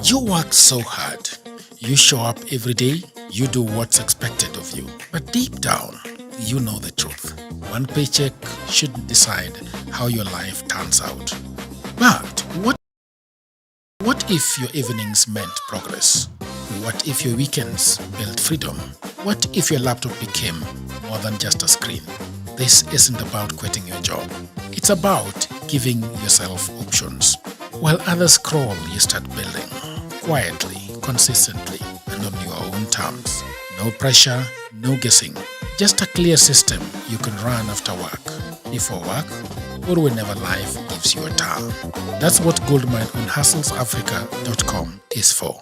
You work so hard. You show up every day. You do what's expected of you. But deep down, you know the truth. One paycheck shouldn't decide how your life turns out. But what if your evenings meant progress? What if your weekends built freedom? What if your laptop became more than just a screen? This isn't about quitting your job. It's about giving yourself options. While others crawl, you start building. Quietly, consistently, and on your own terms. No pressure, no guessing. Just a clear system you can run after work, before work, or whenever life gives you a turn. That's what Goldmine on hustlesafrica.com is for.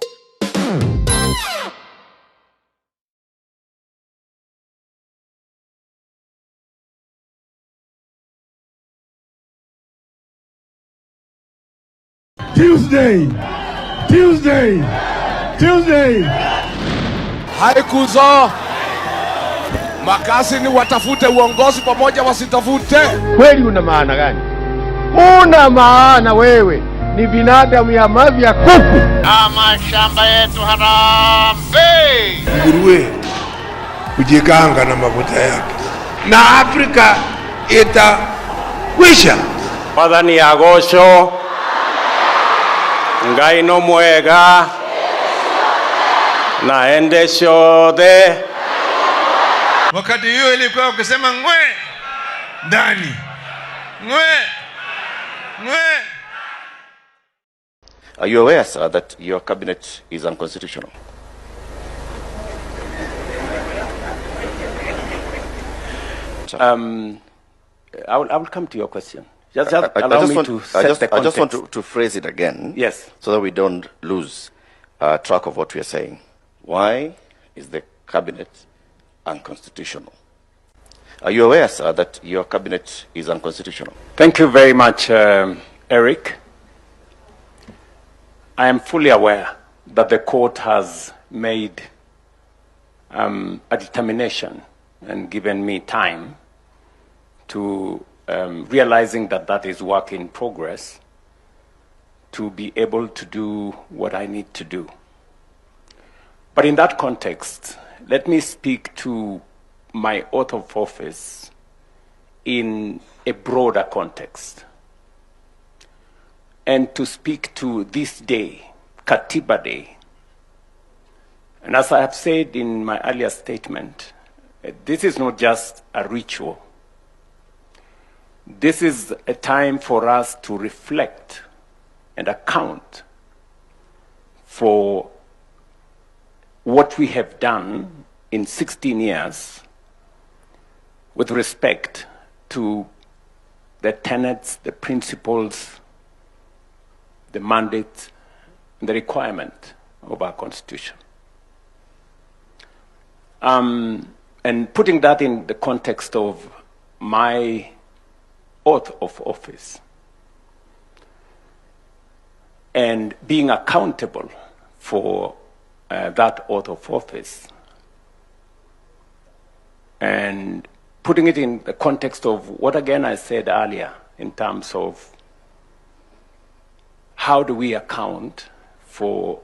Tuesday. Haikuzo makasi ni watafute uongozi pamoja wasitafute. Kweli una maana gani? Una maana wewe ni binadamu ya mavi ya kuku. Mashamba yetu harambe. Nguruwe kujikanga na mafuta yake na Afrika itakwisha. Padani agosho ngai no mwega na endesho de. Wakati hiyo ilikuwa ukisema ngwe ndani ngwe. Are you aware, sir, that your cabinet is unconstitutional? I will come to your question. Just allow me to set the context. I just want to phrase it again. Yes. So that we don't lose track of what we are saying. Why is the cabinet unconstitutional? Are you aware, sir, that your cabinet is unconstitutional? Thank you very much, Eric. I am fully aware that the court has made a determination and given me time to realizing that that is work in progress to be able to do what I need to do. But in that context, let me speak to my oath of office in a broader context, and to speak to this day, Katiba Day. And as I have said in my earlier statement, this is not just a ritual. This is a time for us to reflect and account for what we have done in 16 years with respect to the tenets, the principles, the mandate, and the requirement of our Constitution. And putting that in the context of my oath of office and being accountable for that oath of office, and putting it in the context of what again I said earlier in terms of how do we account for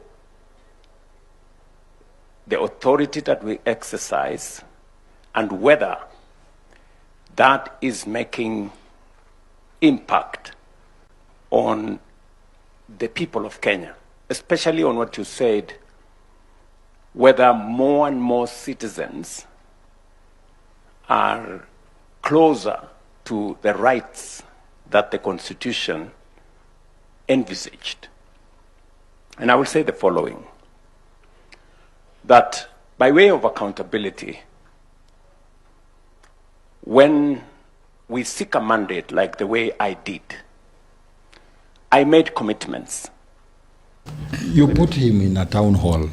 the authority that we exercise and whether that is making impact on the people of Kenya, especially on what you said, whether more and more citizens are closer to the rights that the Constitution envisaged. And I will say the following, that by way of accountability, when we seek a mandate like the way I did, I made commitments. You put him in a town hall.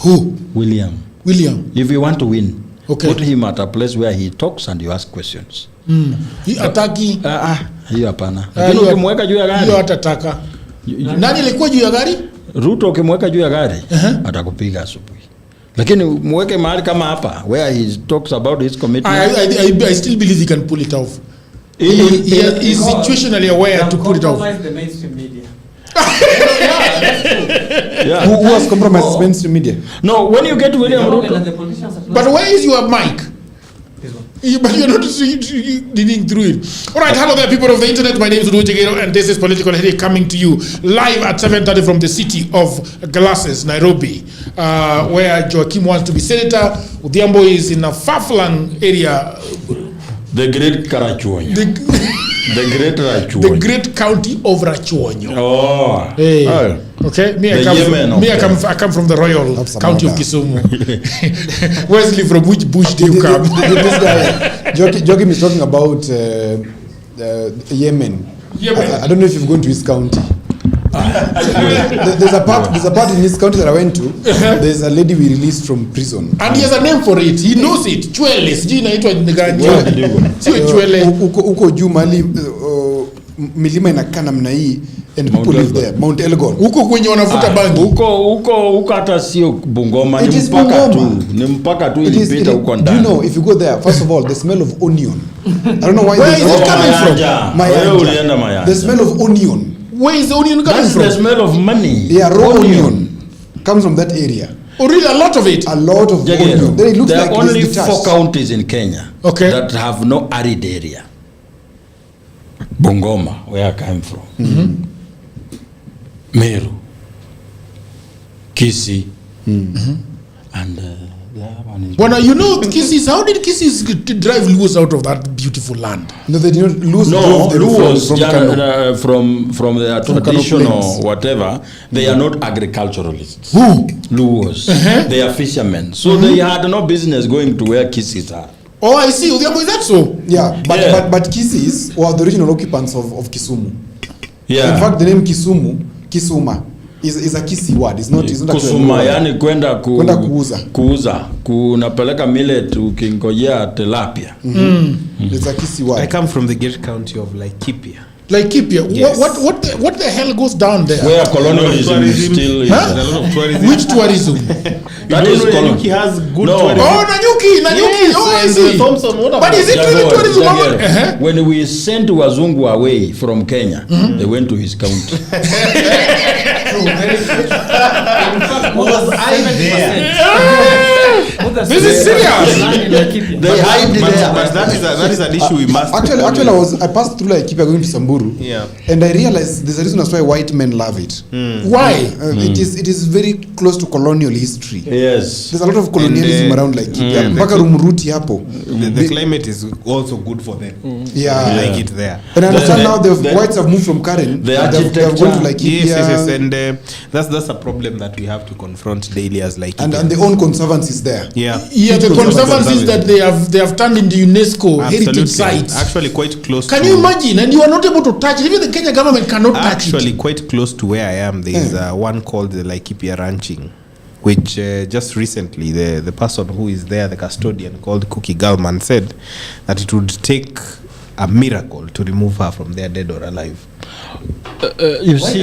Who? William. If you want to win, put him at a place where he talks and you ask questions. He ataki. Hiyo hapana. Lakini ukimweka juu ya gari. Hiyo atataka. Nani alikuwa juu ya gari? Ruto ukimweka juu ya gari, atakupiga asubuhi. Lakini mweke mahali kama hapa where he talks about his commitment. I still believe he can pull it off. He is situationally aware to put it off. The mainstream media. Yeah. Who has compromised mainstream media? No, when you get William Ruto, But where is your mic? But you're not digging through it. All right, hello there, people of the internet. My name is Udo Jegero, and this is Political Headache coming to you live at 7:30 from the city of Glasses, Nairobi, where Joaquim wants to be senator. Odhiambo is in a far-flung area. the great Karachuonyo. The great Rachuonyo. The great county of Rachuonyo. Oh. Hey. Oh. Okay, The Yemen I come from the royal That's county of Samada. Kisumu. Wesley, from which bush do you come? This guy, Joachim is talking about Yemen. I don't know if you've gone to his county. There's a part in his county that I went to. There's a lady we released from prison. And he has a name for it. He knows it. Chwele. Sijui inaitwa Nigani. Sio Chwele. Uko juu mali milima inakaa namna hii and Mount people live Elgon. there. Mount Elgon. Huko kwenye wanavuta bangi. Huko hata sio Bungoma, It ni is mpaka tu. Bungoma. Ni mpaka tu It is, ilipita huko do you ndani. know, if you go there, first of all, the smell of onion. I don't know why. Where there's is it a- coming from? Mayanja. Wewe ulienda Mayanja. The smell of onion. Where is the onion coming That's from? the smell of money. Yeah, raw onion comes from that area. Oh, really? A lot of it? A lot of Jagero, onion. Then it looks there like are only it's detached. 4 counties in Kenya Okay. that have no arid area. Bungoma, where I came from. Meru, Kisii, and the other one is... Bwana, you know, Kisses, how did Kisses drive Luos out of that beautiful land? No, they did not lose. No, drove them Luos, from Kano. from their From Kano tradition or Plains. whatever, they are not agriculturalists. Who? Luos, they are fishermen. So they had no business going to where Kisses are. Oh, I see. Odhiambo, is that so? Yeah, but Yeah. but Kisses were the original occupants of Kisumu. Yeah. In fact, the name Kisuma, is a Kisi word. It's not. It's not actually a Kusuma, word. yani kwenda Kwenda kuuza. kunapeleka millet ukingojea tilapia. It's a Kisi word. I come from the great county of Laikipia. Like Kipia. Yes. What the hell goes down there? Where colonialism is tourism. still is. Huh? There's a lot of tourism. Which tourism? That is Nanyuki has good No. tourism. Oh, Nanyuki. Yes, Oh, I and see. Thompson, what But about is it really Jagoro, tourism? Jagoro. When we sent Wazungu away from Kenya, they went to his county. Was I there? This is serious. They hide there. But that is an issue we must. Actually, I passed through Laikipia going to Samburu. Yeah. And I realized there's a reason as why white men love it. Why? It is very close to colonial history. Yes. There's a lot of colonialism And, around Laikipia. Mpaka Rumruti hapo. The climate is also good for them. Yeah. I like it there. And I understand now the the- whites have moved from Karen. the They have gone to architecture. Laikipia. Yes. And that's a problem that we have to confront daily as Laikipia. And they own conservancies there. Yeah. Yeah, the Huge conservancies that they have turned into UNESCO heritage Absolutely. sites. Actually, quite close. Can to, you imagine? And you are not able to touch it. Even the Kenya government cannot touch Actually, it. quite close to where I am, there is one called the Laikipia Ranching, which just recently the person who is there, the custodian called Cookie Gallman, said that it would take a miracle to remove her from there, dead or alive. You see,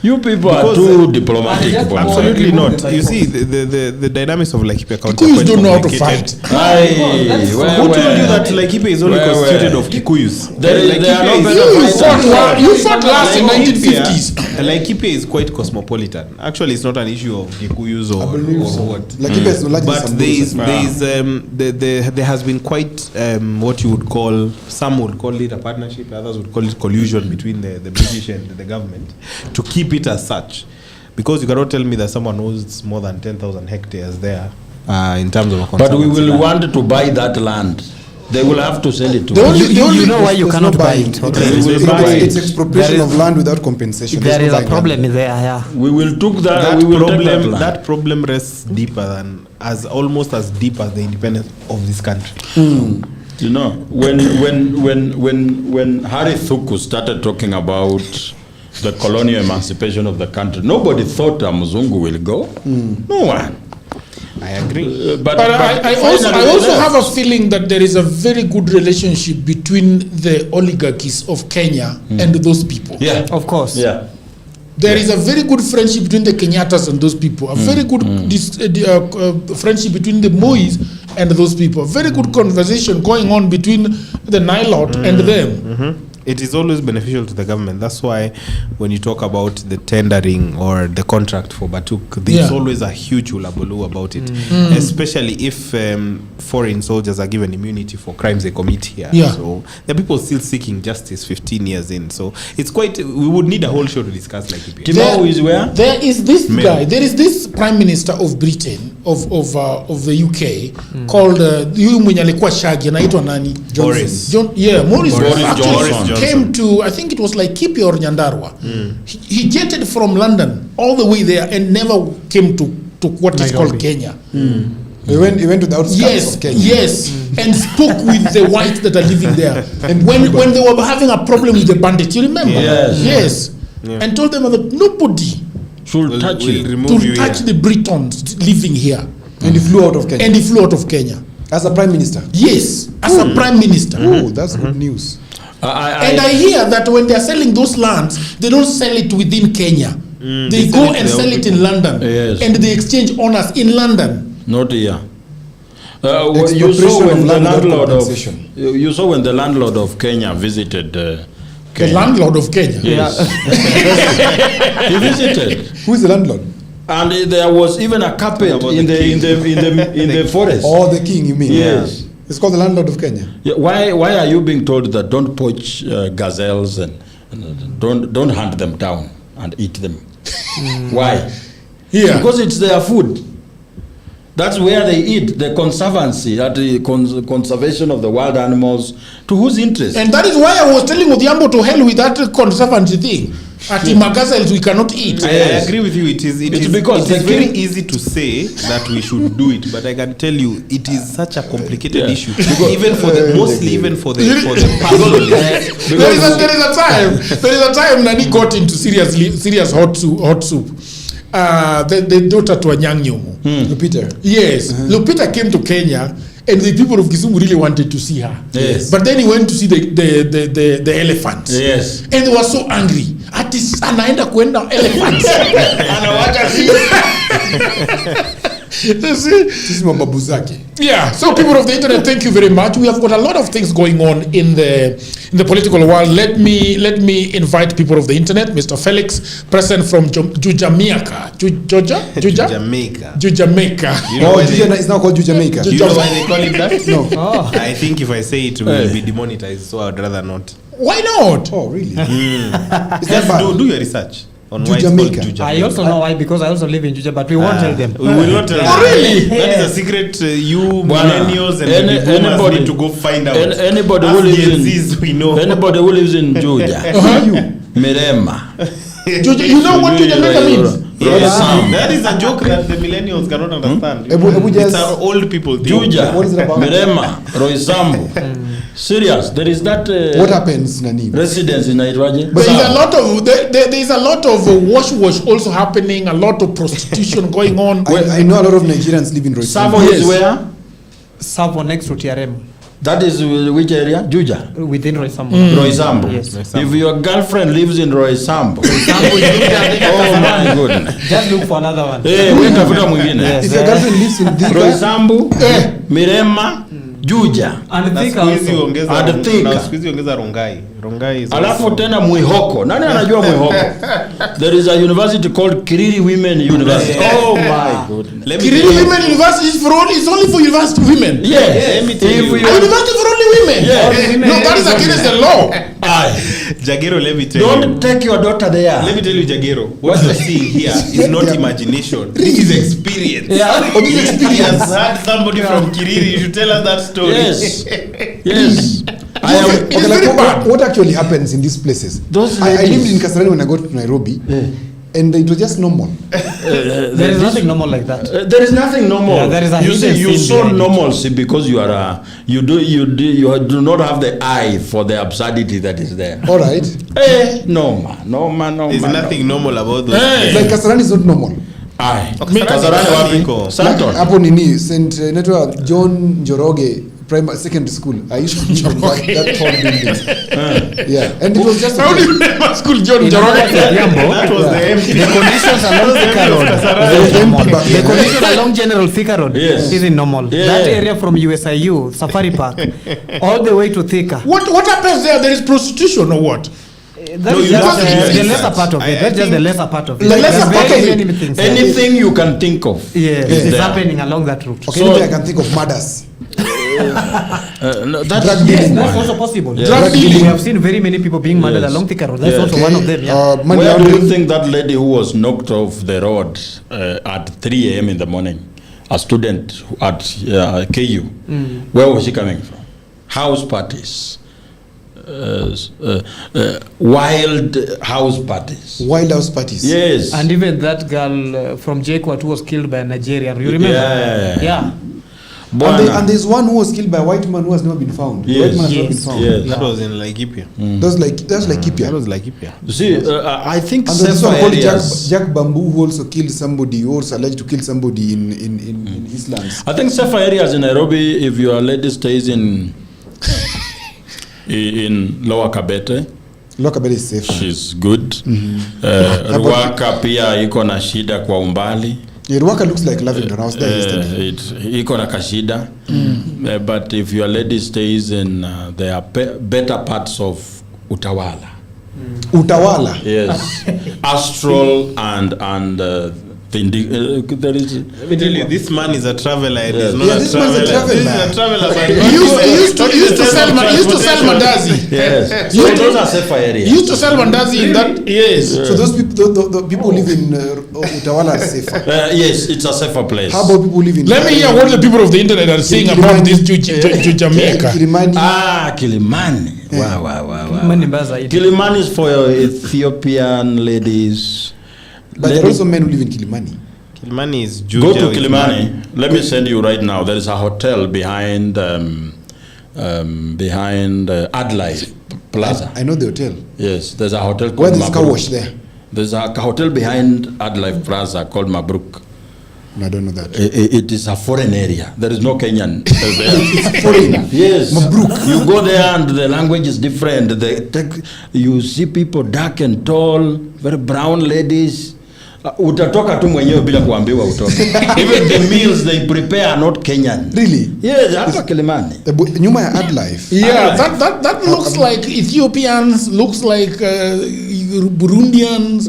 you people are Because, too diplomatic. Absolutely not. You see, the dynamics of Laikipia County are Kikuyus quite don't know how to complicated. fight. Who told you that Laikipia is only Where? constituted of Kikuyus? They are not better You fought last in Laikipia- 1950s. Laikipia is quite cosmopolitan. Actually, it's not an issue of Kikuyus or what. Laikipia is largely But there has been quite what you would call, some would call it a partnership, others would call it collusion between the British and the government to keep it as such. Because you cannot tell me that someone owns more than 10,000 hectares there in terms of a But we conservancy will land. want to buy that land. They will have to sell it to The us. only- You know why you There's cannot no buy buying. it. It's expropriation of land without compensation. There There's is no a buying problem land. there, yeah. We will took that. That we will take that problem, land. that problem rests deeper than, as almost as deep as the independence of this country. You know, when Harry Thuku started talking about the colonial emancipation of the country, nobody thought a Mzungu will go. No one. I agree. But I also have a feeling that there is a very good relationship between the oligarchies of Kenya and those people. Yeah, Of course. yeah. There is a very good friendship between the Kenyattas and those people. A very good friendship between the Mois and those people. A very good conversation going on between the Nilot and them. it is always beneficial to the government. That's why when you talk about the tendering or the contract for Batuk, there's always a huge hullabaloo about it, especially if foreign soldiers are given immunity for crimes they commit here. So the people still seeking justice 15 years in. So it's quite, we would need a whole show to discuss like EPA. There is this guy, there is this Prime Minister of Britain, of the UK, called huyu mwenye alikuwa Shaggy anaitwa nani? Boris. Boris actually came to, I think it was like Kipi or Nyandarua. He jetted from London all the way there and never came to what is called Kenya. He went to the outskirts of Kenya. And spoke with the whites that are living there. And when they were having a problem with the bandits, you remember? And told them that nobody should touch the Britons living here. And he flew out of Kenya. As a Prime Minister? Yes, as a Prime Minister. Oh, that's good news. I hear that when they are selling those lands, they don't sell it within Kenya. They go and sell it in London. And they exchange owners in London. Not here. You saw when the landlord of Kenya visited Kenya. The landlord of Kenya? Yes. He visited. Who is the landlord? And there was even a carpet in the forest. Oh, the king, you mean? Yes. It's called the landlord of Kenya. Why are you being told that don't poach gazelles and don't hunt them down and eat them? Why? Because it's their food. That's where they eat, the conservancy, the conservation of the wild animals. To whose interest? And that is why I was telling Odhiambo to hell with that conservancy thing. At Magazines we cannot eat. I agree with you. It is very easy to say that we should do it, but I can tell you it is such a complicated issue. Even for the there is a time Nani got into serious hot soup. The daughter to Anyang' Nyong'o, Lupita. Yes, Lupita came to Kenya, and the people of Kisumu really wanted to see her. Yes. But then he went to see the elephants. Yes. And they were so angry. Ati anaenda kuenda elephants. Anawacha Yeah, so people of the internet, thank you very much. We have got a lot of things going on in the political world. Let me invite people of the internet. Mr. Felix, president from Jujamaica. Jujamaica. Jujamaica. It's now called Jujamaica. Do you know why they call it that? No. I think if I say it, will be demonetized, so I'd rather not. Why not? Oh, really? Do your research. On Jujamaica. I also know why, because I also live in Juja, but we won't tell them. We will not tell them. Oh, really? That is a secret. You millennials and anybody need to go find out. Anybody who lives in Juja, Mirema. You know what Jujamaica means? Yes. That is a joke that the millennials cannot understand. It's our old people thing. Juja, Mirema, Roysambu. Serious, there is that. What happens, Nani? Residence in Nairaje. There is a lot of wash also happening. A lot of prostitution going on. I know a lot of Nigerians live in Roysambu. Savo is where? Savo next to TRM. That is which area? Juja? Within Roysambu. Roysambu. Yes. If your girlfriend lives in Roysambu. Oh my goodness. Just look for another one. If your girlfriend lives in Thika. Roysambu, Mirema, Juja. And Thika ongeza Rongai is alafu tena Mwihoko. Nani anajua Mwihoko? There is a university called Kiriri Women University. Oh my goodness. Kiriri Women University is only for university women. Yes. A university for only women. Yes. No, that is against the law. Jagero, let me tell you. Don't take your daughter there. Let me tell you, Jagero. What you're seeing here is not imagination. This is experience. Yeah. He has had somebody from Kiriri. You should tell us that story. Yes. Yes. What actually happens in these places? I lived in Kasarani when I got to Nairobi, and it was just normal. There is nothing normal like that. There is nothing normal. Yeah, there is a you saw normalcy because you are you do not have the eye for the absurdity that is there. All right. No man. There's nothing normal about those. It's like Kasarani is not normal. Kasarani wapi? Santon. Hapo nini? St. John Njoroge secondary school, I used to be in that tall building. Yeah, and it was just How do you remember school, John Njoroge? That was the empty. The conditions along Thika Road. The condition along General Thika Road isn't normal. That area from USIU, Safari Park, all the way to Thika. What happens there? There is prostitution or what? That's just the lesser part of it. That's just the lesser part of it. The lesser part of it. Many things. Anything you can think of. It's happening along that route. Okay, anything I can think of murders. No, that's also possible. Drug dealing. We have seen very many people being murdered along Thika Road. That's also one of them. Where do you think that lady who was knocked off the road at 3 a.m. in the morning, a student at KU, where was she coming from? House parties. Wild house parties. Wild house parties. Yes. And even that girl from JKUAT who was killed by a Nigerian. You remember? Yeah. And there's one who was killed by a white man who has never been found. Yes. The white man has not been found. Yes. That was in Laikipia. That's Laikipia. That was Laikipia. You see, I think and there's one called areas, Jack Bamboo who also killed somebody, who also alleged to kill somebody in Eastlands. I think safer areas in Nairobi, if your lady stays in Lower Kabete, is safer. She's good. Ruaka pia iko na shida kwa umbali. Yeah, Ruaka looks like Lavender. I was there yesterday. Iko na kashida. But if your lady stays in the better parts of Utawala. Utawala? Yes. Astral and there is. Let me tell you, this man is a traveler. Yes. This man is a traveler. He used to sell mandazi. Yes. So those are safer areas. He used to sell mandazi in that. Yes. So those people, the people who live in Utawala are safer. Yes, it's a safer place. How about people living? Let me hear what the people of the internet are saying about this to Jamaica. Kilimani. Wow. Kilimani is for Ethiopian ladies. But there are also men who live in Kilimani. Kilimani is Juja. Go to Kilimani. Let me send you right now. There is a hotel behind Adlife Plaza. I know the hotel. Yes, there's a hotel called Where there's Mabruk. car wash there? There's a hotel behind Adlife Plaza called Mabruk. No, I don't know that. It is a foreign area. There is no Kenyan there. It's foreign. Yes. Mabruk. You go there and the language is different. You see people dark and tall, very brown ladies. Utatoka tu mwenyewe bila kuambiwa utoke. Even the meals they prepare are not Kenyan. Really? Yes, hapa Kilimani. Nyuma ya Adlife. Yeah, that looks like Ethiopians, looks like Burundians,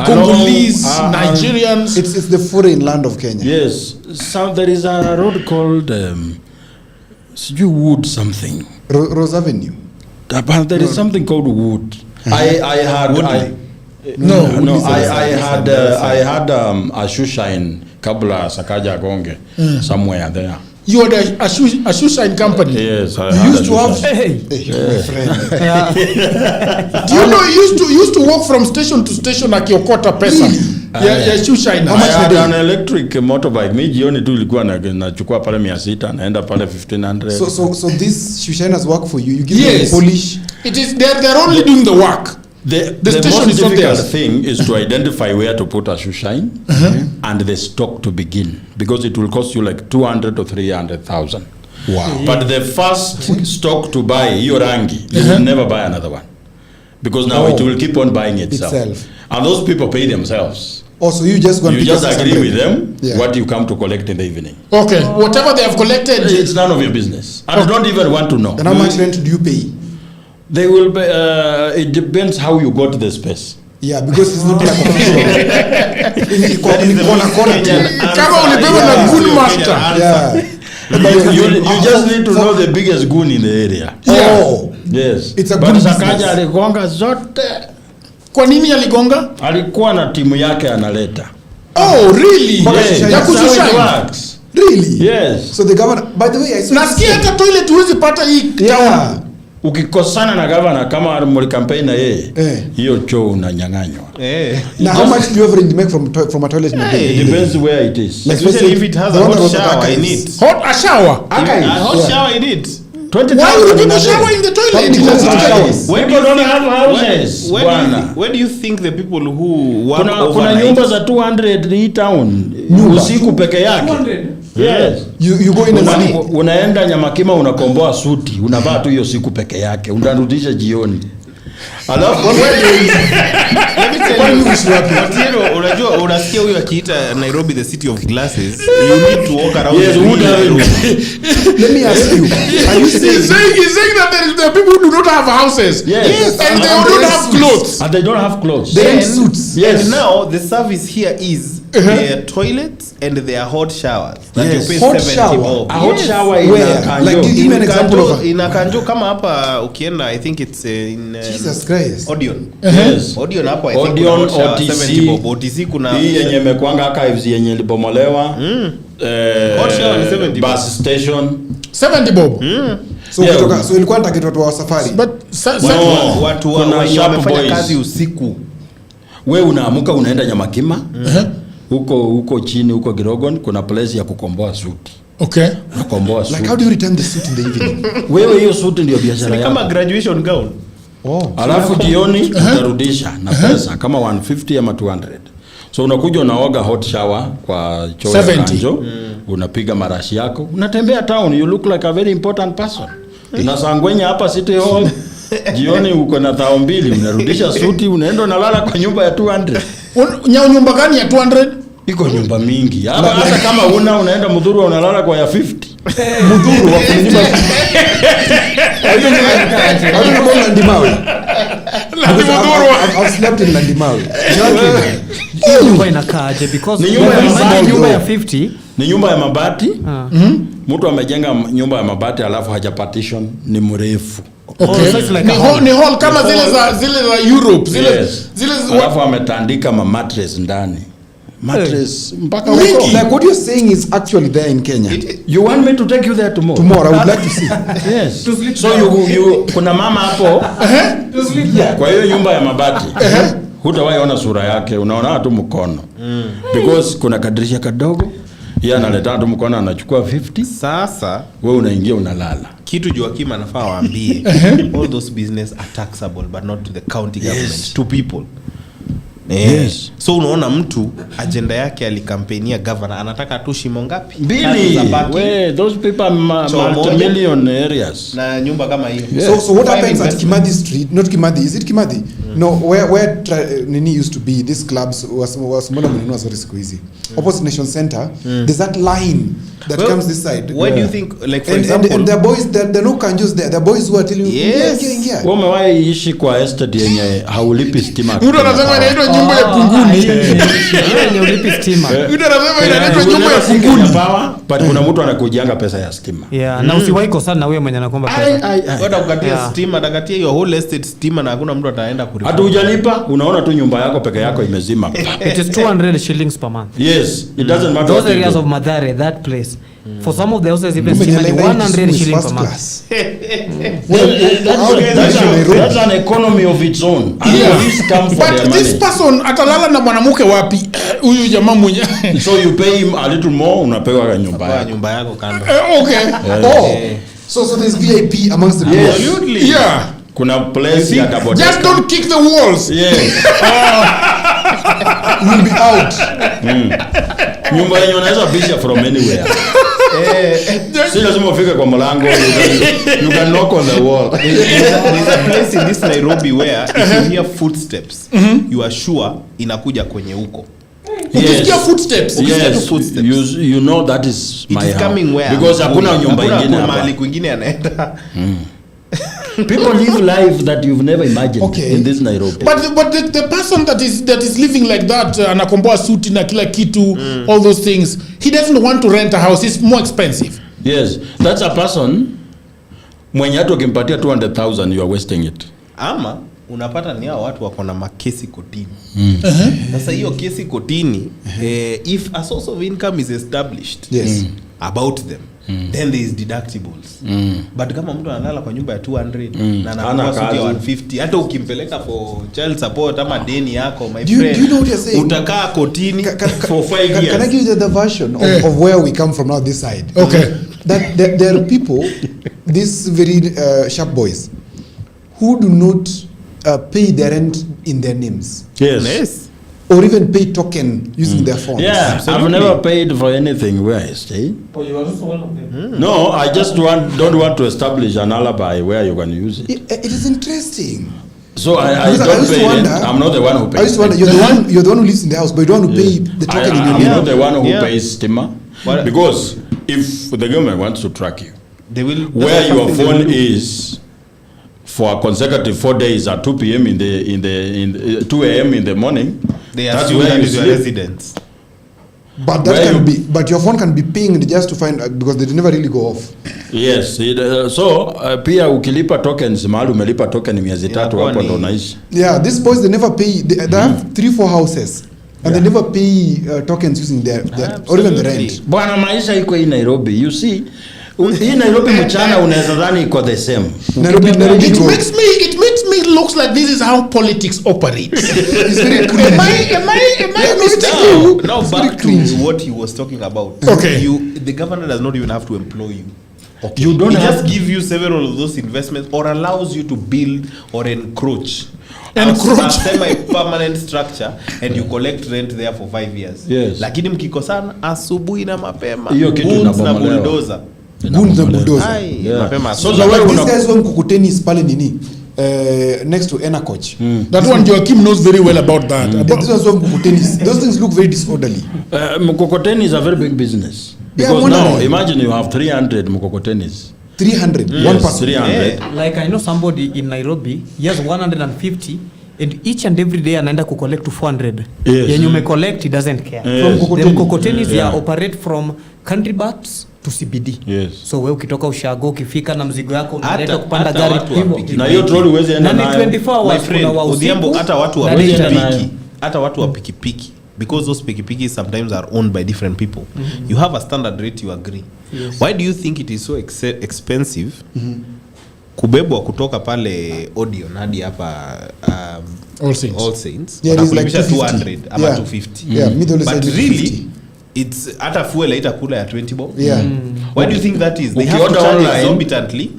Congolese, Nigerians. It's the foreign land of Kenya. Yes. So there is a road called Wood something. Rose Avenue. But there is something called Wood. I had a shoe shine kabla Sakaja Gonge somewhere there. You had a shoe shine company. Yes, I you used to have. Do you know you used to walk from station to station akiokota pesa? Yeah, shoe shine. I had an electric motorbike. Mi jioni tu ilikuwa nachukua pale 600 naenda pale 1500. So these shoe shiners work for you. You give them polish. It is they're only doing the work. The station most is not difficult theirs. thing is to identify where to put a shoe shine and the stock to begin, because it will cost you like 200 or 300,000. Wow! But the first stock to buy, your rangi, you will never buy another one, because now it will keep on buying itself. And those people pay themselves. Also, you just agree with them what you come to collect in the evening. Okay, whatever they have collected, it's none of your business, and you don't even want to know. And how much rent do you pay? They will be, it depends how you got the space. Yeah, because it's not like you just need to know the biggest goon in the area. Oh. Yes. It's a good business. Sakaja aligonga zote. Kwa nini aligonga? Alikuwa na timu yake analeta. Oh, really? Yes. Ya kushusha. Really? Yes. So the governor, by the way, I saw. Nasikia hata toilet huwezi pata hii town. Ukikosana na governor kama muli campaign na yeye, hiyo choo unanyang'anywa. Now how much do you ever make from a toilet in a day? It depends where it is. Like especially if it has a hot shower in it. A shower? Hot shower in it. 20,000. Why would people shower in the toilet? People don't have houses. Where do you think the people who work kuna nyumba za 200 in town usiku peke yake? Yes. You go in and sleep. Unaenda Nyamakima unakomboa suti, unavaa tu hiyo siku peke yake, unarudisha jioni. Alafu unajua unasikia huyu akiita Nairobi the city of glasses, you need to walk around. Yes, let me ask you, are you He's saying that there are people who do not have houses. Yes. And they don't have clothes. And they don't have clothes. they rent suits? Yes. And now the service here is their toilets and their hot showers that Yes. you pay Hot 70 shower? bob. A hot shower in Where? Kanjo. Like, give me an example of in Kanjo kama hapa ukienda, I think it's in Jesus Christ. Odeon. Yes. Odeon hapo I think Odeon, kuna hot shower, OTC. 70 bob. OTC kuna Hii yenye imekwanga archives yenye ilibomolewa. hot shower ni 70 bob. Bus station. 70 bob. So Yeah. kutoka, so ilikuwa nataka watu wa safari. But Watu Kuna wenye sharp wamefanya boys. kazi usiku. We unaamuka unaenda Nyamakima. Huko chini huko Girogon kuna place ya kukomboa suti. okay. Unakomboa suti. Like how do you return the suit in the evening? Wewe hiyo suti ndio biashara Ni yako. kama graduation gown. Alafu jioni utarudisha na pesa kama 150 ama 200. So unakuja unaoga hot shower kwa choo ya 70. Kanjo, unapiga marashi yako, unatembea town, you look like a very important person. Unasangwenya hapa City Hall. Jioni uko na thao mbili, unarudisha suti, unaenda unalala kwa nyumba ya 200. Nyumba gani ya 200? Iko nyumba mingi. Hata kama unaenda Mudhuru unalala kwa ya 50. Mudhuru wa kunyumba. Hapo ni kwa Ndimawe. I've slept in Ndimawe. Hiyo nyumba inakaaje? Because Ni nyumba ya mabati. nyumba ya 50 Ni nyumba ya mabati. Mtu amejenga nyumba ya mabati alafu haja partition, ni mrefu. Okay. so it's like ni, a hall. ni hall kama zile za Europe, zile Alafu ametandika ma mattress ndani. Mattress mpaka Mingi. huko. Like what you're saying is actually there in Kenya. You want me to take you there tomorrow? Tomorrow I would like to see. Yes. So you kuna mama hapo. Kwa hiyo nyumba ya mabati. Hutawahi ona sura yake, unaona tu mkono. Because kuna kadirisha kadogo. Yeye analeta tu mkono anachukua 50. Sasa wewe unaingia unalala. Kitu Joakim anafaa waambie, all those business are taxable but not to the county government, to people. Yes. So unaona mtu agenda yake alikampenia governor anataka tu shimo ngapi? Mbili. We, those people are multi-million areas. Na nyumba kama hiyo. Yeah. So what happens at Kimathi Street? Not Kimathi. Is it Kimathi? No, where Nini used to be. These clubs was mbona mlinua sorry siku hizi. Opposite Nation Center. There's that line that comes this side. Why do you think, like for and, example, and the boys, the no Kanjus there. The boys who are telling you, ingia. Wewe umewahi ishi kwa estate yenye haulipi stima? Mtu anasema inaitwa nyumba ya kunguni. Yenye ulipi stima. Mtu anasema inaitwa nyumba ya kunguni. But kuna mtu anakujianga pesa ya stima. Yeah, na usiwahi kosana na wewe mwenye anakomba pesa. Wada kukatia stima, atakatia hiyo whole estate stima na hakuna mtu ataenda kulipa. Hata hujalipa, unaona tu nyumba yako peke yako imezima. It is 200 shillings per month. Yes, it doesn't matter. Those areas of Mathare, that place. For some of the houses even stima ni 100 shillings per month. That's an economy of its own. These come for But their this money. person atalala na mwanamke wapi? Huyu jamaa mwenye. So you pay him a little more, unapewa nyumba yako. Nyumba yako kando. Okay. So there's VIP amongst the Yes. Absolutely. Yeah. Kuna place ya double decker. Just don't kick the walls. Yes. You'll be out. Nyumba yenye unaweza bisha from anywhere. Si lazima ufike kwa mlango. You can knock on the wall. There's a place in this Nairobi where if you hear footsteps, you are sure inakuja kwenye huko. Ukisikia footsteps. Yes, you know that is my house. Coming where? Because hakuna nyumba nyingine hapa. Mahali kwingine anaenda. People live life that you've never imagined in this Nairobi. But the person that is living like that, anakomboa suti na kila kitu, all those things, he doesn't want to rent a house. It's more expensive. Yes, that's a person mwenye hata ukimpatia 200,000 you are wasting it. Ama unapata ni hao watu wako na makesi kotini. Sasa hiyo kesi kotini, if a source of income is established about them, then there is deductibles. But kama mtu analala kwa nyumba ya 200 na anakuwa suti ya 150, hata ukimpeleka for child support ama deni yako, my friend, do you know what you're saying? Utakaa kotini for 5 years. Can I give you the version of where we come from now this side? Okay. That there are people, these very sharp boys, who do not pay their rent in their names. Yes. or even pay token using their phones. Yeah, I've never paid for anything where I stay. Oh, you are also one of them. No, I just don't want to establish an alibi where you can use it. It is interesting. So I Because don't used to pay wonder- rent. I'm not the one who pays. I used to wonder, you're the one who lives in the house, but you don't want to pay the token in your I'm name. not the one who Yeah. pays stimmer. But- Because if the government wants to track you, They will where your something they phone will do. is for a consecutive 4 days at 2 p.m. in the 2 a.m. in the morning, They that's assume where that you is your sleep. residence. But that Where can you- be, but your phone can be pinged just to find, because they never really go off. Yes, pia ukilipa tokens mahali umelipa token miezi tatu Inakuwa hapo ni- ndo unaishi. Yeah, these boys, they never pay, they have 3-4 houses. And they never pay tokens using their or even the rent. Bwana, maisha iko hii Nairobi. You see, hii Nairobi mchana unaweza dhani iko the same. Nairobi It go. makes me looks like this is how politics operates. It's very cringe. Am I mistaken? Now It's back very to cringe. what he was talking about. Okay. The governor does not even have to employ you. You don't He have just give you several of those investments or allows you to build or encroach. Encroach. A semi-permanent structure and you collect rent there for 5 years. Yes. Lakini mkikosana asubuhi na mapema. Hiyo kitu goons na inabomolewa. bulldozer. Goons and bulldozer. Ai, Yeah. mapema So asubuhi. the way Like these una- guys who Mkokoteni is pale nini, next to Enacoach. That one Joaquim knows very well about that. This was where Mkokoteni is. Those things look very disorderly. Mkokoteni is a very big business. Yeah, Because wondering. now imagine you have 300 Mkokotenis. 300, one Yes, person. 300. Like I know somebody in Nairobi, he has 150 and each and every day anaenda kucollect to 400. Yes. Yenye umecollect, he doesn't care. Yes. From Mkokoteni. the Mkokotenis, they Yeah. operate from country bus to CBD. Yes. So wewe ukitoka ushago ukifika na mzigo yako unaleta Hata- kupanda hata gari watu wa hivyo. piki- Na hiyo trolley huwezi enda Na ni nayo. 24 My hours, friend, kuna wa Odhiambo, usiku hata watu wa na daytime. pikipiki, hata watu wa pikipiki, because those pikipiki sometimes are owned by different people. You have a standard rate you agree. Why do you think it is so expensive kubebwa kutoka pale Odeon hadi hapa All Saints. All Saints? Yeah, it is like Wanakulipisha 250. 200 ama Yeah. 250. Yeah, me they always But say really 250. it's hata fuel haitakula ya 20 bob. Yeah. Why do you think that is? They have to Ukiorder charge online- exorbitantly,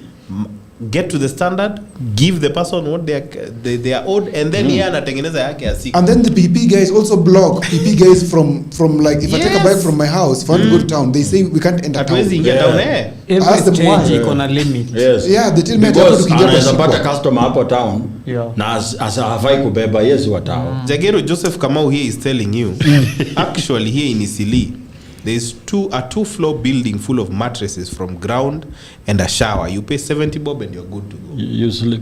get to the standard, give the person what they are owed, and then yeye anatengeneza yake ya siku. And then the PP guys also block PP guys from like, if I take a bike from my house, if I want to go to town, they say we can't enter Hatuwezi town. ingia Yeah. town Every Ask them stage why. iko na limit. Yes. Yeah, they tell me Because tukiingia kwa anaweza pata shikwa. customer hapo town Yeah. na hafai kubeba yesi wa town. Jagero Joseph Kamau here is telling you, actually here in Isili, there's a two-floor building full of mattresses from ground and a shower. You pay 70 bob and you're good to go. You sleep.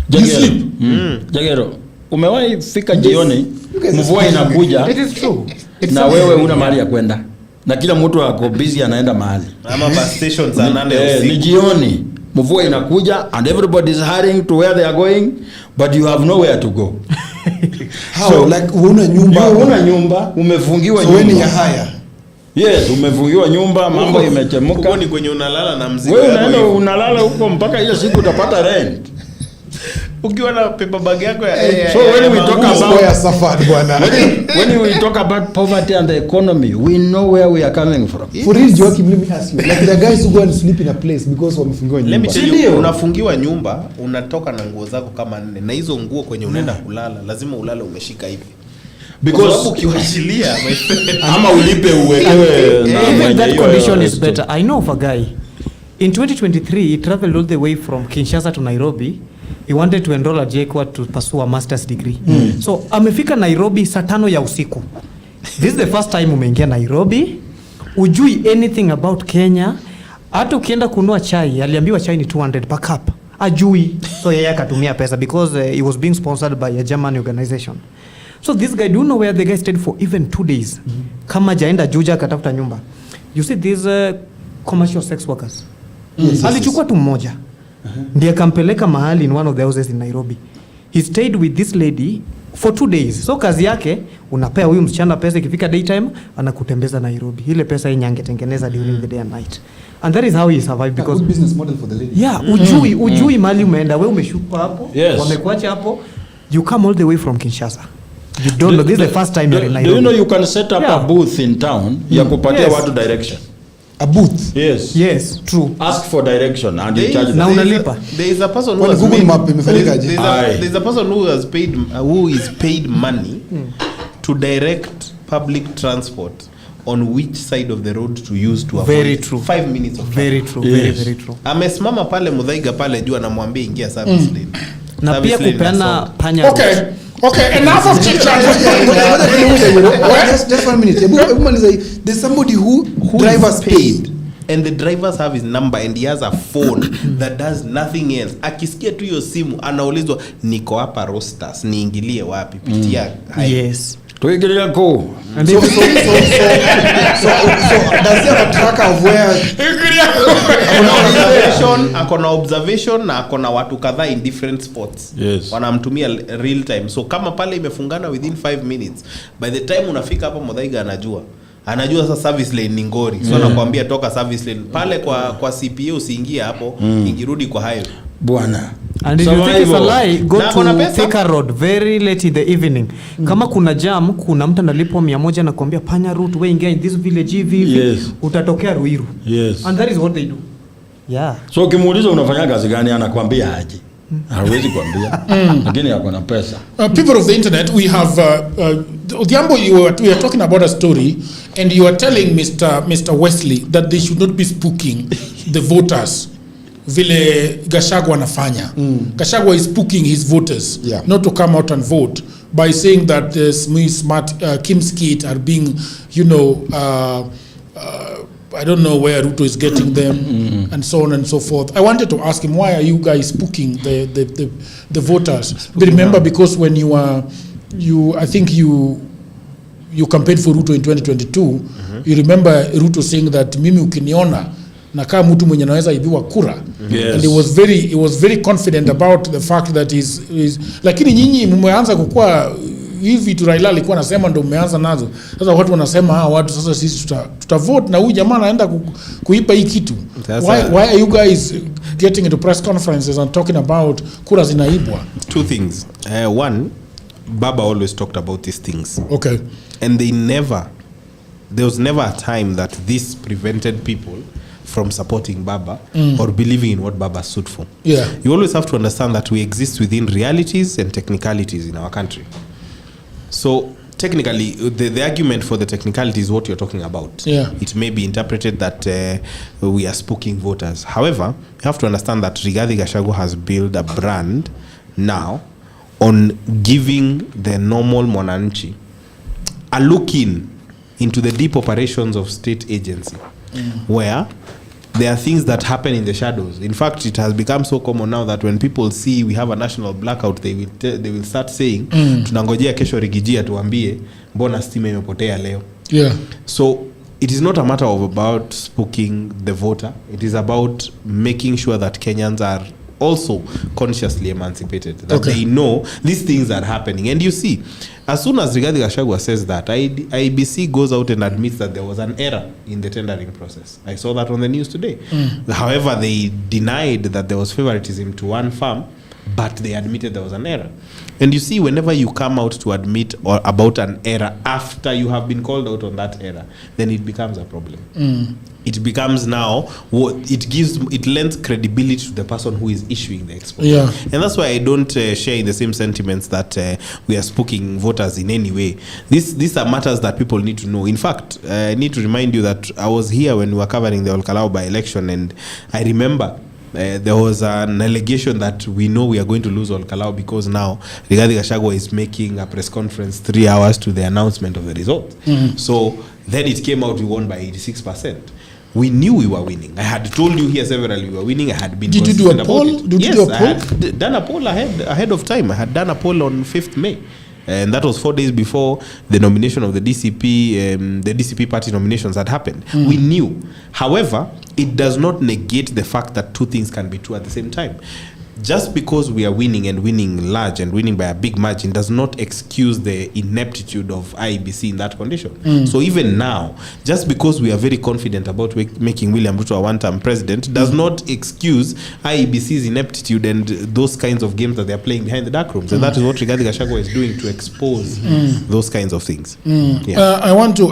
Jagero. Jagero, umewahi fika jioni guys mvua are inakuja It is true. na wewe una mahali ya kwenda na kila mtu ako busy anaenda mahali. Ama bus stations are nane ya Ni usiku. jioni mvua inakuja and everybody is hurrying to where they are going but you have nowhere to go. How? So, Like una nyumba. Una nyumba, umefungiwa So when nyumba. you hire. Yes, umefungiwa nyumba, mambo imechemuka. Huko ni kwenye unalala na mzigo Wewe yako unaenda hivyo. unalala huko mpaka hiyo siku utapata rent. Ukiwa na paper bag yako ya So when we ya talk manguo. about- Square suffered bwana. When we talk about poverty and the economy, we know where we are coming from. For real, Joaquim, let me ask you. Like the guys who go and sleep in a place because wamefungiwa Let me nyumba. tell you, Sindio? unafungiwa nyumba, unatoka na nguo zako kama 4 na hizo nguo kwenye unaenda kulala lazima ulale umeshika hivi. Because- Kwa sababu ukiwachilia my friend, Ama ulipe uwekewe na Even mwenye that hiyo condition is resto. better. I know of a guy. In 2023, he traveled all the way from Kinshasa to Nairobi. He wanted to enroll at JKUAT to pursue a master's degree. So, amefika Nairobi saa 5 ya usiku. This is the first time umeingia Nairobi. Ujui anything about Kenya. Hata ukienda kununua chai, aliambiwa chai ni 200 per cup. Ajui. So, yeye akatumia pesa because he was being sponsored by a German organization. So this guy, do you know where the guy stayed for even 2 days? Kama jaenda Juja akatafuta nyumba. You see these commercial sex workers. Alichukua tu mmoja. Ndiye akampeleka mahali in one of the houses in Nairobi. He stayed with this lady for 2 days. So kazi yake unapea huyu msichana pesa, ikifika daytime anakutembeza Nairobi. Ile pesa yenye angetengeneza during the day and night. And that is how he survived because Good business model for the lady. yeah, ujui mahali umeenda, wewe umeshuka hapo, Yes. wamekuacha hapo. You come all the way from Kinshasa. You don't know, this is the first time you're in Do Nairobi. you know you can set up Yeah. a booth in town ya kupatia Yes. watu direction? A booth. Yes. Yes, true. Ask for direction and you there charge is- them. Na there is a- unalipa. there is a person who Kwani has Google made- Map imefanyikaje? there's a- Aye. there's a person who has paid who is paid money to direct public transport on which side of the road to use to avoid very true 5 minutes of very true Yes. very true. Amesimama pale Muthaiga pale juu anamwambia ingia service lane. Na Service pia lane kupeana inasonga. panya Okay. Okay, enough of chit chat. Just 1 minute. There's somebody who drivers paid. And the drivers have his number and he has a phone that does nothing else. Akisikia tu hiyo simu anaulizwa niko hapa Rosters niingilie wapi pitia yes tuingilia ko and So does he have a tracker of where? akona observation na akona watu kadhaa in different spots. Yes. Wanamtumia real time. So kama pale imefungana within 5 minutes, by the time unafika hapa Muthaiga anajua sasa service lane ni Ngori. So anakuambia toka service lane pale kwa CPA usiingie hapo, ingirudi kwa highway. Bwana. And if you think it's a lie, go to Thika Road very late in the evening. Kama kuna jam, kuna mtu analipwa 100 na kuambia panya route we ingia in this village hivi, Yes. utatokea Ruiru. Yes. And that is what they do. Yeah. So kimuuliza unafanya kazi gani anakuambia aje. Hawezi kuambia. Lakini yako na pesa. People of the internet, we have Odhiambo, we are talking about a story, and you are telling Mr. Wesley that they should not be spooking the voters. Vile Gachagua anafanya. Gachagua is spooking his voters, not to come out and vote by saying that smart Kim Skit are being, I don't know where Ruto is getting them, and so on and so forth. I wanted to ask him, why are you guys spooking the voters? But remember, because when I think you campaigned for Ruto in 2022, you remember Ruto saying that mimi ukiniona na kama mtu mwenye anaweza ibiwa kura. Yes. And he was very confident about the fact that is lakini nyinyi mmeanza kukua hivi tu. Raila alikuwa anasema ndio mmeanza nazo. Sasa watu wanasema watu sasa sisi tuta vote na huyu jamaa anaenda kuipa hii kitu. Why are you guys getting into press conferences and talking about kura zinaibwa? Two things. One, Baba always talked about these things. Okay. And there was never a time that this prevented people from supporting Baba or believing in what Baba stood for. Yeah. You always have to understand that we exist within realities and technicalities in our country. So technically, the argument for the technicality is what you're talking about. Yeah. It may be interpreted that we are spooking voters. However, you have to understand that Rigathi Gachagua has built a brand now on giving the normal mwananchi a look into the deep operations of state agency, where there are things that happen in the shadows. In fact, it has become so common now that when people see we have a national blackout, they will start saying, tunangojea kesho Rigijia tuambie mbona stima imepotea leo. Yeah. So it is not a matter of about spooking the voter. It is about making sure that Kenyans are also consciously emancipated, that they know these things are happening. And you see, as soon as Rigathi Gachagua says that, IBC goes out and admits that there was an error in the tendering process. I saw that on the news today. However, they denied that there was favoritism to one firm, but they admitted there was an error. And you see, whenever you come out to admit about an error after you have been called out on that error, then it becomes a problem. It becomes now it lends credibility to the person who is issuing the expose. Yeah. And that's why I don't share in the same sentiments that we are spooking voters in any way. These are matters that people need to know. In fact, I need to remind you that I was here when we were covering the Olkalau by-election, and I remember there was an allegation that we know we are going to lose Olkalau because now Rigathi Gachagua is making a press conference 3 hours to the announcement of the result. So then it came out we won by 86%. We knew we were winning. I had told you here severally we were winning. I had been. Did you do a poll? I had done a poll ahead of time. I had done a poll on 5th May. And that was 4 days before the nomination of the DCP party nominations had happened. We knew. However, it does not negate the fact that two things can be true at the same time. Just because we are winning and winning large and winning by a big margin does not excuse the ineptitude of IEBC in that condition. So even now, just because we are very confident about making William Ruto a one-term president does not excuse IEBC's ineptitude and those kinds of games that they are playing behind the dark rooms. And that is what Rigathi Gachagua is doing to expose those kinds of things. I want to,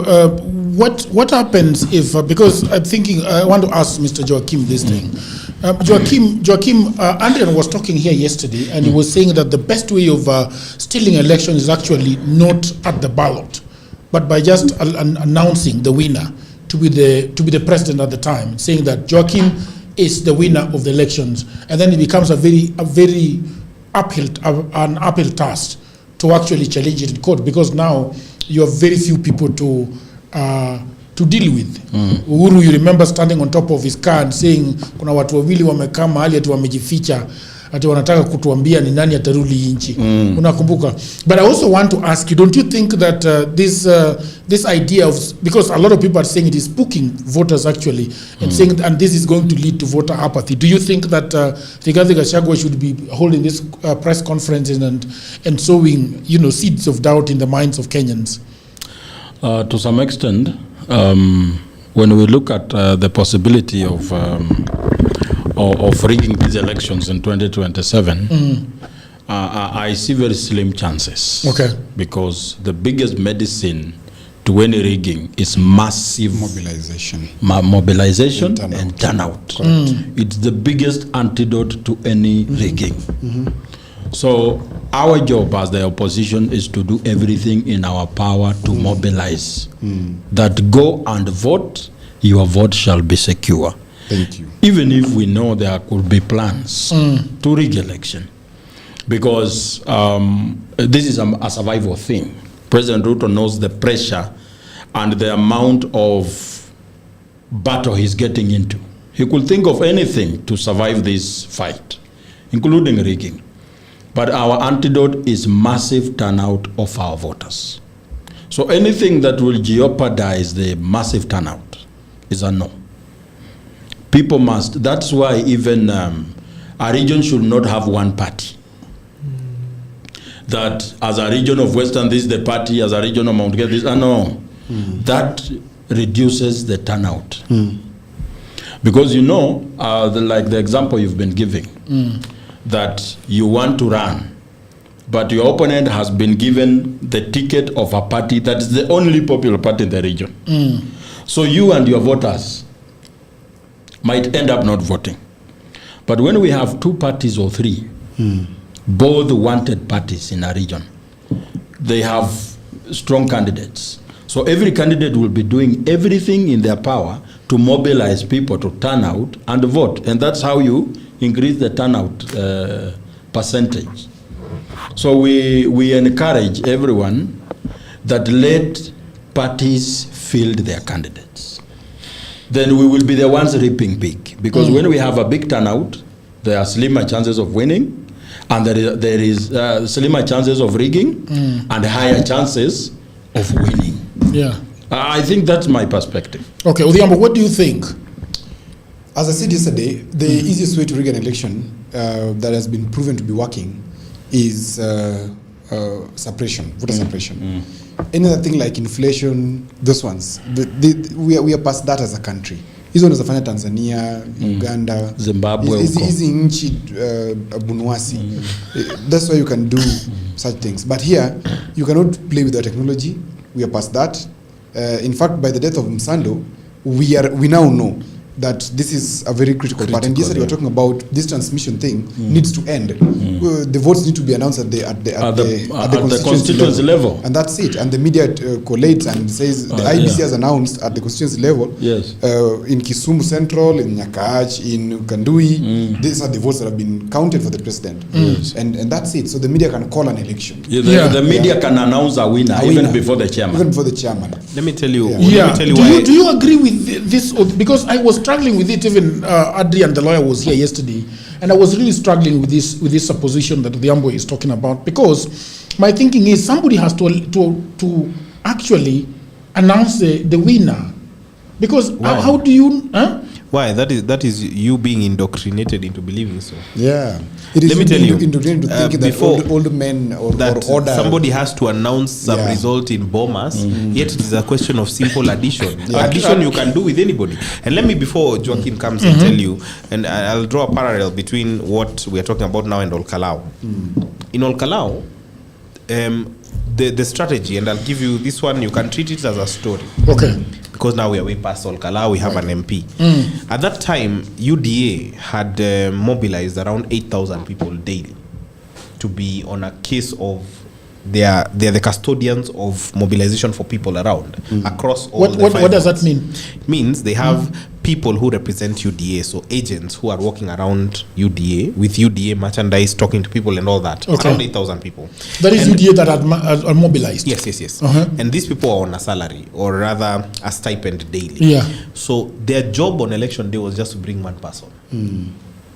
what happens if, because I'm thinking, I want to ask Mr. Joachim this thing. Joachim, Andrian was talking here yesterday, and he was saying that the best way of stealing election is actually not at the ballot, but by just announcing the winner to be the president at the time, saying that Joachim is the winner of the elections, and then it becomes a very uphill task to actually challenge it in court, because now you have very few people to deal with. Uhuru, you remember standing on top of his car and saying kuna watu wawili wamekaa mahali ati wamejificha ati wanataka kutuambia ni nani atarudi nchi. Unakumbuka? But I also want to ask you, don't you think that this idea of, because a lot of people are saying it is spooking voters actually, and saying, and this is going to lead to voter apathy. Do you think that Rigathi Gachagua should be holding this press conference and sowing, seeds of doubt in the minds of Kenyans? To some extent, when we look at the possibility of rigging these elections in 2027, I see very slim chances. Okay. Because the biggest medicine to any rigging is massive Mobilization. Mobilization and turnout. It's the biggest antidote to any rigging. So our job as the opposition is to do everything in our power to mobilize. That go and vote, your vote shall be secure. Thank you. Even if we know there could be plans to rig election. Because this is a survival thing. President Ruto knows the pressure and the amount of battle he's getting into. He could think of anything to survive this fight, including rigging. But our antidote is massive turnout of our voters. So anything that will jeopardize the massive turnout is a no. People must, that's why even a region should not have one party. That as a region of Western, this is the party, as a region of Mount Kenya, this, no. That reduces the turnout. Because like the example you've been giving, that you want to run, but your opponent has been given the ticket of a party that is the only popular party in the region. So you and your voters might end up not voting. But when we have two parties or three, both wanted parties in a region, they have strong candidates. So every candidate will be doing everything in their power to mobilize people to turn out and vote. And that's how you increase the turnout percentage. So we encourage everyone that let parties field their candidates. Then we will be the ones reaping big. Because when we have a big turnout, there are slimmer chances of winning, and there is slimmer chances of rigging, and higher chances of winning. Yeah. I think that's my perspective. Okay, Odhiambo, what do you think? As I said yesterday, the easiest way to rig an election that has been proven to be working is suppression, voter suppression. Any other thing like inflation, those ones, we are past that as a country. Hizo unazofanya Tanzania, Uganda, Zimbabwe, hizi nchi bunuasi. That's why you can do such things. But here, you cannot play with the technology. We are past that. In fact, by the death of Msando, we now know that this is a very critical part. And yesterday we were talking about this transmission thing needs to end. The votes need to be announced at the constituency level. And that's it. And the media collates and says the IBC has announced at the constituency level. Yes. In Kisumu Central, in Nyakach, in Kandui, these are the votes that have been counted for the president. Yes. And that's it. So the media can call an election. The media can announce a winner even before the chairman. Even before the chairman. Let me tell you. Yeah. Do you agree with this? Because I was struggling with it. Even Adrian, the lawyer, was here yesterday, and I was really struggling with this supposition that Odhiambo is talking about. Because my thinking is somebody has to actually announce the winner. Because how do you? Why? That is you being indoctrinated into believing so. Yeah. It is. Let me tell you. Indoctrinated to think that old men or order. Somebody has to announce some result in Bomas. Yet it is a question of simple addition. Addition you can do with anybody. And let me, before Joachim comes and tell you, and I'll draw a parallel between what we are talking about now and Olkalau. In Olkalau, the strategy, and I'll give you this one. You can treat it as a story. Okay. because now we are way past Olkalau, we have an MP. At that time, UDA had mobilized around 8,000 people daily to be on a case of they're the custodians of mobilization for people around across all the five what does that wards. mean? Means they have people who represent UDA, so agents who are walking around UDA with UDA merchandise, talking to people and all that. Okay. Around 8,000 people. That is And- UDA that are mobilized. Yes. Uh-huh. And these people are on a salary, or rather a stipend daily. Yeah. So their job on election day was just to bring one person.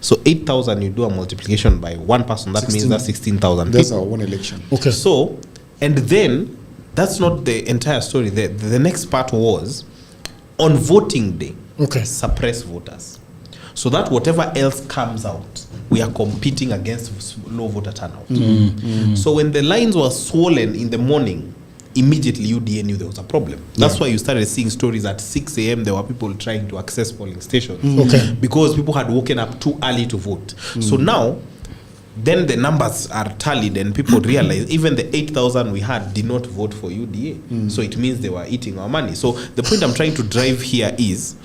So 8,000, you do a multiplication by one person, that means that's 16,000 That's people. our one election. Okay. So, and then, that's not the entire story. The next part was, on voting day, suppress voters. So that whatever else comes out, we are competing against low voter turnout. So when the lines were swollen in the morning, immediately UDA knew there was a problem. That's why you started seeing stories at 6 a.m. there were people trying to access polling stations. Okay. Because people had woken up too early to vote. So now, then the numbers are tallied and people realize even the 8,000 we had did not vote for UDA. So it means they were eating our money. So the point I'm trying to drive here is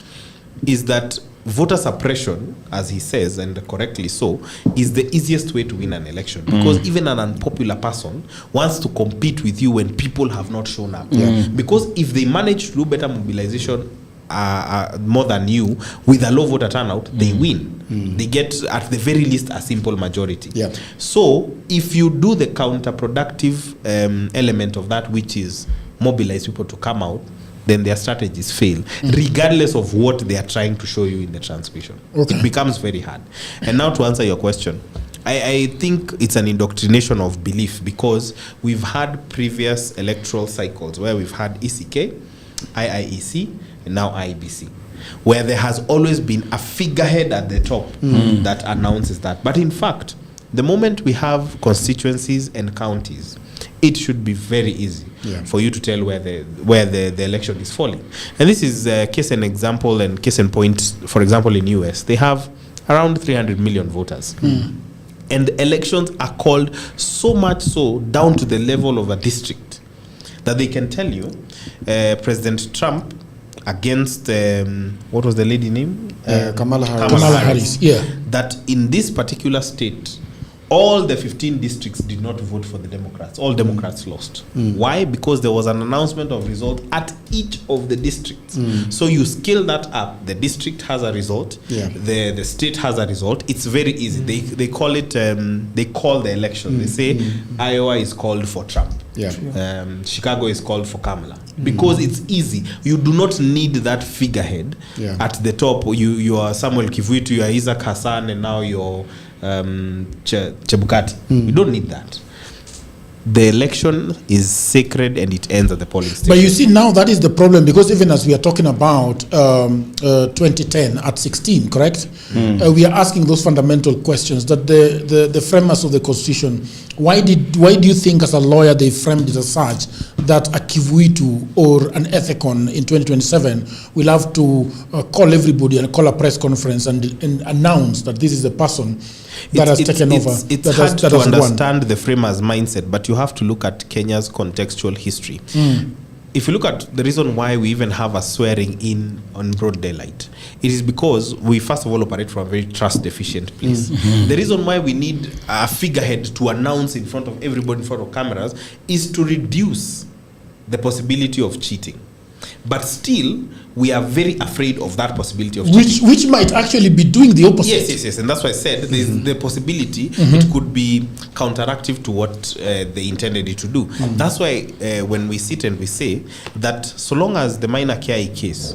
that voter suppression, as he says, and correctly so, is the easiest way to win an election. Because even an unpopular person wants to compete with you when people have not shown up. Because if they manage to do better mobilization more than you with a low voter turnout, they win. They get at the very least a simple majority. So if you do the counterproductive element of that, which is mobilize people to come out, then their strategies fail, regardless of what they are trying to show you in the transmission. It becomes very hard. And now to answer your question, I think it's an indoctrination of belief, because we've had previous electoral cycles where we've had ECK, IIEC, and now IBC, where there has always been a figurehead at the top that announces that. But in fact, the moment we have constituencies and counties, it should be very easy for you to tell where the election is falling. And this is case and example and case in point. For example, in US, they have around 300 million voters. And the elections are called so much so down to the level of a district that they can tell you President Trump against what was the lady name? Kamala Harris. Kamala Harris, yeah. That in this particular state, all the 15 districts did not vote for the Democrats. All Democrats lost. Why? Because there was an announcement of result at each of the districts. So you scale that up. The district has a result. The state has a result. It's very easy. They call it. They call the election. They say Iowa is called for Trump. Chicago is called for Kamala. Because it's easy. You do not need that figurehead at the top. You are Samuel Kivuitu, you are Isaac Hassan, and now you're Chebukati. You don't need that. The election is sacred and it ends at the polling station. But you see, now that is the problem, because even as we are talking about 2010 at 16, correct? We are asking those fundamental questions that the framers of the Constitution, why do you think as a lawyer they framed it as such that a Kivuitu or an Ethicon in 2027 will have to call everybody and call a press conference and announce that this is the person that has taken over. It's hard to understand the framers' mindset, but you have to look at Kenya's contextual history. If you look at the reason why we even have a swearing in on broad daylight, it is because we first of all operate from a very trust deficient place. The reason why we need a figurehead to announce in front of everybody in front of cameras is to reduce the possibility of cheating. But still, we are very afraid of that possibility of cheating. Which might actually be doing the opposite. Yes. And that's why I said there's the possibility it could be counteractive to what they intended it to do. That's why when we sit and we say that so long as the Maina Kiai case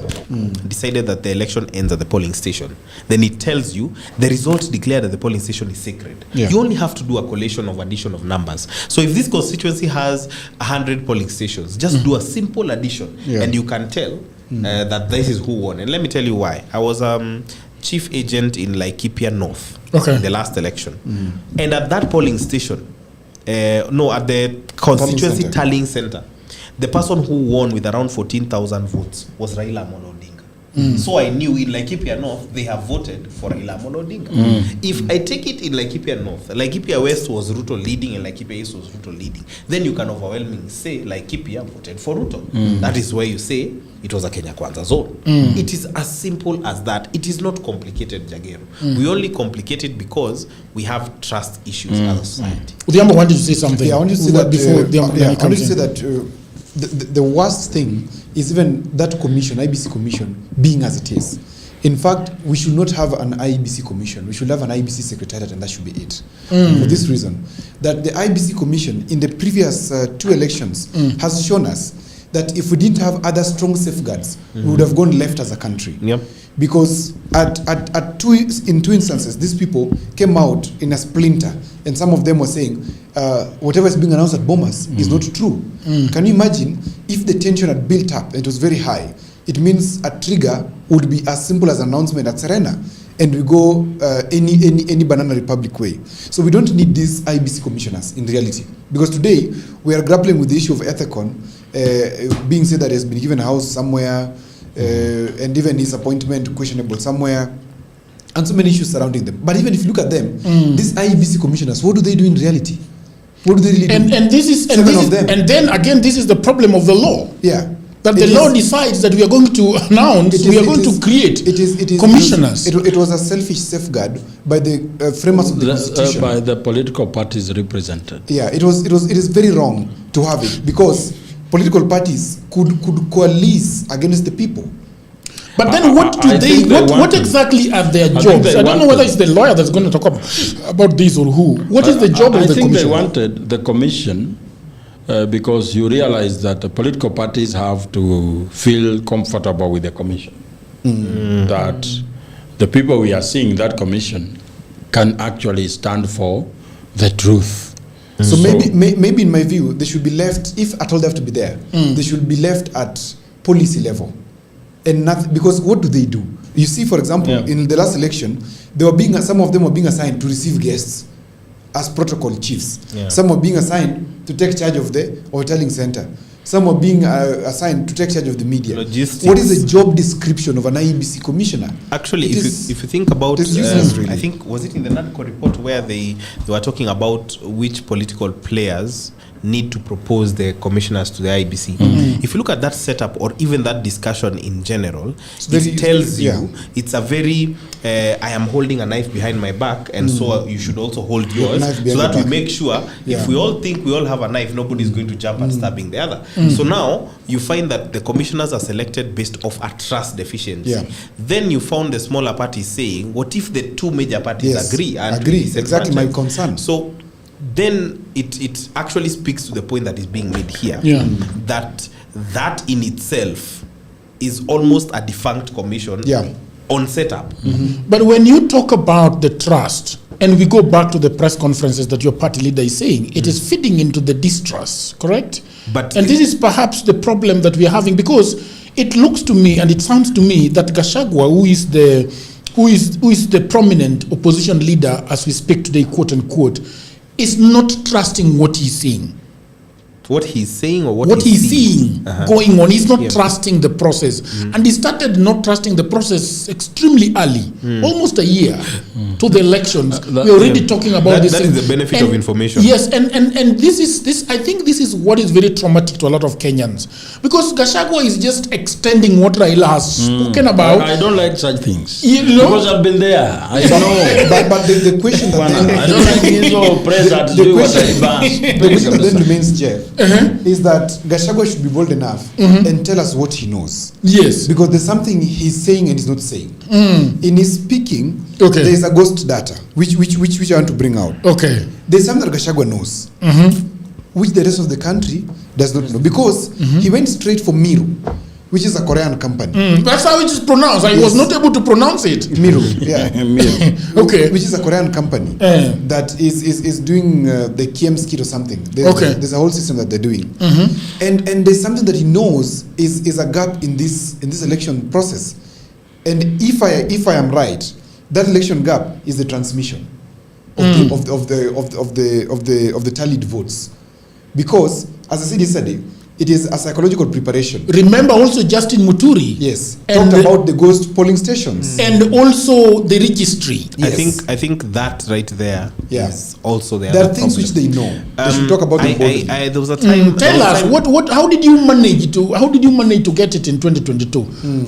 decided that the election ends at the polling station, then it tells you the result declared at the polling station is sacred. You only have to do a collation of addition of numbers. So if this constituency has 100 polling stations, just do a simple addition and you can tell that this is who won. And let me tell you why. I was chief agent in Laikipia North in the last election. And at that polling station, at the constituency tallying center, the person who won with around 14,000 votes was Raila Amolo Odinga. So I knew in Laikipia North, they have voted for Raila Amolo Odinga. If I take it in Laikipia North, Laikipia West was Ruto leading and Laikipia East was Ruto leading, then you can overwhelmingly say Laikipia voted for Ruto. That is where you say it was a Kenya Kwanza zone. It is as simple as that. It is not complicated, Jagero. We only complicate it because we have trust issues as a society. Udhiambo wanted to say something. Yeah, I wanted to say that before I wanted to say that the worst thing is even that commission, IBC commission, being as it is. In fact, we should not have an IBC commission. We should have an IBC secretariat, and that should be it. For this reason, that the IBC commission in the previous 2 elections has shown us that if we didn't have other strong safeguards, we would have gone left as a country. Yep. Because in two instances, these people came out in a splinter, and some of them were saying whatever is being announced at Bomas is not true. Can you imagine if the tension had built up and it was very high? It means a trigger would be as simple as an announcement at Serena, and we go any Banana Republic way. So we don't need these IBC commissioners in reality, because today we are grappling with the issue of Ethicon being said that he has been given a house somewhere, and even his appointment questionable somewhere, and so many issues surrounding them. But even if you look at them, these IBC commissioners, what do they do in reality? What do they really do? And this is and then again, this is the problem of the law. Yeah. That the law decides that we are going to announce, we are going to create commissioners. It was a selfish safeguard by the framers of the Constitution. By the political parties represented. Yeah, it is very wrong to have it, because political parties could coalesce against the people. But then what exactly are their jobs? I don't know whether it's the lawyer that's going to talk about this or who. What is the job of the commission? I think they wanted the commission because you realize that the political parties have to feel comfortable with the commission. That the people we are seeing that commission can actually stand for the truth. So maybe in my view, they should be left, if at all they have to be there, they should be left at policy level. And nothing, because what do they do? You see, for example, in the last election, some of them were being assigned to receive guests as protocol chiefs. Yeah. Some were being assigned to take charge of the hoteling center. Some were being assigned to take charge of the media. Logistics. What is the job description of an IEBC commissioner? Actually, if you think about, really. I think, was it in the NADCO report where they were talking about which political players need to propose the commissioners to the IBC. If you look at that setup or even that discussion in general, it tells you it's a very, I am holding a knife behind my back, and so you should also hold yours, so that we make sure if we all think we all have a knife, nobody is going to jump and stabbing the other. So now you find that the commissioners are selected based off a trust deficiency. Then you found the smaller parties saying, what if the two major parties agree? Exactly my concern. So then it actually speaks to the point that is being made here, that in itself is almost a defunct commission on setup. But when you talk about the trust, and we go back to the press conferences that your party leader is saying, it is feeding into the distrust, correct? And this is perhaps the problem that we are having, because it looks to me and it sounds to me that Gachagua, who is the prominent opposition leader as we speak today, quote unquote, is not trusting what he's saying. What he's saying, or what he's seeing going on. He's not trusting the process. And he started not trusting the process extremely early, almost a year to the elections. We're already talking about this. That is the benefit of information. Yes, and this I think this is what is very traumatic to a lot of Kenyans. Because Gachagua is just extending what Raila has spoken about. I don't like such things. Because I've been there. I know. But the question that I don't like this whole press that do what I the question that then remains, Jeff, is that Gachagua should be bold enough and tell us what he knows. Yes. Because there's something he's saying and he's not saying. In his speaking, there is a ghost data, which I want to bring out. Okay. There's something that Gachagua knows, which the rest of the country does not know. Because he went straight for Miru, which is a Korean company. That's how it is pronounced. I was not able to pronounce it. Miru, yeah. Miru. Okay. Which is a Korean company that is doing the KM skit or something. There's a whole system that they're doing. And there's something that he knows is a gap in this election process. And if I am right, that election gap is the transmission of the tallied votes. Because, as I said yesterday, It is a psychological preparation. Remember also Justin Muturi. Yes. And Talked about the ghost polling stations. And also the registry. Yes. I think that right there is also the There other are things problem. which they know. They should talk about them boldly. There was a time. Tell us how did you manage to get it in 2022?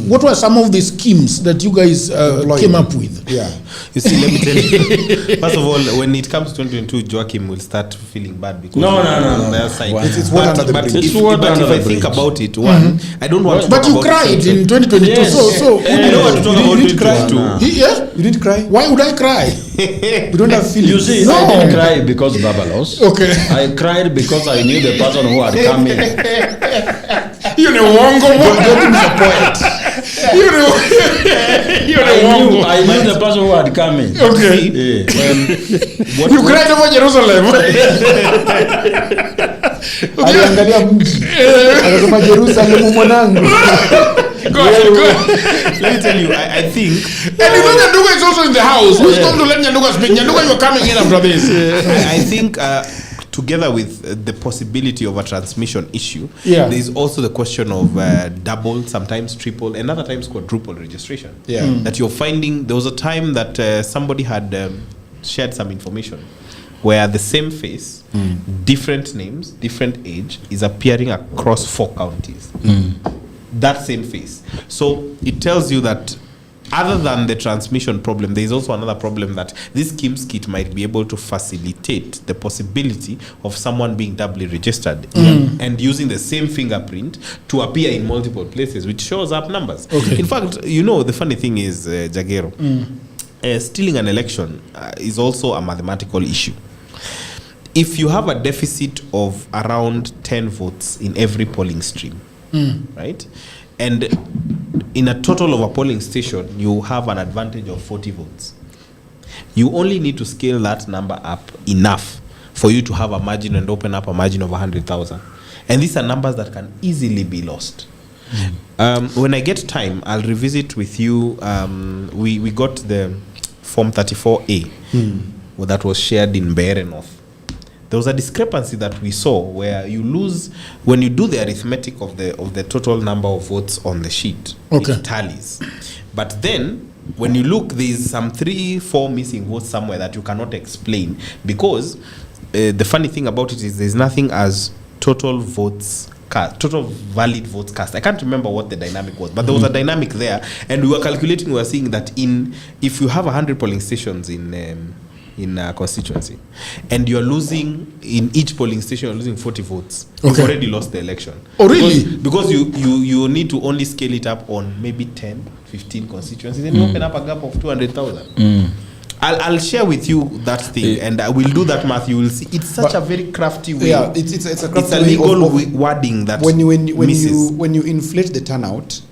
What were some of the schemes that you guys came up with? Yeah. You see, let me tell you. First of all, when it comes to 2022, Joachim will start feeling bad because No. on their side. It's water under the bridge. If I think about it, one, I don't want to But talk you about cried it. in 2022. Yes. So I don't want to talk about You it didn't cry too. Yeah? You didn't cry? Why would I cry? You don't have feelings. You see, No. I didn't cry because Baba lost. Okay. I cried because I knew the person who had come in. You know, Wongo. Joachim is a poet. You know, I knew the person who had come in. Okay. Yeah. You cried over Jerusalem. Aliangalia mji. Akasema Jerusalem mwanangu. Go ahead. Let me tell you, I think. And you know Nyanduga is also in the house. Who's going to let Nyanduga speak? Nyanduga, you're coming in after this. I think together with the possibility of a transmission issue, Yeah. there is also the question of double, sometimes triple, and other times quadruple registration. Yeah. That you're finding, there was a time that somebody had shared some information where the same face, different names, different age, is appearing across 4 counties. That same face. So it tells you that other than the transmission problem, there is also another problem that this schemes kit might be able to facilitate the possibility of someone being doubly registered and using the same fingerprint to appear in multiple places, which shows up numbers. Okay. In fact, you know, the funny thing is, Jagero, stealing an election is also a mathematical issue. If you have a deficit of around 10 votes in every polling stream, right? And in a total of a polling station, you have an advantage of 40 votes. You only need to scale that number up enough for you to have a margin and open up a margin of 100,000. And these are numbers that can easily be lost. When I get time, I'll revisit with you. We got the Form 34A that was shared in Mbeere North. There was a discrepancy that we saw where you lose when you do the arithmetic of the total number of votes on the sheet. Okay. It tallies. But then when you look, there's some 3-4 missing votes somewhere that you cannot explain, because the funny thing about it is there's nothing as total votes cast, total valid votes cast. I can't remember what the dynamic was, but there was a dynamic there, and we were calculating, we were seeing that if you have 100 polling stations in a constituency, and you're losing in each polling station, you're losing 40 votes. Okay. You've already lost the election. Oh, really? Because you need to only scale it up on maybe 10, 15 constituencies, and you open up a gap of 200,000. I'll share with you that thing, and I will do that math. You will see it's such a very crafty way. Yeah, it's a crafty it's a way legal of wording that when misses. you inflate the turnout,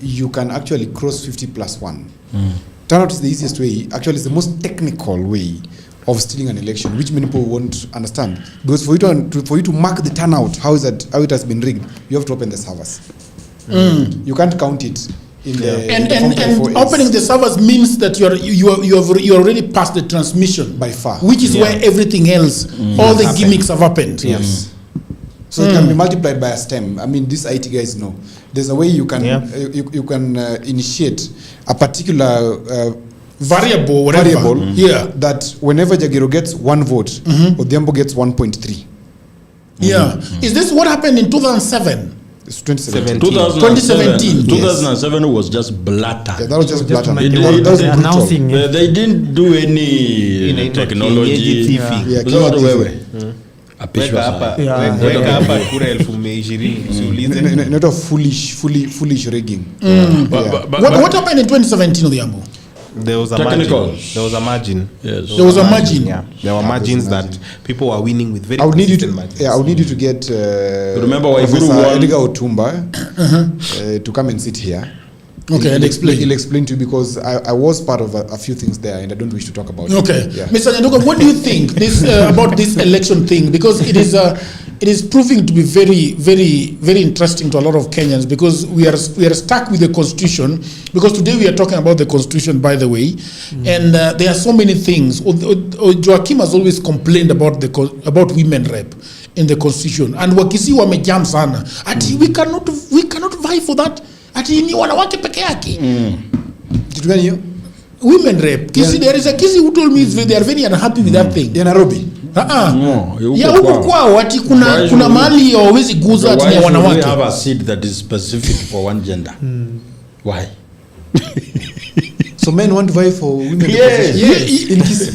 you can actually cross 50 plus 1. Turnout is the easiest way. Actually, it's the most technical way of stealing an election, which many people won't understand. Because for you to mark the turnout, how it has been rigged, you have to open the servers. You can't count it in the and opening the servers means that you already passed the transmission by far, which is where everything else, all the gimmicks have happened. Yes. So it can be multiplied by a stem. I mean, these IT guys know. There's a way you can you can initiate a particular variable, that whenever Jagero gets 1 vote, Odhiambo gets 1.3. Yeah. Is this what happened in 2007? It's 2017. 2017. 2007 was just blatant. Yeah, that was just blatant. They're announcing it. They didn't do any technology. Weka hapa kura 2020 usiulize. Not of foolish rigging. What happened in 2017, Odhiambo? There was a margin. There was a margin. Yes. There was a margin. Yeah. There were margins that people were winning with very I would need you consistent to margins. I would need you to get remember why Professor Edgar Otumba to come and sit here. Okay, and explain. He'll explain to you, because I was part of a few things there, and I don't wish to talk about it. Okay. Yeah. Mr. Nyanduga, what do you think about this election thing? Because it is proving to be very, very, very interesting to a lot of Kenyans, because we are stuck with the constitution. Because today we are talking about the constitution, by the way, and there are so many things. Joachim has always complained about women rep, in the constitution, and Wakisi wamejam sana ati we cannot vie for that, ati ni wanawake peke yake. Kitu gani hiyo? Women rep. Kisi, there is a Kisi who told me they are very unhappy with that thing. Ya Nairobi. No, ya huko kwao ati kuna mahali hawezi guza ati ya wanawake. We have a seat that is specific for one gender. Why? So men want to vie for women. Yes. In Kisi.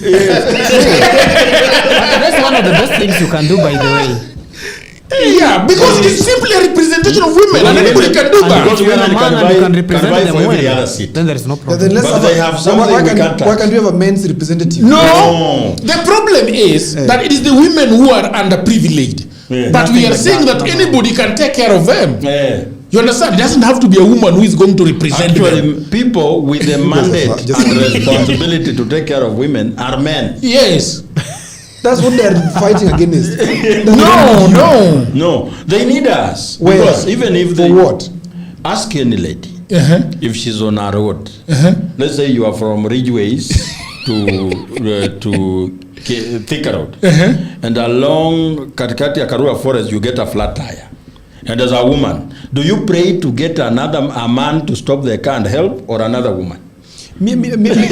That's one of the best things you can do, by the way. Yeah, because it's simply a representation of women, and anybody can do that. Because women can represent vie them for every well. other seat. Then there is no problem. Then let's But they have something why we can't why touch. can't we have a men's representative? No, the problem is that it is the women who are underprivileged. Yeah. But we are like saying that anybody can take care of them. You understand? It doesn't have to be a woman who is going to represent them. Actually, people with the mandate and responsibility to take care of women are men. Yes. That's what they're fighting against. No, they need us. Where? Because even if they... For what? Ask any lady. If she's on a road. Let's say you are from Ridgeways to Thika Road. And along Katikati ya Karura Forest, you get a flat tire. And as a woman, do you pray to get a man to stop the car and help, or another woman? You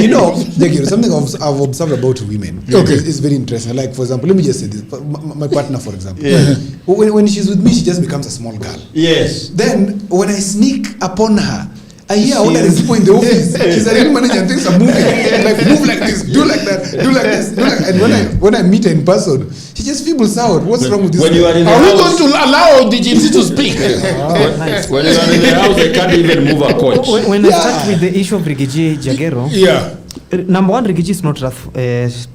know, something I've observed about women is very interesting. Like, for example, let me just say this. My partner, for example. When she's with me, she just becomes a small girl. Yes. Then, when I sneak upon her, I hear all that people in the office. She's a real manager and things are moving. Like, move like this, do like that, do like this, do like that. And when I meet her in person, she just feebles out. What's wrong with this? When you are in the Are we house, going to allow the GMC to speak? when you are in the house, they can't even move a coach. When I start with the issue of Rigiji Jagero, number one, Rigiji is not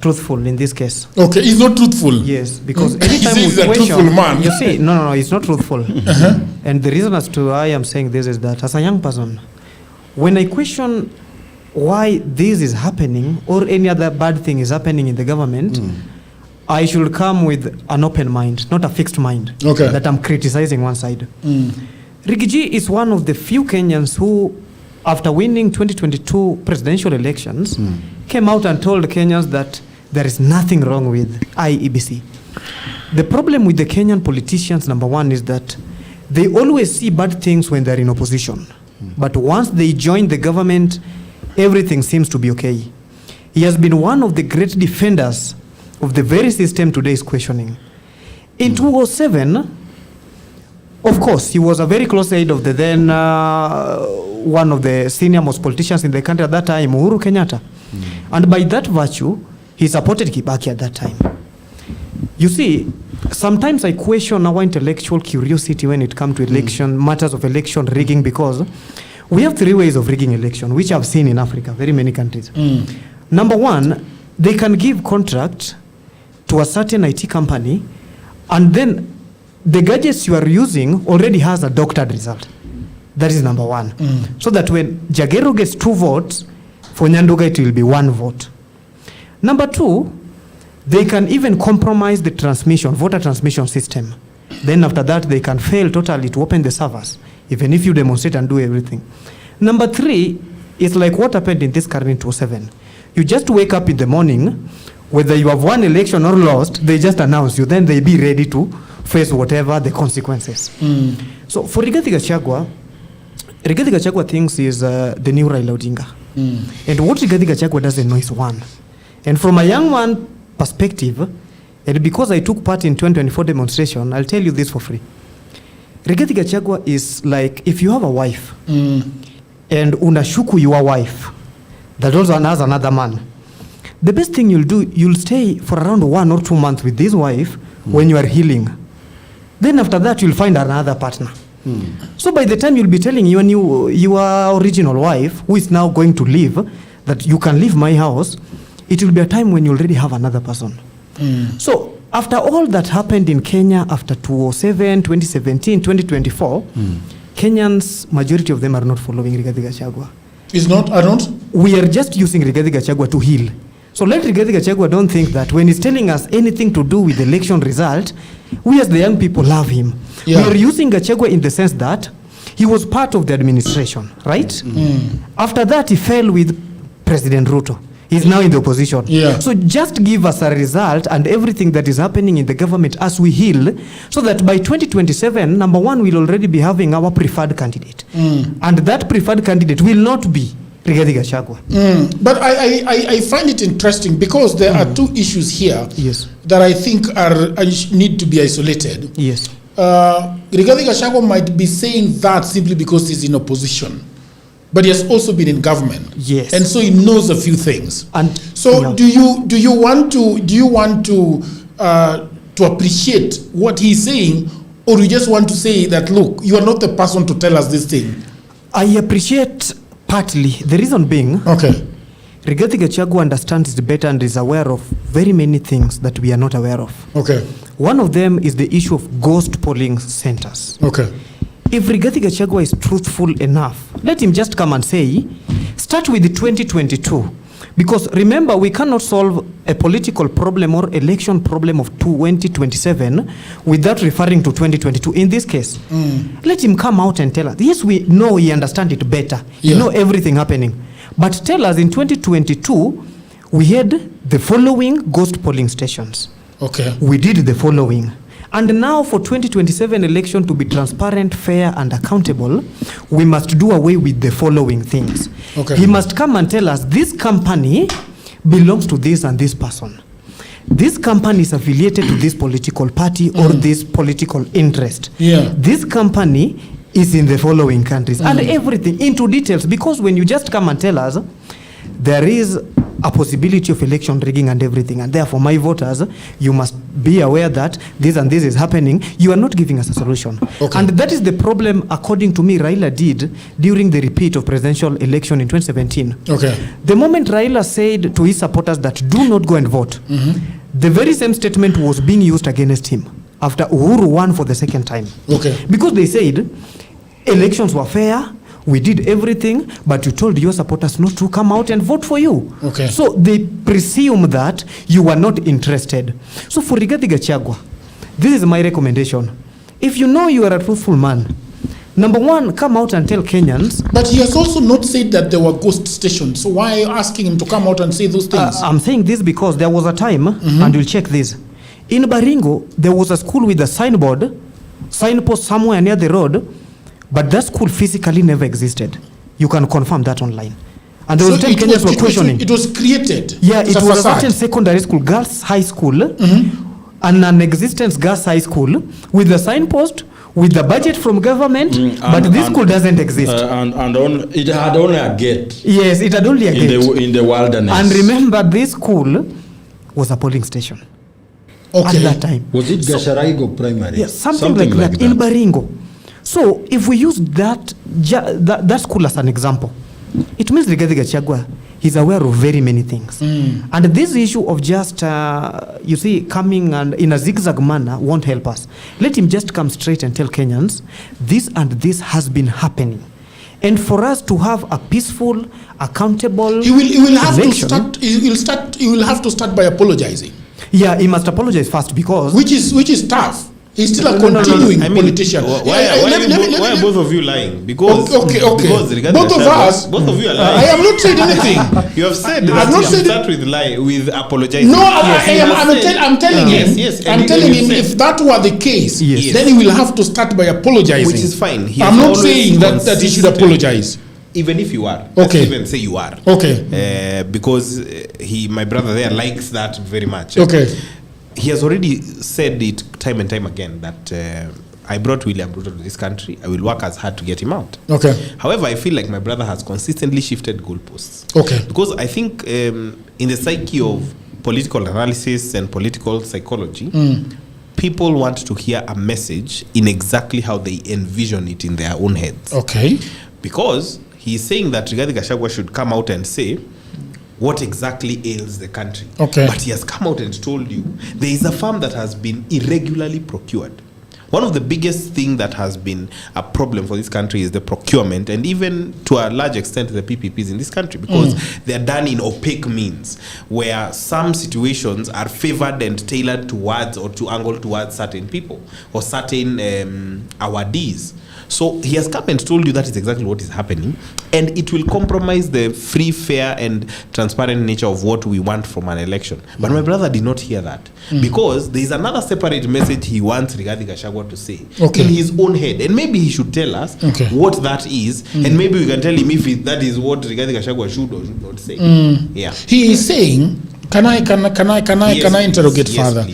truthful in this case. Okay, he's not truthful. Yes, because anytime he's we a question, truthful man. you see, no, he's not truthful. And the reason as to why I am saying this is that as a young person, when I question why this is happening or any other bad thing is happening in the government, I should come with an open mind, not a fixed mind, that I'm criticizing one side. Rigiji is one of the few Kenyans who, after winning 2022 presidential elections, came out and told Kenyans that there is nothing wrong with IEBC. The problem with the Kenyan politicians, number one, is that they always see bad things when they're in opposition. But once they join the government, everything seems to be okay. He has been one of the great defenders of the very system today is questioning. In 2007, of course, he was a very close aide of the then one of the senior most politicians in the country at that time, Uhuru Kenyatta. And by that virtue, he supported Kibaki at that time. You see, sometimes I question our intellectual curiosity when it comes to election, matters of election rigging, because we have three ways of rigging election, which I've seen in Africa, very many countries. Number one, they can give contract to a certain IT company, and then the gadgets you are using already has a doctored result. That is number one. So that when Jagero gets 2 votes, for Nyanduga it will be 1 vote. Number two, they can even compromise the voter transmission system. Then after that, they can fail totally to open the servers, even if you demonstrate and do everything. Number three is like what happened in this current 2007. You just wake up in the morning, whether you have won election or lost, they just announce you, then they be ready to face whatever the consequences. So for Rigathi Gachagua thinks is the new Raila Odinga. And what Rigathi Gachagua doesn't know is one. And from a young man perspective, and because I took part in 2024 demonstration, I'll tell you this for free. Rigathi Gachagua is like if you have a wife and unashuku your wife that also has another man, the best thing you'll do, you'll stay for around 1 or 2 months with this wife when you are healing. Then after that, you'll find another partner. So by the time you'll be telling your original wife, who is now going to leave, that you can leave my house, it will be a time when you already have another person. So after all that happened in Kenya after 2007, 2017, 2024, Kenyans, majority of them are not following Rigathi Gachagua. Are not? We are just using Rigathi Gachagua to heal. So let Rigathi Gachagua don't think that when he's telling us anything to do with the election result, we as the young people love him. We are using Gachagua in the sense that he was part of the administration, right? After that, he fell with President Ruto. He's now in the opposition. Yeah. So just give us a result and everything that is happening in the government as we heal, so that by 2027, number one, we'll already be having our preferred candidate. And that preferred candidate will not be Rigathi Gachagua. But I find it interesting because there are two issues here that I think need to be isolated. Yes. Rigathi Gachagua might be saying that simply because he's in opposition, but he has also been in government. Yes. And so he knows a few things. And so do you want to appreciate what he's saying, or you just want to say that, look, you are not the person to tell us this thing? I appreciate partly. The reason being, Rigathi Gachagua understands it better and is aware of very many things that we are not aware of. Okay. One of them is the issue of ghost polling centers. Okay. If Rigathi Gachagua is truthful enough, let him just come and say, start with the 2022. Because remember, we cannot solve a political problem or election problem of 2027 without referring to 2022. In this case, let him come out and tell us. Yes, we know he understands it better. You know everything happening. But tell us, in 2022, we had the following ghost polling stations. Okay. We did the following. And now for 2027 election to be transparent, fair, and accountable, we must do away with the following things. Okay. He must come and tell us, this company belongs to this and this person. This company is affiliated to this political party or this political interest. Yeah. This company is in the following countries. And everything into details, because when you just come and tell us, there is a possibility of election rigging and everything, and therefore my voters, you must be aware that this and this is happening. You are not giving us a solution. And that is the problem, according to me, Raila did during the repeat of presidential election in 2017. The moment Raila said to his supporters that do not go and vote, the very same statement was being used against him after Uhuru won for the second time. Because they said elections were fair, we did everything, but you told your supporters not to come out and vote for you. So they presume that you were not interested. So for Rigathi Gachagua, this is my recommendation. If you know you are a truthful man, number one, come out and tell Kenyans. But he has also not said that there were ghost stations. So why are you asking him to come out and say those things? I'm saying this because there was a time, and you'll check this. In Baringo, there was a school with a signpost somewhere near the road, but that school physically never existed. You can confirm that online. And there was 10 Kenyans were questioning. It was created. Yeah, it was a certain secondary school, girls' high school, and an existence girls' high school with a signpost, with the budget from government, but this school doesn't exist. It had only a gate. Yes, it had only a gate. In the wilderness. And remember, this school was a polling station. At that time. Was it Gasharaigo Primary? Yes, something like that in Baringo. So if we use that school as an example, it means Rigathi Gachagua, he's aware of very many things. And this issue of just, coming and in a zigzag manner won't help us. Let him just come straight and tell Kenyans, this and this has been happening. And for us to have a peaceful, accountable he will have election, he will have to start by apologizing. Yeah, he must apologize first because which is tough. He's still a continuing politician. Why are both of you lying? Because because both of us. Both of you are lying. I have not said anything. You have said I've not said start with apologizing. No, I'm telling him. Yes, I'm telling him if that were the case, then he will have to start by apologizing. Which is fine. I'm not saying that he should apologize. Even if you are, let's even say you are, because my brother there likes that very much. He has already said it time and time again that I brought William Ruto to this country. I will work as hard to get him out. However, I feel like my brother has consistently shifted goalposts. Because I think in the psyche of political analysis and political psychology, people want to hear a message in exactly how they envision it in their own heads. Because he's saying that Rigathi Gachagua should come out and say what exactly ails the country. But he has come out and told you there is a farm that has been irregularly procured. One of the biggest things that has been a problem for this country is the procurement, and even to a large extent the PPPs in this country, because they are done in opaque means, where some situations are favored and tailored towards or to angle towards certain people or certain awardees. So he has come and told you that is exactly what is happening, and it will compromise the free, fair, and transparent nature of what we want from an election. But my brother did not hear that, because there is another separate message he wants Rigathi Gachagua to say in his own head, and maybe he should tell us what that is, and maybe we can tell him if that is what Rigathi Gachagua should or should not say. Yeah, he is saying. Can I interrogate further?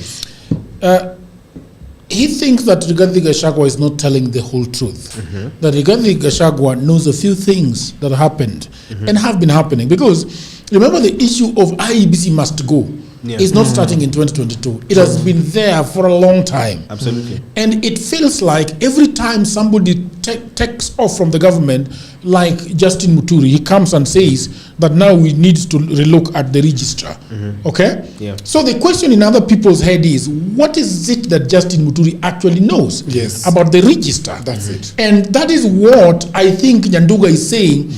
He thinks that Rigathi Gachagua is not telling the whole truth. That Rigathi Gachagua knows a few things that happened and have been happening. Because remember, the issue of IEBC must go is not starting in 2022. It has been there for a long time. Absolutely. And it feels like every time somebody takes off from the government, like Justin Muturi, he comes and says that now we need to relook at the registrar. Okay? Yeah. So the question in other people's head is, what is it that Justin Muturi actually knows about the register? That's it. And that is what I think Nyanduga is saying.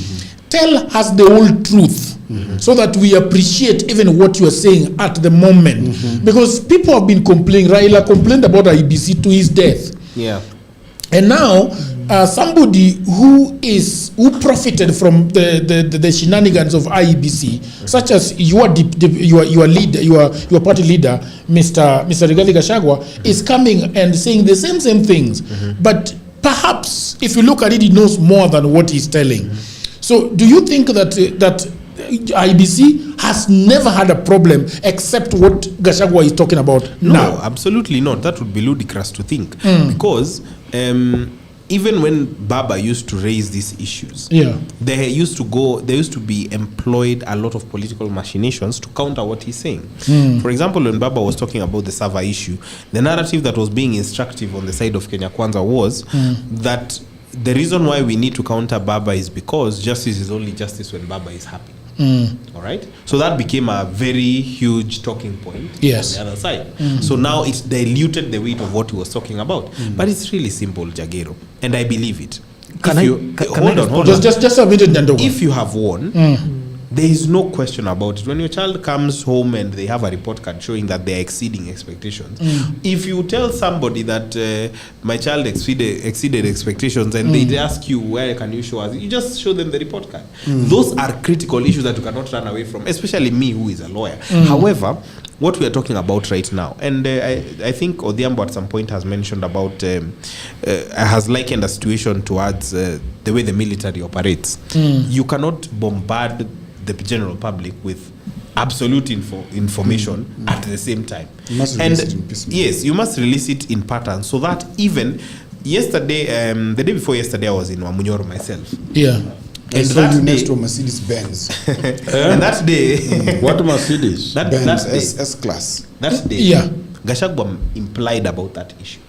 Tell us the whole truth. So that we appreciate even what you are saying at the moment. Because people have been complaining. Raila complained about IEBC to his death. Yeah. And now somebody who profited from the shenanigans of IEBC, such as your leader, your party leader, Mr. Rigathi Gachagua, is coming and saying the same things. But perhaps if you look at it, he knows more than what he's telling. So do you think that IEBC has never had a problem except what Gachagua is talking about now? No, absolutely not. That would be ludicrous to think. Because even when Baba used to raise these issues, there used to be employed a lot of political machinations to counter what he's saying. For example, when Baba was talking about the server issue, the narrative that was being instructive on the side of Kenya Kwanza was that the reason why we need to counter Baba is because justice is only justice when Baba is happy. All right. So that became a very huge talking point on the other side. So now it diluted the weight of what he was talking about. But it's really simple, Jagero, and I believe it. Hold on. Just submit it, Nyanduga. If you have won, there is no question about it. When your child comes home and they have a report card showing that they are exceeding expectations, if you tell somebody that my child exceeded expectations and they ask you, where can you show us, you just show them the report card. Those are critical issues that you cannot run away from, especially me who is a lawyer. However, what we are talking about right now, and I think Odhiambo at some point has mentioned about, has likened a situation towards the way the military operates. You cannot bombard the general public with absolute information at the same time. You must release it in piecemeal. Yes, you must release it in patterns, so that even yesterday, the day before yesterday, I was in Wamunyoro myself. Yeah. And saw you next to a Mercedes Benz. And that day, what Mercedes? Benz S-Class. That day, Gachagua implied about that issue.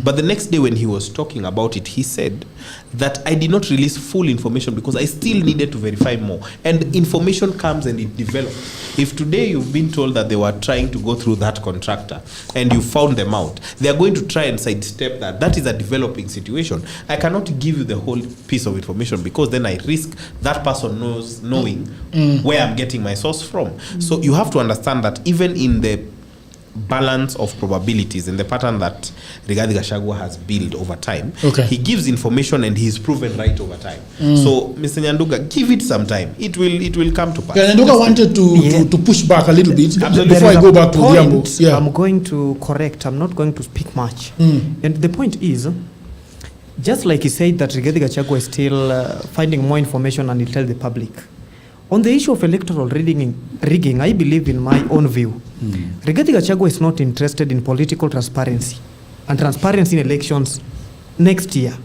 But the next day when he was talking about it, he said that I did not release full information because I still needed to verify more. And information comes and it develops. If today you've been told that they were trying to go through that contractor and you found them out, they are going to try and sidestep that. That is a developing situation. I cannot give you the whole piece of information because then I risk that person knowing where I'm getting my source from. So you have to understand that even in the balance of probabilities and the pattern that Rigathi Gachagua has built over time, he gives information and he's proven right over time. So Mr. Nyanduga, give it some time. It will come to pass. Nyanduga wanted to push back a little bit before I go back to Odhiambo. I'm going to correct. I'm not going to speak much. And the point is, just like he said that Rigathi Gachagua is still finding more information and he'll tell the public. On the issue of electoral rigging, I believe in my own view, Rigathi Gachagua is not interested in political transparency and transparency in elections next year.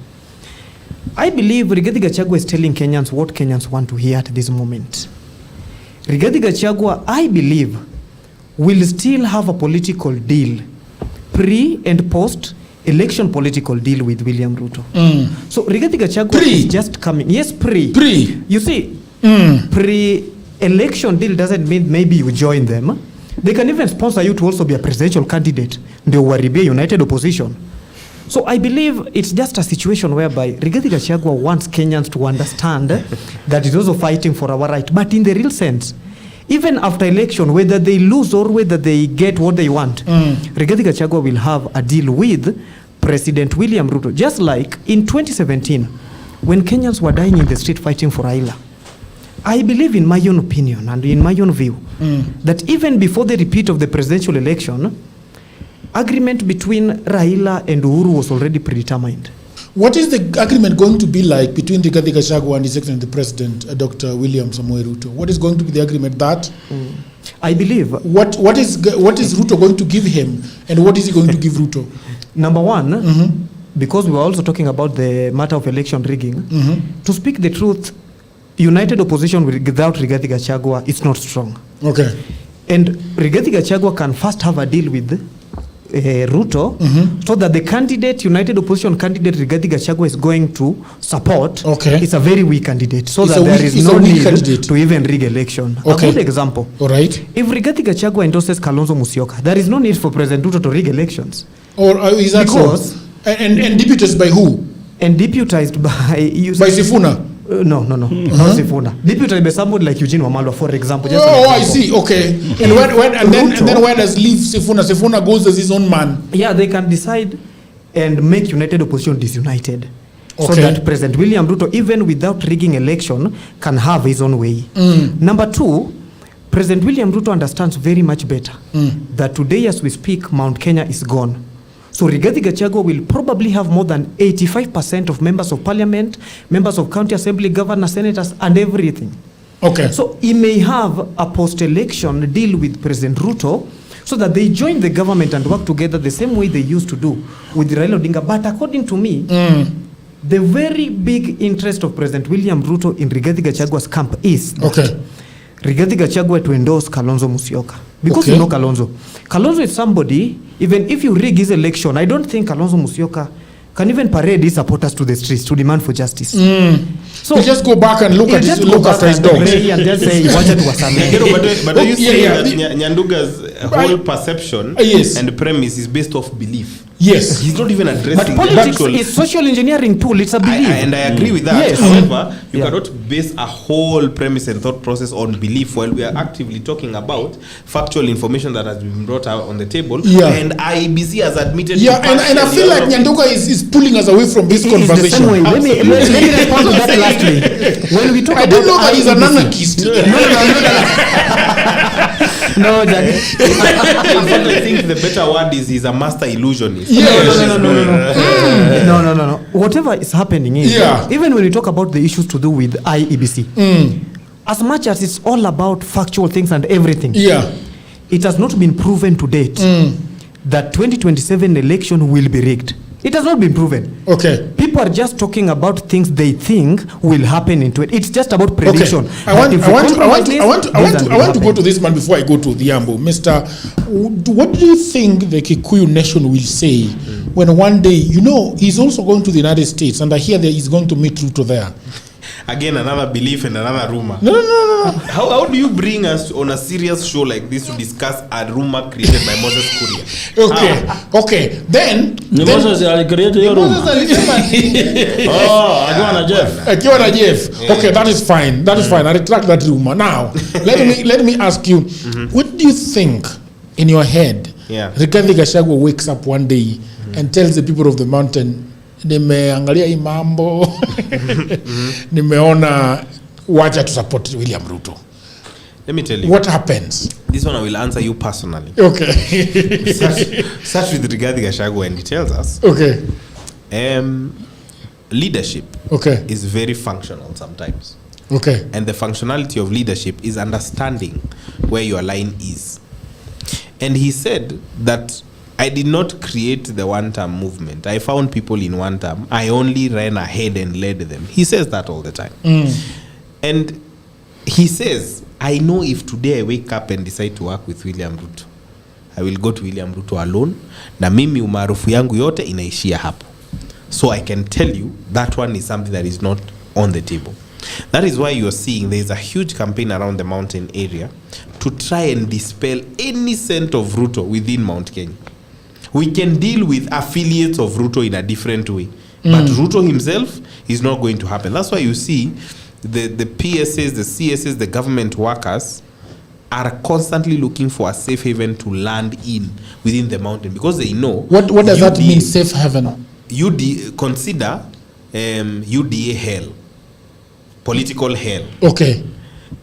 I believe Rigathi Gachagua is telling Kenyans what Kenyans want to hear at this moment. Rigathi Gachagua, I believe, will still have a political deal, pre and post election political deal with William Ruto. So Rigathi Gachagua is just coming. Yes, pre. You see, pre-election deal doesn't mean maybe you join them. They can even sponsor you to also be a presidential candidate. They will be a united opposition. So I believe it's just a situation whereby Rigathi Gachagua wants Kenyans to understand that he's also fighting for our right. But in the real sense, even after election, whether they lose or whether they get what they want, Rigathi Gachagua will have a deal with President William Ruto, just like in 2017, when Kenyans were dying in the street fighting for Raila, I believe, in my own opinion and in my own view, that even before the repeat of the presidential election, agreement between Raila and Uhuru was already predetermined. What is the agreement going to be like between Rigathi Gachagua and His Excellency the President, Dr. William Samoei Ruto? What is going to be the agreement that? I believe. What is Ruto going to give him, and what is he going to give Ruto? Number one, because we were also talking about the matter of election rigging, to speak the truth, united opposition without Rigathi Gachagua is not strong. Okay. And Rigathi Gachagua can first have a deal with Ruto, so that the candidate, united opposition candidate Rigathi Gachagua is going to support, is a very weak candidate, so that there is no need to even rig election. A good example. All right. If Rigathi Gachagua endorses Kalonzo Musyoka, there is no need for President Ruto to rig elections. Or is that because so? And deputized by who? And deputized by Sifuna. No, not Sifuna. Deputized by somebody like Eugene Wamalwa, for example. Just I see. Okay. And then where does leave Sifuna? Sifuna goes as his own man. Yeah, they can decide and make united opposition disunited, so Okay. that President William Ruto, even without rigging election, can have his own way. Number two, President William Ruto understands very much better that today, as we speak, Mount Kenya is gone. So Rigathi Gachagua will probably have more than 85% of members of parliament, members of county assembly, governors, senators, and everything. Okay. So he may have a post-election deal with President Ruto, so that they join the government and work together the same way they used to do with Raila Odinga. But according to me, the very big interest of President William Ruto in Rigathi Gachagua's camp is that Rigathi Gachagua to endorse Kalonzo Musyoka. Because you know Kalonzo. Kalonzo is somebody, even if you rig his election, I don't think Kalonzo Musyoka can even parade his supporters to the streets to demand for justice. So just go back and look after his dogs. And just say, but are you saying that Nyanduga's whole perception and premise is based off belief? Yes. He's not even addressing but politics is social engineering tool. It's a belief. And I agree with that. Yes. However, you cannot base a whole premise and thought process on belief while we are actively talking about factual information that has been brought out on the table. And IEBC has admitted. Yeah, and I feel like Nyanduga is pulling us away from this conversation. Let me respond to that lastly. When we talk I about didn't know that he's an anarchist. No, Jack. I think the better word is he's a master illusionist. No. Whatever is happening is, even when we talk about the issues to do with IEBC, as much as it's all about factual things and everything, it has not been proven to date that 2027 election will be rigged. It has not been proven. Okay. People are just talking about things they think will happen into it. It's just about prediction. I want to go to this man before I go to the Ambo. Mr. What do you think the Kikuyu nation will say when one day, he's also going to the United States and I hear that he's going to meet Ruto there? Again, another belief and another rumor. No. How do you bring us on a serious show like this to discuss a rumor created by Moses Kuria? Okay. Then Moses created your rumor. Akiwa na Jeff. Okay, that is fine. I retract that rumor. Now, let me ask you, what do you think in your head? Rigathi Gachagua wakes up one day and tells the people of the mountain, nimeangalia hii mambo nimeona wacha to support William Ruto. Let me tell you what happens. This one I will answer you personally. Okay. Such with Rigathi Gachagua, and he tells us leadership is very functional sometimes. And the functionality of leadership is understanding where your line is. And he said that I did not create the one-term movement. I found people in one term. I only ran ahead and led them. He says that all the time. And he says, I know if today I wake up and decide to work with William Ruto, I will go to William Ruto alone. Na mimi umaarufu yangu yote inaishia hapo. So I can tell you that one is something that is not on the table. That is why you're seeing there is a huge campaign around the mountain area to try and dispel any scent of Ruto within Mount Kenya. We can deal with affiliates of Ruto in a different way. But Ruto himself is not going to happen. That's why you see the PSAs, the CSAs, the government workers are constantly looking for a safe haven to land in within the mountain because they know. What does that mean, safe haven? Consider UDA hell, political hell. Okay.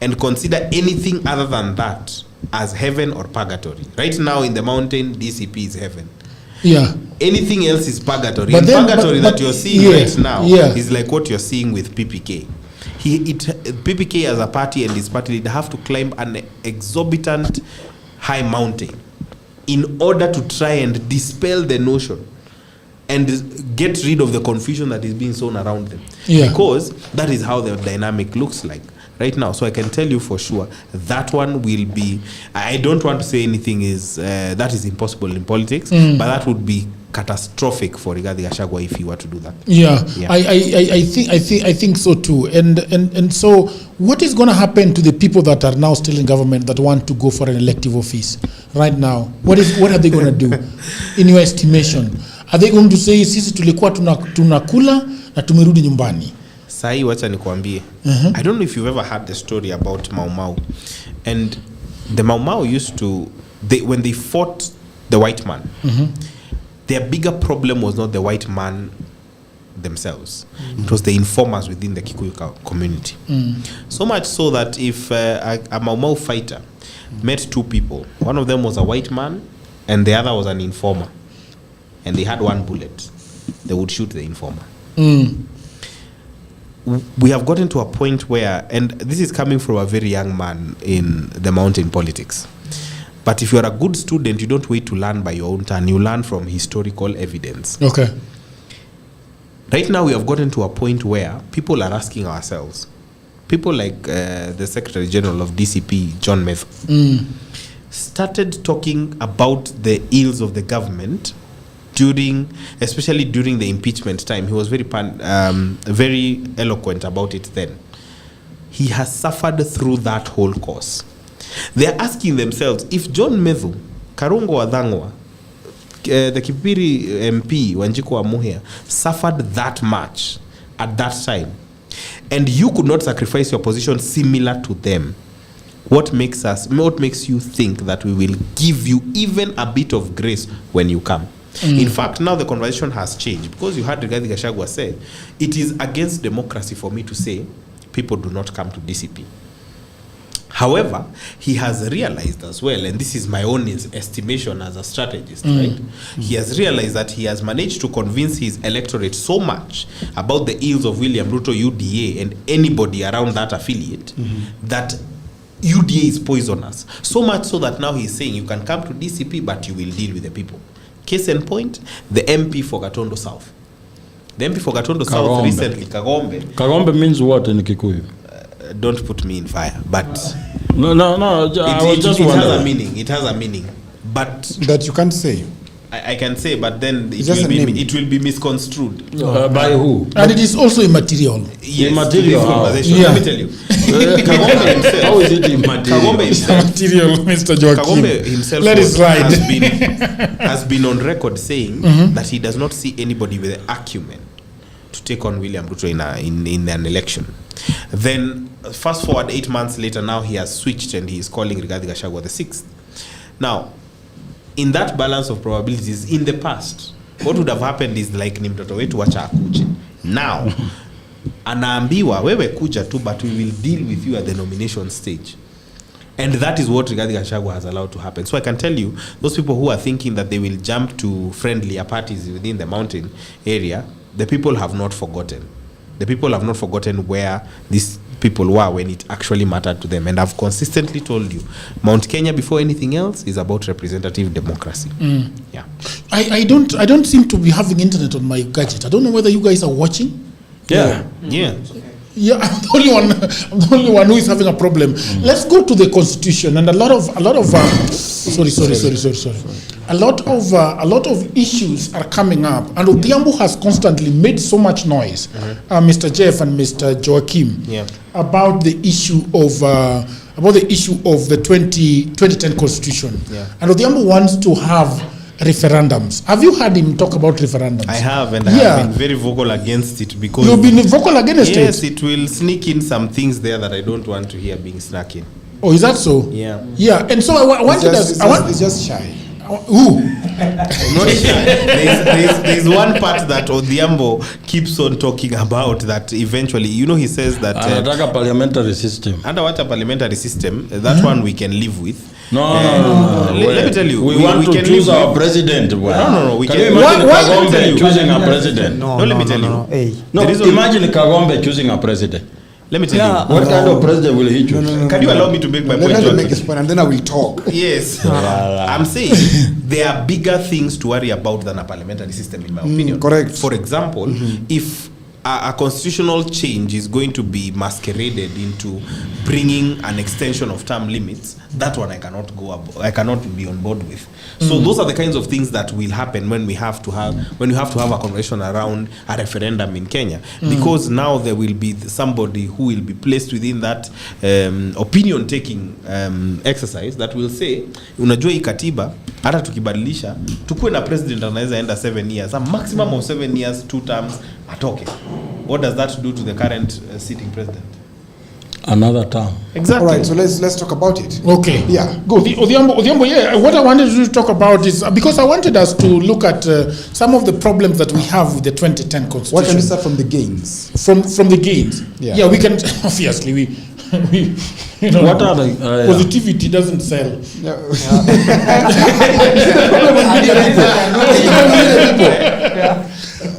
And consider anything other than that as heaven or purgatory. Right now in the mountain, DCP is heaven. Yeah. Anything else is purgatory. But And then- purgatory but- that you're seeing yeah, right now yeah. is like what you're seeing with PPK. PPK as a party and his party leader have to climb an exorbitant high mountain in order to try and dispel the notion and get rid of the confusion that is being sown around them. Yeah. Because that is how the dynamic looks like right now. So I can tell you for sure that one will be, I don't want to say anything is that is impossible in politics, but that would be catastrophic for Rigathi Gachagua if he were to do that. Yeah. I think so too. And so what is going to happen to the people that are now still in government that want to go for an elective office right now? What are they going to do in your estimation? Are they going to say sisi tulikuwa tunakula na tumerudi nyumbani? Sahi wacha nikwambie. I don't know if you've ever heard the story about Mau Mau. And the Mau Mau used to, when they fought the white man, their bigger problem was not the white man themselves. It was the informers within the Kikuyu community. So much so that if a Mau Mau fighter met two people, one of them was a white man and the other was an informer, and they had one bullet, they would shoot the informer. We have gotten to a point where, and this is coming from a very young man in the mountain politics, but if you're a good student, you don't wait to learn by your own turn. You learn from historical evidence. Okay. Right now, we have gotten to a point where people are asking ourselves, people like the Secretary General of DCP, John Methu, started talking about the ills of the government especially during the impeachment time. He was very eloquent about it then. He has suffered through that whole course. They're asking themselves, if John Methu, Karungo Wadhangwa, the Kipiri MP, Wanjiku Wamuhia, suffered that much at that time, and you could not sacrifice your position similar to them, what makes you think that we will give you even a bit of grace when you come? In fact, now the conversation has changed, because you heard Rigathi Gachagua say, it is against democracy for me to say people do not come to DCP. However, he has realized as well, and this is my own estimation as a strategist, right? He has realized that he has managed to convince his electorate so much about the ills of William Ruto, UDA, and anybody around that affiliate, that UDA is poisonous. So much so that now he's saying you can come to DCP, but you will deal with the people. Case in point, the MP for Gatondo South. The MP for Gatondo South recently, Kagombe. Kagombe means what in Kikuyu? Don't put me in fire, but no. It has a meaning, but that you can't say. I can say, but then it will be misconstrued. By who? And it is also immaterial. Yes, immaterial. Yeah. Let me tell you. Kagombe himself. How is it immaterial? Kagombe himself. Material, Mr. Joaquim. Kagombe himself Let us ride. has been on record saying that he does not see anybody with the acumen to take on William Ruto in an election. Then fast forward 8 months later, now he has switched and he is calling Rigathi Gachagua the sixth. Now, in that balance of probabilities, in the past, what would have happened is like ni mtoto wetu wacha akuje. Now, anaambiwa wewe kuja tu, but we will deal with you at the nomination stage. And that is what Rigathi Gachagua has allowed to happen. So I can tell you, those people who are thinking that they will jump to friendlier parties within the mountain area, the people have not forgotten. The people have not forgotten where these people were when it actually mattered to them. And I've consistently told you, Mount Kenya, before anything else, is about representative democracy. Yeah. I don't seem to be having internet on my gadget. I don't know whether you guys are watching. Yeah. Yeah, I'm the only one who is having a problem. Let's go to the Constitution, and a lot of sorry. A lot of issues are coming up, and Odhiambo has constantly made so much noise, Mr. Jeff and Mr. Joaquim, about the issue of the 2010 Constitution. And Odhiambo wants to have referendums. Have you heard him talk about referendums? I have, and I have been very vocal against it because you've been vocal against it. Yes, it will sneak in some things there that I don't want to hear being snuck in. Oh, is that so? Yeah. Yeah, and so I wanted us. It's just shy. Who? Not sure. There's one part that Odhiambo keeps on talking about that eventually, he says that anataka parliamentary system. Under what a parliamentary system, that one we can live with. No. Let me tell you, we want to choose our president. No. We can can. you imagine Kagombe choosing a president? No, let me tell you. Hey. No, imagine Kagombe choosing a president. Let me tell you. What kind of president will he choose? Can you allow me to make my point? Let me make his point and then I will talk. Yes. I'm saying there are bigger things to worry about than a parliamentary system, in my opinion. Correct. For example, if a constitutional change is going to be masqueraded into bringing an extension of term limits, that one I cannot be on board with. So those are the kinds of things that will happen when you have to have a conversation around a referendum in Kenya, because now there will be somebody who will be placed within that opinion taking exercise that will say, unajua hii katiba hata tukibadilisha tukue na president anaweza enda 7 years, a maximum of 7 years, 2 terms atoke. What does that do to the current sitting president? Another term. Exactly. All right, so let's talk about it. Okay. Yeah, go. Odhiambo, yeah. What I wanted to talk about is because I wanted us to look at some of the problems that we have with the 2010 constitution. Why can we start from the gains? From the gains. Yeah. We can obviously we what are the positivity doesn't sell.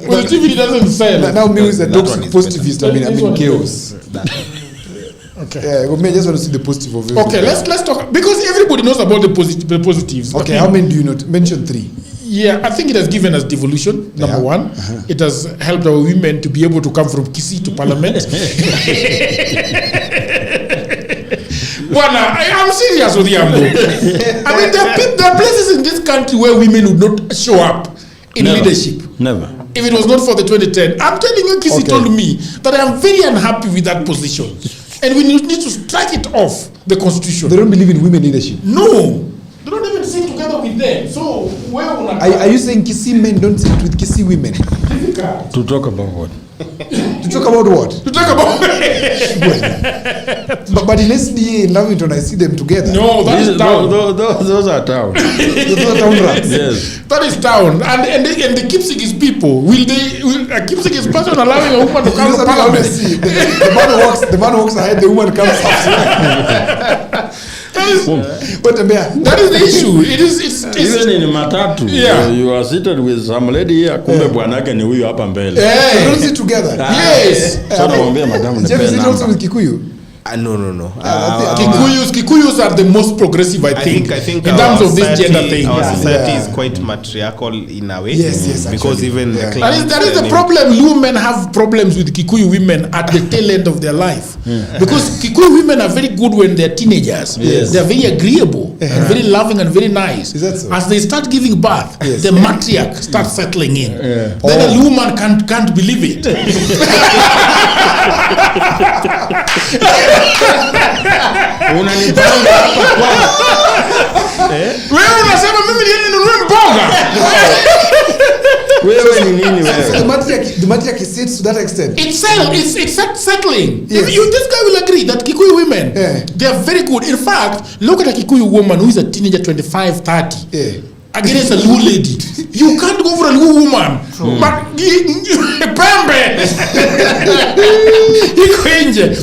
Positivity doesn't sell. Now means the toxic positivist. I mean chaos. Okay. Yeah, I just want to see the positive of it. Okay, let's talk because everybody knows about the positives. Okay, how many do you know? Mention 3. Yeah, I think it has given us devolution, number one. It has helped our women to be able to come from Kisii to parliament. I'm serious with Yambo. I mean, there are places in this country where women would not show up in leadership. Never. If it was not for the 2010. I'm telling you, Kisii told me that I am very unhappy with that position. And we need to strike it off the constitution. They don't believe in women leadership. No. They don't even sit together with them. So where are you saying Kisii men don't sit with Kisii women? To talk about what? To talk about what? To talk about but in SDA in Lavington I see them together. No, that is town. Those are town. Those are town rats. Yes. That is town. And the Kipsigis people, will a Kipsigis person allowing a woman to come to parliament? The man walks ahead, the woman comes after. That is the issue. It's even in matatu. Yeah. You are seated with some lady here. Kumbe bwanake ni huyu hapa mbele. They don't sit together. Yes. So naomba madam. Jeff, is it also with Kikuyu? No. Kikuyus are the most progressive, I think in terms of this gender thing. Our society is quite matriarchal in a way. Yes, because actually. even the that is the problem. You men have problems with Kikuyu women at the tail end of their life. Because Kikuyu women are very good when they're teenagers. Yes. They're very agreeable and very loving and very nice. Is that so? As they start giving birth, the matriarch starts settling in. Then a woman can't believe it. Unanipanga hapa kwa. Wewe unasema mimi niende ninunue mboga. Wewe ni nini wewe? The matriarch sits to that extent. It's settling. Yes. This guy will agree that Kikuyu women, they are very good. In fact, look at a Kikuyu woman who is a teenager, 25, 30. Against a Luo lady. You can't go for a Luo woman. But Pembe.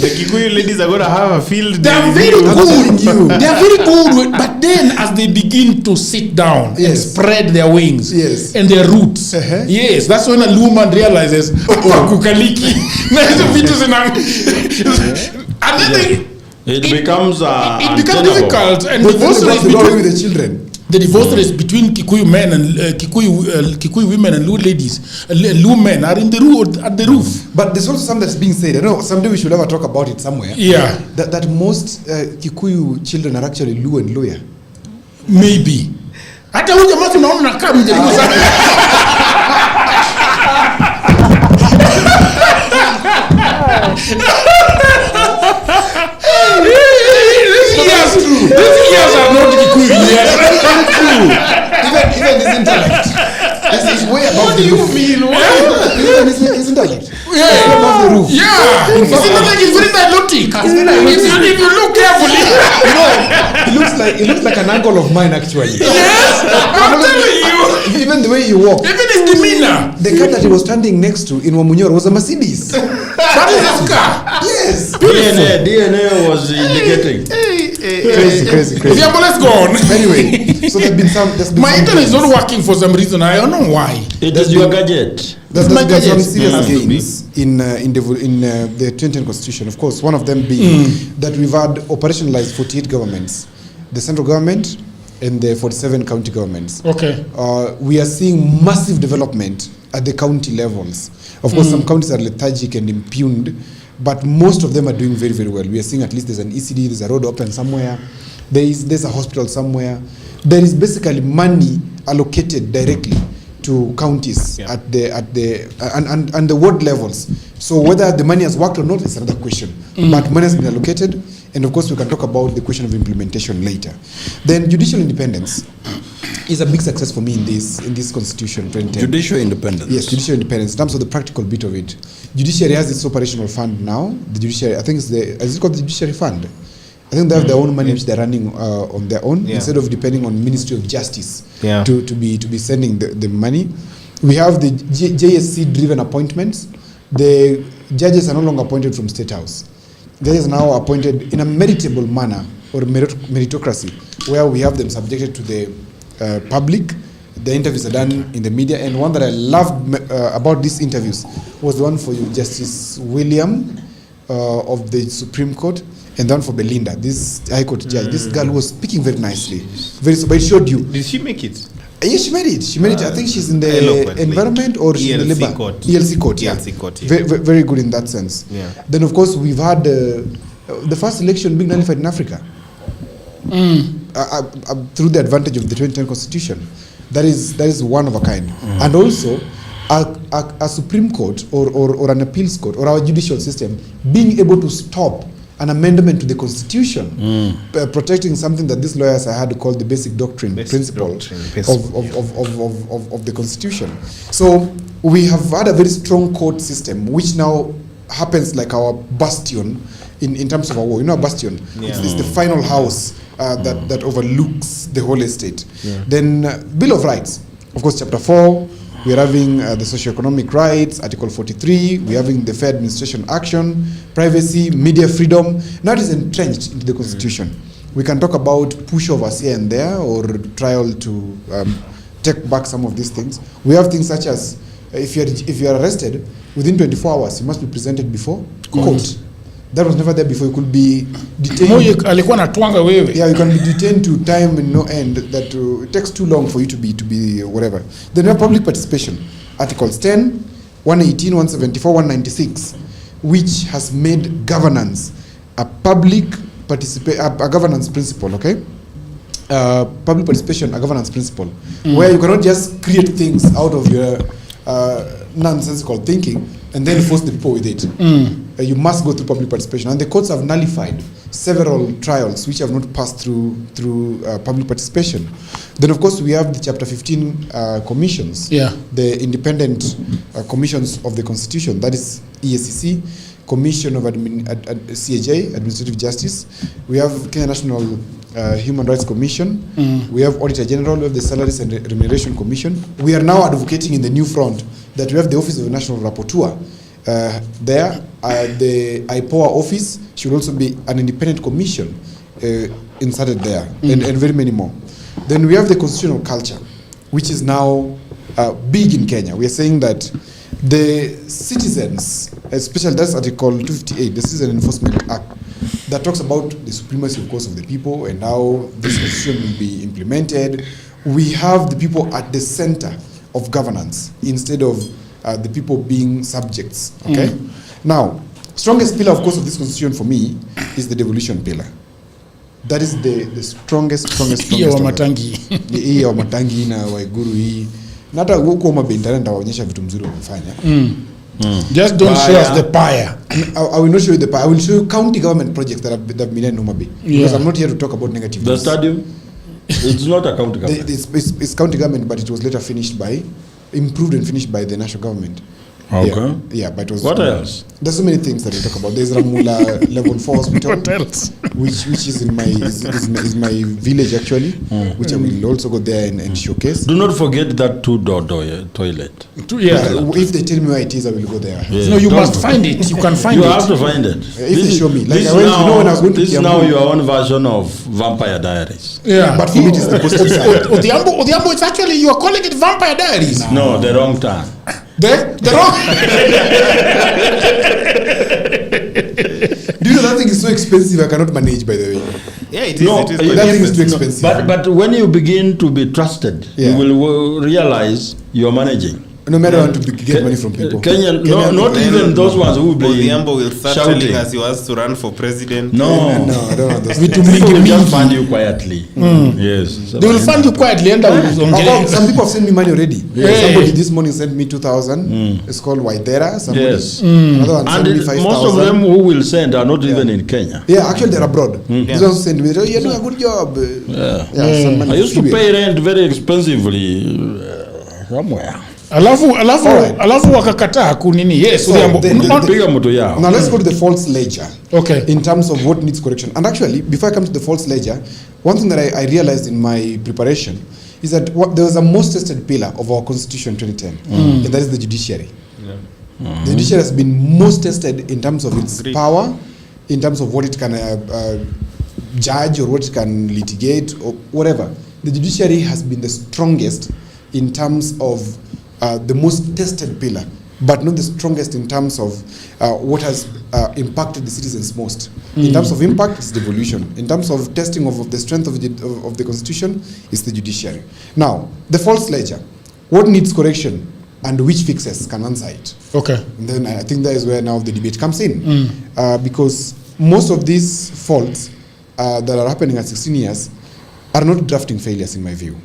The Kikuyu ladies are going to have a field. They are very good. They are very good. But then as they begin to sit down and spread their wings and their roots, yes, that's when a Luo man realizes, kukaliki. And then it becomes difficult and divorce rates with the children. The divorce rates between Kikuyu men and Kikuyu women and Luo ladies, Luo men are at the roof. But there's also something that's being said. I know someday we should ever talk about it somewhere. Yeah. That most Kikuyu children are actually Luo and Luya. Maybe. Hata huyo jamaa tunaona nakaa mjaribu sana. These years are not Kikuyu years. Even his intellect. This is way above the roof. Even his intellect. Yeah. Above the roof. Yeah. His intellect is very dilutic. If you look carefully. it looks like an uncle of mine actually. Yes, I'm telling you. Even the way he walked. Even his demeanor. The car that he was standing next to in Wamunyoro was a Mercedes. That is his car. Yes. DNA was indicating. Crazy. Yeah, but let's go on. Anyway, so there's been My some internet is gains. not working for some reason. I don't know why. It is your gadget. There's my been some gadget. serious gains in the 2010 constitution. Of course, one of them being that we've had operationalized 48 governments, the central government and the 47 county governments. Okay. We are seeing massive development at the county levels. Of course, some counties are lethargic and impugned, but most of them are doing very, very well. We are seeing at least there's an ECD, there's a road open somewhere, there's a hospital somewhere. There is basically money allocated directly to counties at the ward levels. So whether the money has worked or not is another question. But money has been allocated, and of course we can talk about the question of implementation later. Then judicial independence is a big success for me in this constitution 2010. Judicial independence. Yes, judicial independence. In terms of the practical bit of it, judiciary has its operational fund now. The judiciary, I think, is it called the judiciary fund? I think they have their own money which they're running on their own instead of depending on Ministry of Justice to be sending the money. We have the JSC driven appointments. The judges are no longer appointed from State House. Judges are now appointed in a meritable manner or meritocracy, where we have them subjected to the public. The interviews are done in the media, and one that I loved about these interviews was the one for Justice William of the Supreme Court, and then for Belinda, this High Court judge. This girl was speaking very nicely, but it showed you. Did she make it? Yes, she made it. She made it. I think she's in the environment or she's in the labor court. ELC court. Yeah. ELC court. Yeah. Very, very good in that sense. Yeah. Then of course we've had the first election being nullified in Africa through the advantage of the 2010 constitution. That is one of a kind. And also a Supreme Court or an appeals court or our judicial system being able to stop an amendment to the constitution, protecting something that these lawyers had called the basic doctrine principle of the constitution. So we have had a very strong court system, which now happens like our bastion in terms of our war. You know, a bastion. It's the final house that overlooks the whole estate. Then Bill of Rights, of course, Chapter 4. We are having the socio-economic rights, Article 43. We are having the Fair Administration Action, privacy, media freedom. Now it is entrenched into the Constitution. We can talk about pushovers here and there or trial to take back some of these things. We have things such as if you are arrested, within 24 hours, you must be presented before court. That was never there before. You could be detained. Alikuwa anatwanga wewe. Yeah, you can be detained to time in no end. That it takes too long for you to be whatever. Then we have public participation. Articles 10, 118, 174, 196, which has made governance a governance principle. Okay, public participation, a governance principle, where you cannot just create things out of your nonsensical thinking and then force the people with it. You must go through public participation, and the courts have nullified several trials which have not passed through public participation. Then of course we have the Chapter 15 commissions, the independent commissions of the Constitution, that is EACC, Commission of CAJ, Administrative Justice. We have Kenya National Human Rights Commission. We have Auditor General. We have the Salaries and Remuneration Commission. We are now advocating in the new front that we have the Office of the National Rapporteur. The IPOA office should also be an independent commission inserted there, and very many more. Then we have the constitutional culture, which is now big in Kenya. We are saying that the citizens, especially that's Article 258, the Citizen Enforcement Act, that talks about the supremacy, of course, of the people and how this constitution will be implemented. We have the people at the center of governance instead of the people being subjects. Okay. Now, strongest pillar, of course, of this constitution for me is the devolution pillar. That is the strongest. Hii wa Matangi. Hii wa Matangi na Waiguru hii. Na hata huko mabentana nitawaonyesha vitu mzuri wamefanya. Just don't show us the pyre. I will not show you the pyre. I will show you county government projects that have been done in Homa Bay. Because I'm not here to talk about negative The news. stadium? It's not a county government. It's county government, but it was later improved and finished by the national government. Okay. Yeah, but it was. What else? There's so many things that we talk about. There's Ramula Level 4 Hospital. What else? Which is in my is my village actually, which I will also go there and showcase. Do not forget that two-door toilet. If they tell me where it is, I will go there. Yeah. No, you Don't must find it. You can find you it. have to find it. If they show me, like this I went, now, you know, when I was going to this is Kiambu. now your own version of Vampire Diaries. Yeah. But for me, it is the positive side. Odhiambo, it's actually, you are calling it Vampire Diaries. No, the wrong term. The wrong. Do you know that thing is so expensive? I cannot manage. By the way, Yeah, it is. No, it is that that quite thing is too expensive. expensive. But when you begin to be trusted, Yeah. you will realize you're managing. no matter want to get money from people. Kenyan, no, not even those ones who will be Odhiambo will start telling shouting. us he wants to run for president. No, No, I don't want those. Vitu people will mingi just mingi. fund you quietly. Yes. They will fund you quietly and Some people have sent me money already. Yeah. Somebody this morning sent me 2,000. It's called Waithera. Somebody, Yes. Another one And sent me most of 5,000. them who will send are not even in Kenya. Yeah, actually they're abroad. This one sent me. Oh, you're doing a good job. Yeah. Some money I used to distributed. pay rent very expensively somewhere. alafu wakakataa kunini. Yes, So, Odhiambo. the- Piga mtu yao. Now let's go to the false ledger. Okay. In terms of what needs correction. And actually, before I come to the false ledger, one thing that I realized in my preparation is that there was a most tested pillar of our constitution 2010, and that is the judiciary. The judiciary has been most tested in terms of its power, in terms of what it can judge or what it can litigate or whatever. The judiciary has been the strongest in terms of the most tested pillar, but not the strongest in terms of what has impacted the citizens most. In terms of impact, it's devolution. In terms of testing of the strength of the constitution, it's the judiciary. Now, the false ledger, what needs correction and which fixes can answer it? Okay. And then I think that is where now the debate comes in. Because most of these faults that are happening at 16 years are not drafting failures in my view.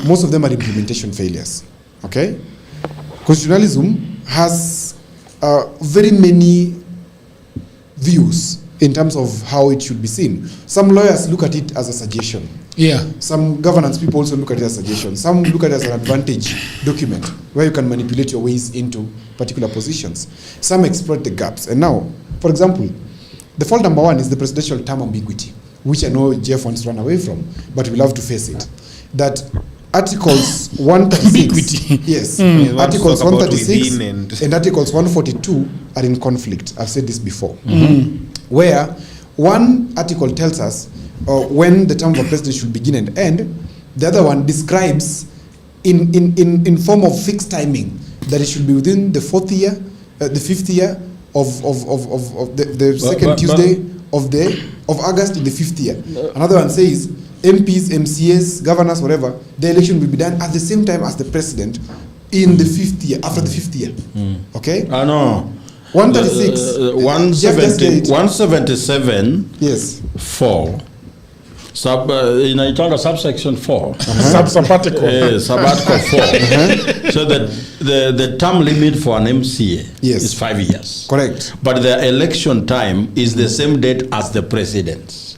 Most of them are implementation failures. Okay? Constitutionalism has very many views in terms of how it should be seen. Some lawyers look at it as a suggestion. Yeah. Some governance people also look at it as a suggestion. Some look at it as an advantage document where you can manipulate your ways into particular positions. Some exploit the gaps. And now, for example, the fault number one is the presidential term ambiguity, which I know Jeff wants to run away from, but we'll have to face it. That Articles 136, yes, Articles 136 and Articles 142 are in conflict. I've said this before. Where one article tells us when the term of a president should begin and end, the other one describes in form of fixed timing that it should be within the fifth year of the second Tuesday of August in the fifth year. Another one says MPs, MCAs, governors, whatever, the election will be done at the same time as the president in the fifth year, after the fifth year. Okay? I know. 136. 177. Yes. 4. Inaitanga subsection 4. Sabbatical. Sabbatical 4. So that the term limit for an MCA is 5 years. Correct. But the election time is the same date as the president's.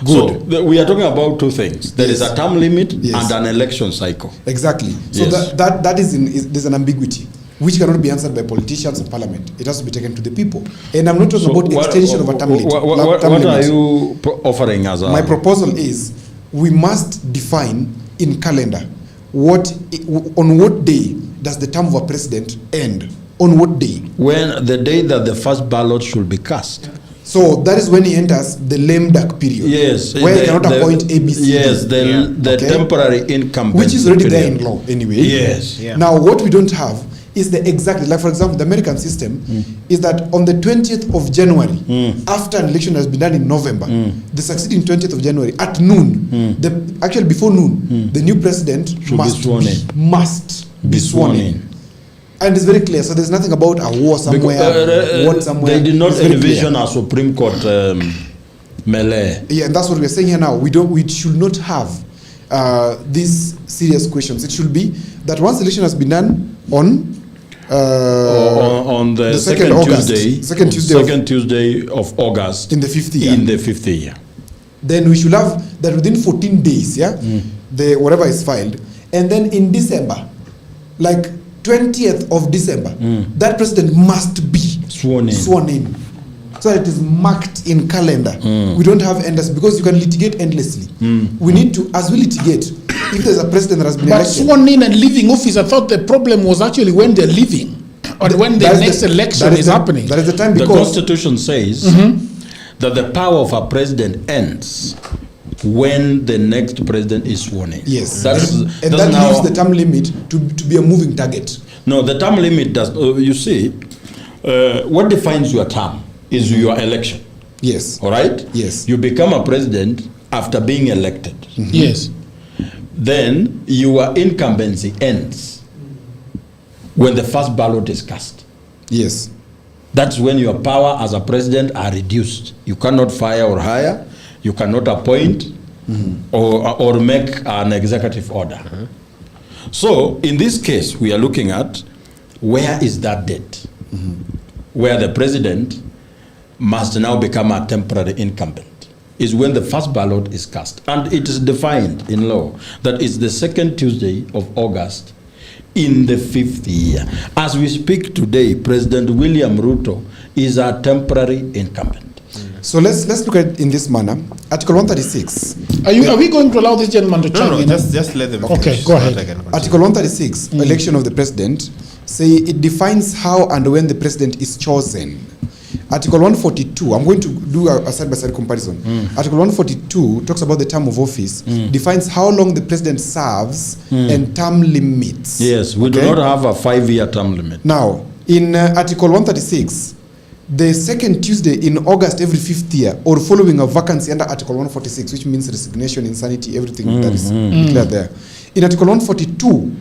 Good. So we are talking about two things. There is a term limit and an election cycle. Exactly. So that is there's an ambiguity which cannot be answered by politicians or parliament. It has to be taken to the people. And I'm not talking about extension of a term limit. What are you offering as a... My proposal is we must define in calendar on what day does the term of a president end? On what day? When the day that the first ballot should be cast. So that is when he enters the lame duck period. Yes. Where he cannot appoint ABC. Yes, the temporary incumbent. Which is already there in law anyway. Yes. Yeah. Now what we don't have is the exact, like for example, the American system is that on the 20th of January, after an election has been done in November, the succeeding 20th of January at noon, actually before noon, the new president must be sworn in. And it's very clear. So there's nothing about a war somewhere, what somewhere. They did not envision a Supreme Court melee. Yeah, and that's what we're saying here now. We should not have these serious questions. It should be that once the election has been done on the second Tuesday of August in the fifth year. In the fifth year. Then we should have that within 14 days, the whatever is filed, and then in December, like 20th of December, that president must be Sworn in. So that it is marked in calendar. We don't have endless, because you can litigate endlessly. We need to, as we litigate, if there's a president that has been But elected. sworn in and leaving office, I thought the problem was actually when they're leaving, or when the next election is happening. That is the time, The because Constitution says that the power of a president ends when the next president is sworn in. yes, That's, and that's that now, leaves the term limit to be a moving target. No, the term limit does. You see, what defines your term is your election. Yes. All right. Yes. You become a president after being elected. Yes. Then your incumbency ends when the first ballot is cast. Yes. That's when your power as a president are reduced. You cannot fire or hire. You cannot appoint or make an executive order. So in this case, we are looking at where is that date where the president must now become a temporary incumbent. Is when the first ballot is cast. And it is defined in law that it's the second Tuesday of August in the 5th year. As we speak today, President William Ruto is a temporary incumbent. So let's look at it in this manner. Article 136. Are we going to allow this gentleman to chime in? Just let them Okay, finish go so that ahead. I can continue. Article 136, election of the president, say it defines how and when the president is chosen. Article 142, I'm going to do a side-by-side comparison. Article 142 talks about the term of office, defines how long the president serves and term limits. Yes, we do not have a 5-year term limit. Now, in Article 136, the second Tuesday in August every 5th year or following a vacancy under Article 146, which means resignation, insanity, everything that is declared there. In Article 142,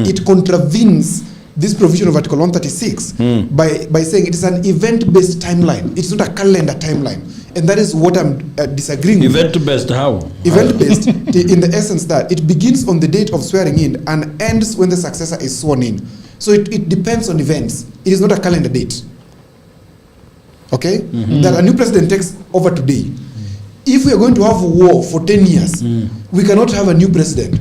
it contravenes this provision of Article 136 by saying it is an event-based timeline. It's not a calendar timeline. And that is what I'm disagreeing with. Event-based how? Event-based in the essence that it begins on the date of swearing in and ends when the successor is sworn in. So it depends on events. It is not a calendar date. Okay? That a new president takes over today. If we are going to have war for 10 years, we cannot have a new president.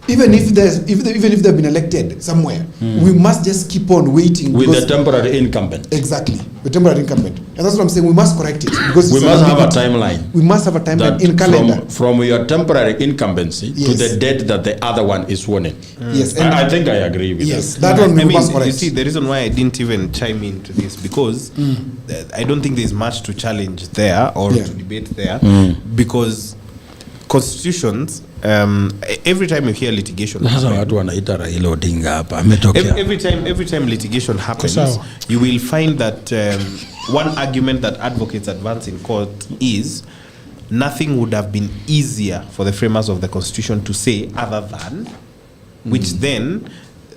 Even if they've been elected somewhere, we must just keep on waiting. With the temporary incumbent. Exactly, the temporary incumbent. And that's what I'm saying, we must correct it. Because We must have a timeline. We must have a timeline That in calendar. From your temporary incumbency to the date that the other one is sworn in. Yes. And I think I agree with that one we must correct. You see, the reason why I didn't even chime into this, because I don't think there's much to challenge there or to debate there, because constitutions, every time you hear litigation Sasa watu wanaita Raila Odinga hapa ametokea. every time litigation happens, Sawa. you will find that one argument that advocates advance in court is nothing would have been easier for the framers of the constitution to say other than, which then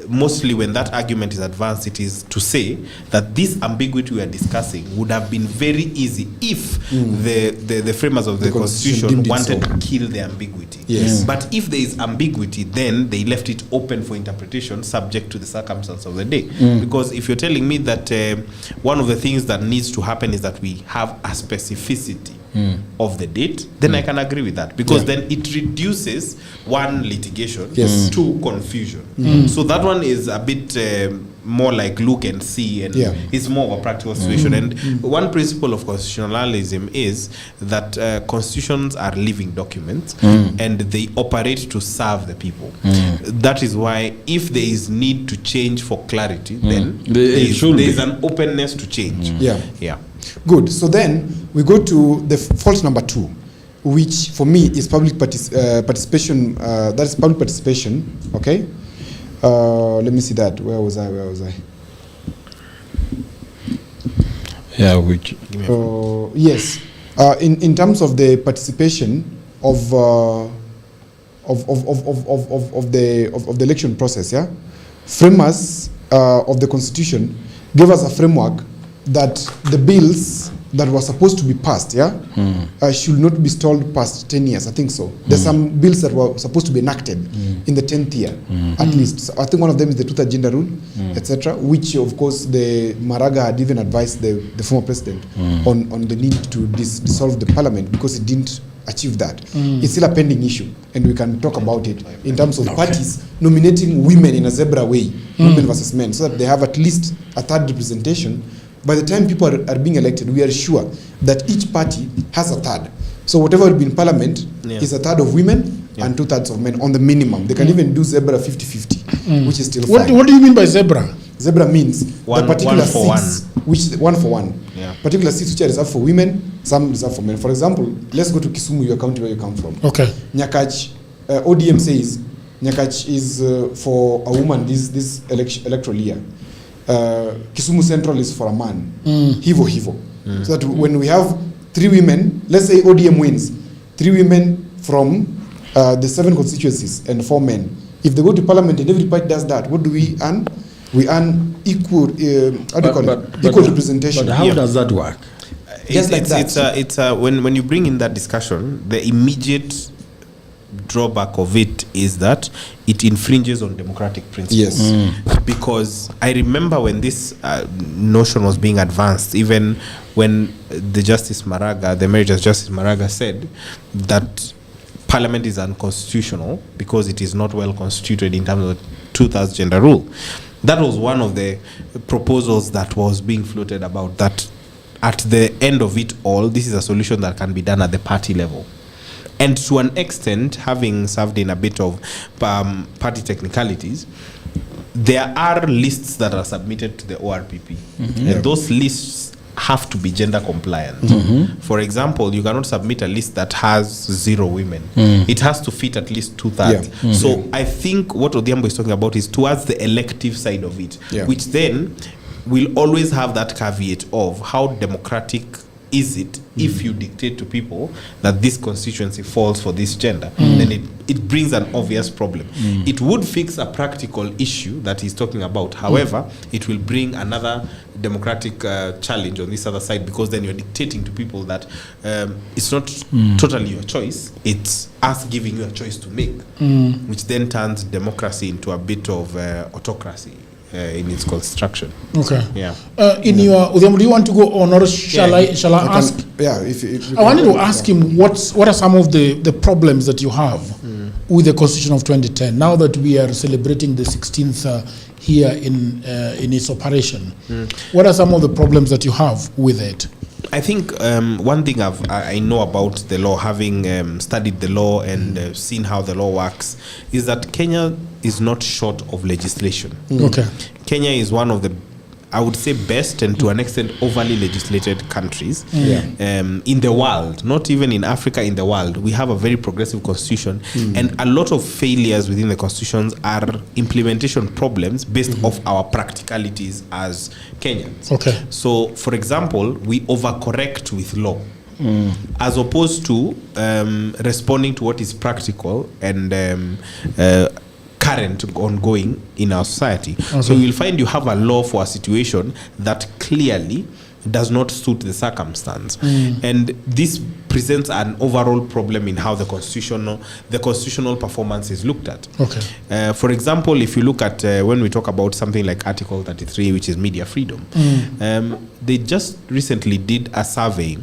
mostly when that argument is advanced, it is to say that this ambiguity we are discussing would have been very easy if the framers of the constitution wanted to kill the ambiguity. Yes. But if there is ambiguity, then they left it open for interpretation subject to the circumstance of the day. Because if you're telling me that one of the things that needs to happen is that we have a specificity of the date, then I can agree with that, because then it reduces one litigation to confusion. So that one is a bit more like look and see, and it's more of a practical situation. And one principle of constitutionalism is that constitutions are living documents and they operate to serve the people. That is why if there is need to change for clarity, then there is an openness to change. Yeah. Good. So then we go to the fault number 2, which for me is public participation. That is public participation. Okay. Let me see that. Where was I? Yeah, which? Yes. In terms of the participation of the election process, framers of the constitution gave us a framework that the bills that were supposed to be passed, should not be stalled past 10 years. I think so. There's some bills that were supposed to be enacted in the 10th year, at least. So I think one of them is the Truth Agenda Rule, etc., which, of course, the Maraga had even advised the former president on the need to dissolve the parliament because it didn't achieved that. It's still a pending issue, and we can talk about it in terms of parties nominating women in a zebra way, women versus men, so that they have at least a third representation. By the time people are being elected, we are sure that each party has a third. So whatever will be in parliament is a third of women and 2/3 of men on the minimum. They can even do zebra 50-50, which is still fine. What do you mean by zebra? Zebra means One- the particular one for seats, which 1 for 1. Yeah. Particular seats which are reserved for women, some reserved for men. For example, let's go to Kisumu, your county where you come from. Okay. Nyakach, ODM says Nyakach is for a woman this electoral year. Kisumu Central is for a man. Hivo. So that when we have 3 women, let's say ODM wins, 3 women from the 7 constituencies and 4 men. If they go to parliament and every party does that, what do we earn? We earn equal, equal representation. But how does that work? It's when you bring in that discussion, the immediate drawback of it is that it infringes on democratic principles. Yes. Because I remember when this notion was being advanced, even when the Emeritus Justice Maraga said that Parliament is unconstitutional because it is not well constituted in terms of the 2/3 gender rule. That was one of the proposals that was being floated about, that at the end of it all, this is a solution that can be done at the party level. And to an extent, having served in a bit of party technicalities, there are lists that are submitted to the ORPP. And those lists have to be gender compliant. For example, you cannot submit a list that has 0 women. It has to fit at least 2/3. So I think what Odhiambo is talking about is towards the elective side of it, which then will always have that caveat of how democratic is it if you dictate to people that this constituency falls for this gender, then it brings an obvious problem. It would fix a practical issue that he's talking about. However, it will bring another democratic challenge on this other side, because then you're dictating to people that it's not totally your choice, it's us giving you a choice to make, which then turns democracy into a bit of autocracy in its construction. Okay. Yeah. In your Udhiambo, do you want to go on, or shall I ask? If I wanted to ask him what are some of the problems that you have with the Constitution of 2010 now that we are celebrating the 16th here in its operation. What are some of the problems that you have with it? I think one thing I know about the law, having studied the law and seen how the law works, is that Kenya is not short of legislation. Okay. Kenya is one of the, I would say, best and to an extent overly legislated countries in the world, not even in Africa, in the world. We have a very progressive constitution, and a lot of failures within the constitutions are implementation problems based off our practicalities as Kenyans. Okay. So, for example, we overcorrect with law. As opposed to responding to what is practical and current, ongoing in our society. Okay. So you'll find you have a law for a situation that clearly does not suit the circumstance, and this presents an overall problem in how the constitutional performance is looked at. Okay. For example, if you look at when we talk about something like Article 33, which is media freedom, they just recently did a survey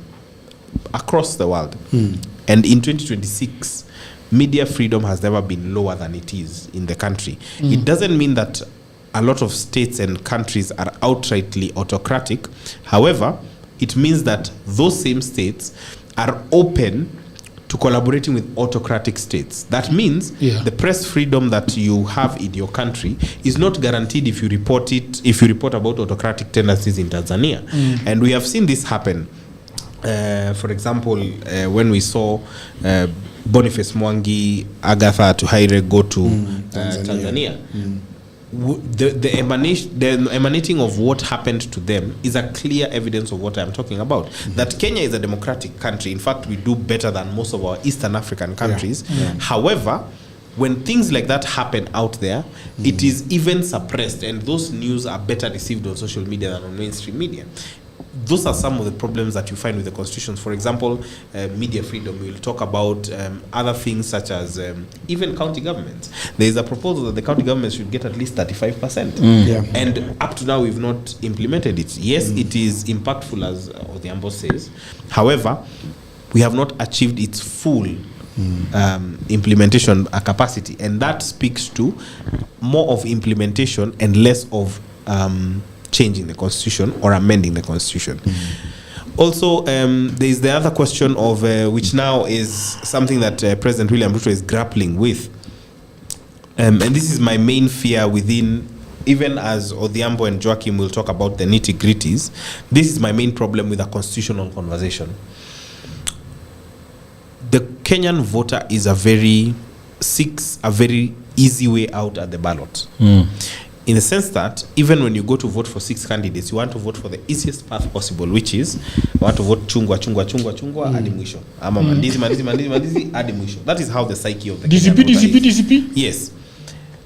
across the world, and in 2026 media freedom has never been lower than it is in the country. It doesn't mean that a lot of states and countries are outrightly autocratic. However, it means that those same states are open to collaborating with autocratic states. That means the press freedom that you have in your country is not guaranteed if you report about autocratic tendencies in Tanzania. And we have seen this happen. For example, when we saw Boniface Mwangi, Agatha Tuhaire go to Tanzania. The emanating of what happened to them is a clear evidence of what I'm talking about. That Kenya is a democratic country. In fact, we do better than most of our Eastern African countries. However, when things like that happen out there, it is even suppressed, and those news are better received on social media than on mainstream media. Those are some of the problems that you find with the constitutions. For example, media freedom. We'll talk about other things such as even county governments. There is a proposal that the county governments should get at least 35%. And up to now, we've not implemented it. Yes, it is impactful, as Odhiambo says. However, we have not achieved its full implementation capacity, and that speaks to more of implementation and less of changing the constitution or amending the constitution. Also, there is the other question of which now is something that President William Ruto is grappling with, and this is my main fear within. Even as Odhiambo and Joachim will talk about the nitty-gritties, this is my main problem with a constitutional conversation. The Kenyan voter is seeks a very easy way out at the ballot. In the sense that even when you go to vote for 6 candidates, you want to vote for the easiest path possible, which is you want to vote chungwa hadi mwisho. Ama mandizi hadi mwisho. That is how the psyche of the Kenyan voter is. DCP? Yes.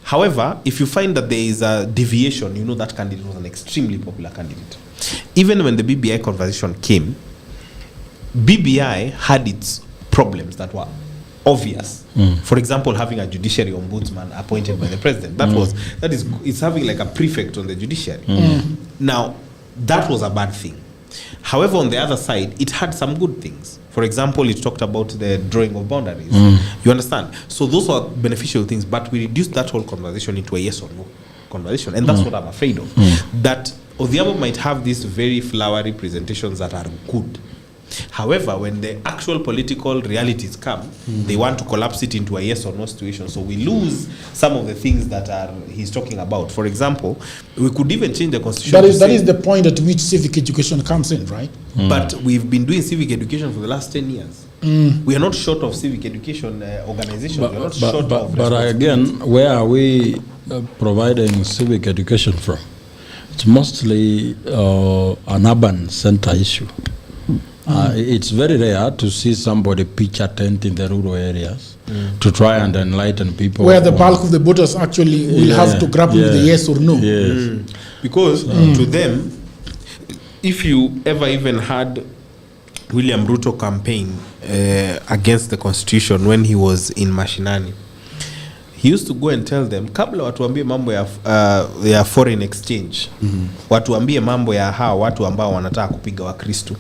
However, if you find that there is a deviation, you know that candidate was an extremely popular candidate. Even when the BBI conversation came, BBI had its problems that were obvious. For example, having a judiciary ombudsman appointed by the president. It's having like a prefect on the judiciary. Now, that was a bad thing. However, on the other side, it had some good things. For example, it talked about the drawing of boundaries. You understand? So those are beneficial things, but we reduced that whole conversation into a yes or no conversation. And that's what I'm afraid of. That Odhiambo might have these very flowery presentations that are good. However, when the actual political realities come, they want to collapse it into a yes or no situation. So we lose some of the things that he's talking about. For example, we could even change the constitution. That is the point at which civic education comes in, right? But we've been doing civic education for the last 10 years. We are not short of civic education organizations. We are not short of. But again, where are we providing civic education from? It's mostly an urban center issue. It's very rare to see somebody pitch a tent in the rural areas to try and enlighten people. Where the bulk of the voters actually will have to grapple with the yes or no. Because to them, if you ever even had William Ruto campaign against the constitution when he was in Mashinani, he used to go and tell them, kabla watuambie mambo ya foreign exchange, watuambie mambo ya hawa watu ambao wanataka kupiga Wakristo.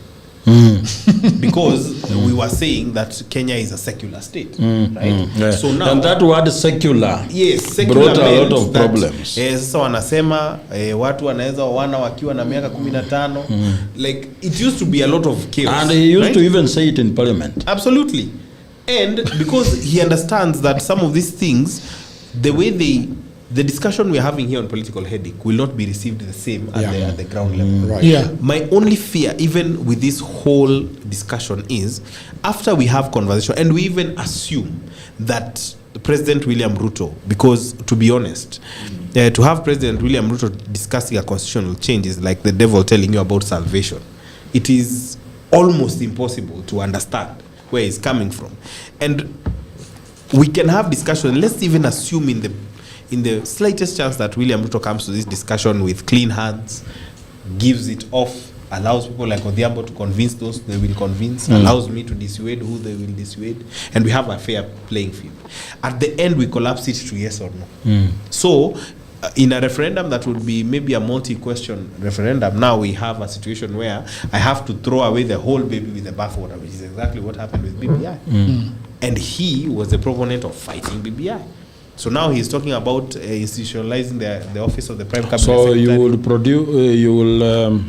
Because we were saying that Kenya is a secular state, right? So now, and that word secular, secular brought a lot of problems. Sasa wanasema watu wanaweza wana wakiwa na miaka 15. Like it used to be a lot of chaos. And he used to even say it in parliament. Absolutely. And because he understands that some of these things, the way the discussion we're having here on political headache will not be received the same at the ground level. Right. My only fear, even with this whole discussion, is after we have conversation and we even assume that President William Ruto, because to be honest, to have President William Ruto discussing a constitutional change is like the devil telling you about salvation. It is almost impossible to understand where he's coming from. And we can have discussion. Let's even assume in the slightest chance that William Ruto comes to this discussion with clean hands, gives it off, allows people like Odhiambo to convince those they will convince, allows me to dissuade who they will dissuade, and we have a fair playing field. At the end, we collapse it to yes or no. So, in a referendum that would be maybe a multi-question referendum, now we have a situation where I have to throw away the whole baby with the bathwater, which is exactly what happened with BBI. And he was a proponent of fighting BBI. So now he's talking about institutionalizing the office of the Prime Cabinet So Secretary. you will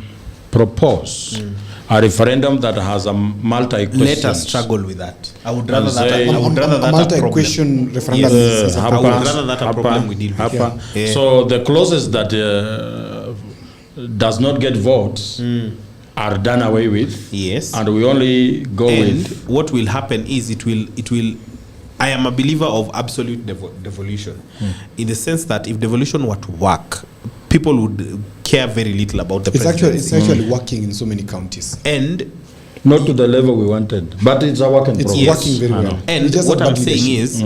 propose a referendum that has a multi-question. Let us struggle with that. I would rather that a multi-question referendum. Yes. I would rather that a problem we deal with. So the clauses that does not get votes are done away with. Yes. And we only go with. What will happen is it will. I am a believer of absolute devolution, in the sense that if devolution were to work, people would care very little about the presidency. It's actually working in so many counties. And not to the level we wanted, but it's a work in progress. It's working very well. And what I'm saying is,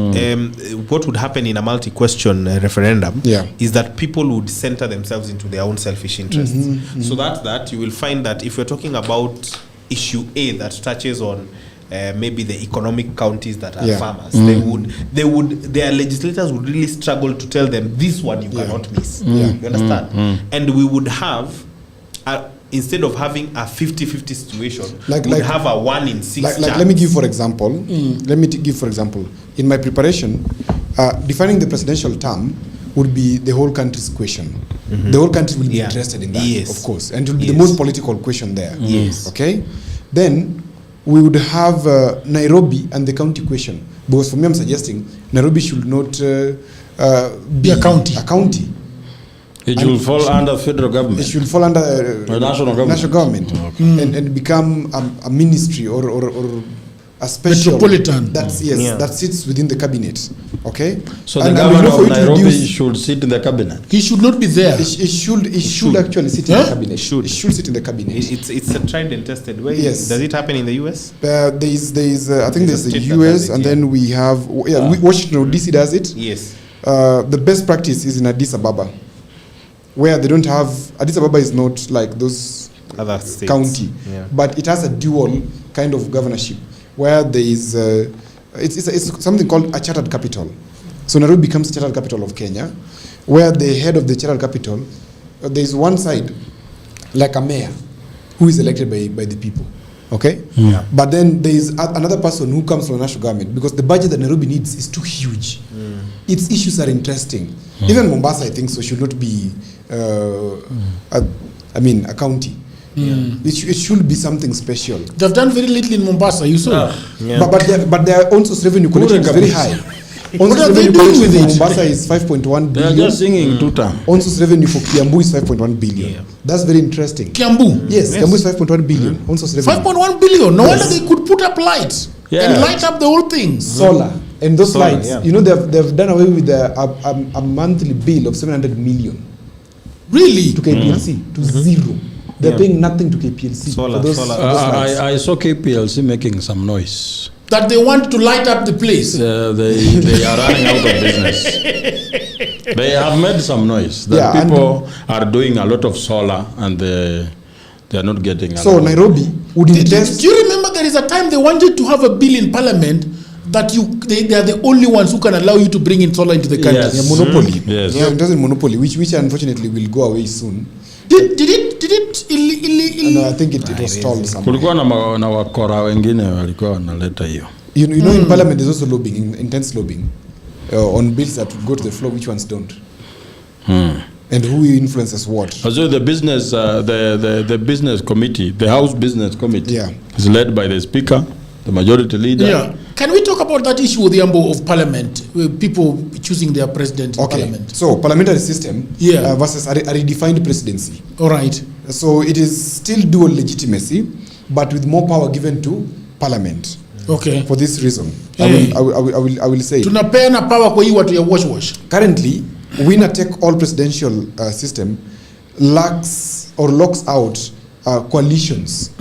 what would happen in a multi-question referendum is that people would center themselves into their own selfish interests. So that you will find that if you're talking about issue A that touches on maybe the economic counties that are farmers, their legislators would really struggle to tell them this one you cannot miss. You understand? And we would have instead of having a 50-50 situation, Like- would like- have a 1 in 6 Like, chance. let me give for example. Give for example. In my preparation, defining the presidential term would be the whole country's question. The whole country will be Yeah. interested in that, Yes. of course, and it will be the Yes. most political question there. Yes. Okay. Then we would have Nairobi and the county question. Because for me, I'm suggesting Nairobi should not be a county. A county. It will fall under federal It government. should fall under national government. national government, and become a ministry or a special Metropolitan. That's yes, Yeah. that sits within the cabinet. Okay. So the And we governor know for of you to Nairobi reduce- should sit in the cabinet. He should not be there. It should actually sit in Huh? the cabinet. It should. It should sit in the cabinet. It's a tried and tested way. Yes. Does it happen in the US? There is I think There's there's a the state that US, does it, and yeah. then we have Washington DC does it. Yes. The best practice is in Addis Ababa, where they don't have. Addis Ababa is not like those Other states. county, Yeah. but it has a dual kind of governorship where there is it's something called a chartered capital. So Nairobi becomes chartered capital of Kenya, where the head of the chartered capital, there is one side like a mayor who is elected by the people. Okay? Yeah. But then there is another person who comes from the national government, because the budget that Nairobi needs is too huge. Its issues are interesting. Even Mombasa, I think so, should not be a county. It should be something special. They've done very little in Mombasa, you saw. Yeah. But their own source revenue collection is very high. On What are source they revenue doing collection with for it? Mombasa is 5.1 They are billion. just singing two term. On source revenue for Kiambu is 5.1 billion. Yeah. That's very interesting. Kiambu. Yes, Kiambu is 5.1 billion. On source revenue. 5.1 billion. No Yes. wonder they could put up lights Yeah. and light up the whole thing. Solar. And those Solar, lights, yeah. you know, they've done away with a monthly bill of 700 million Really? to KPLC, to zero. They're Yeah. paying nothing to KPLC. Solar, for those, solar. for those lights. I saw KPLC making some noise. That they want to light up the place. They are running out of business. They have made some noise that Yeah, and- people are doing a lot of solar and they are not getting. So allowed. Nairobi would Do invest. you remember there is a time they wanted to have a bill in parliament that they are the only ones who can allow you to bring in solar into the country? Yes. Yeah, monopoly. Yes. Yeah, it doesn't monopoly, which unfortunately will go away soon. Did it And I think it was stalled somewhere. Kulikuwa na wakora wengine walikuwa wanaleta hiyo. You know, in parliament there's also lobbying, intense lobbying on bills that would go to the floor, which ones don't. And who influences what. So the business, the business committee, the House Business Committee, Yeah. is led by the Speaker, the Majority Leader. Yeah. Can we talk about that issue with the Ambo of parliament, with people choosing their president in Okay, parliament? so parliamentary system Yeah. versus a redefined presidency. All right. So it is still dual legitimacy, but with more power given to parliament. Okay. For this reason, Hey. I will say. Tunapeana power kwa hii watu ya wash. Currently, winner take all presidential system lacks or locks out coalitions,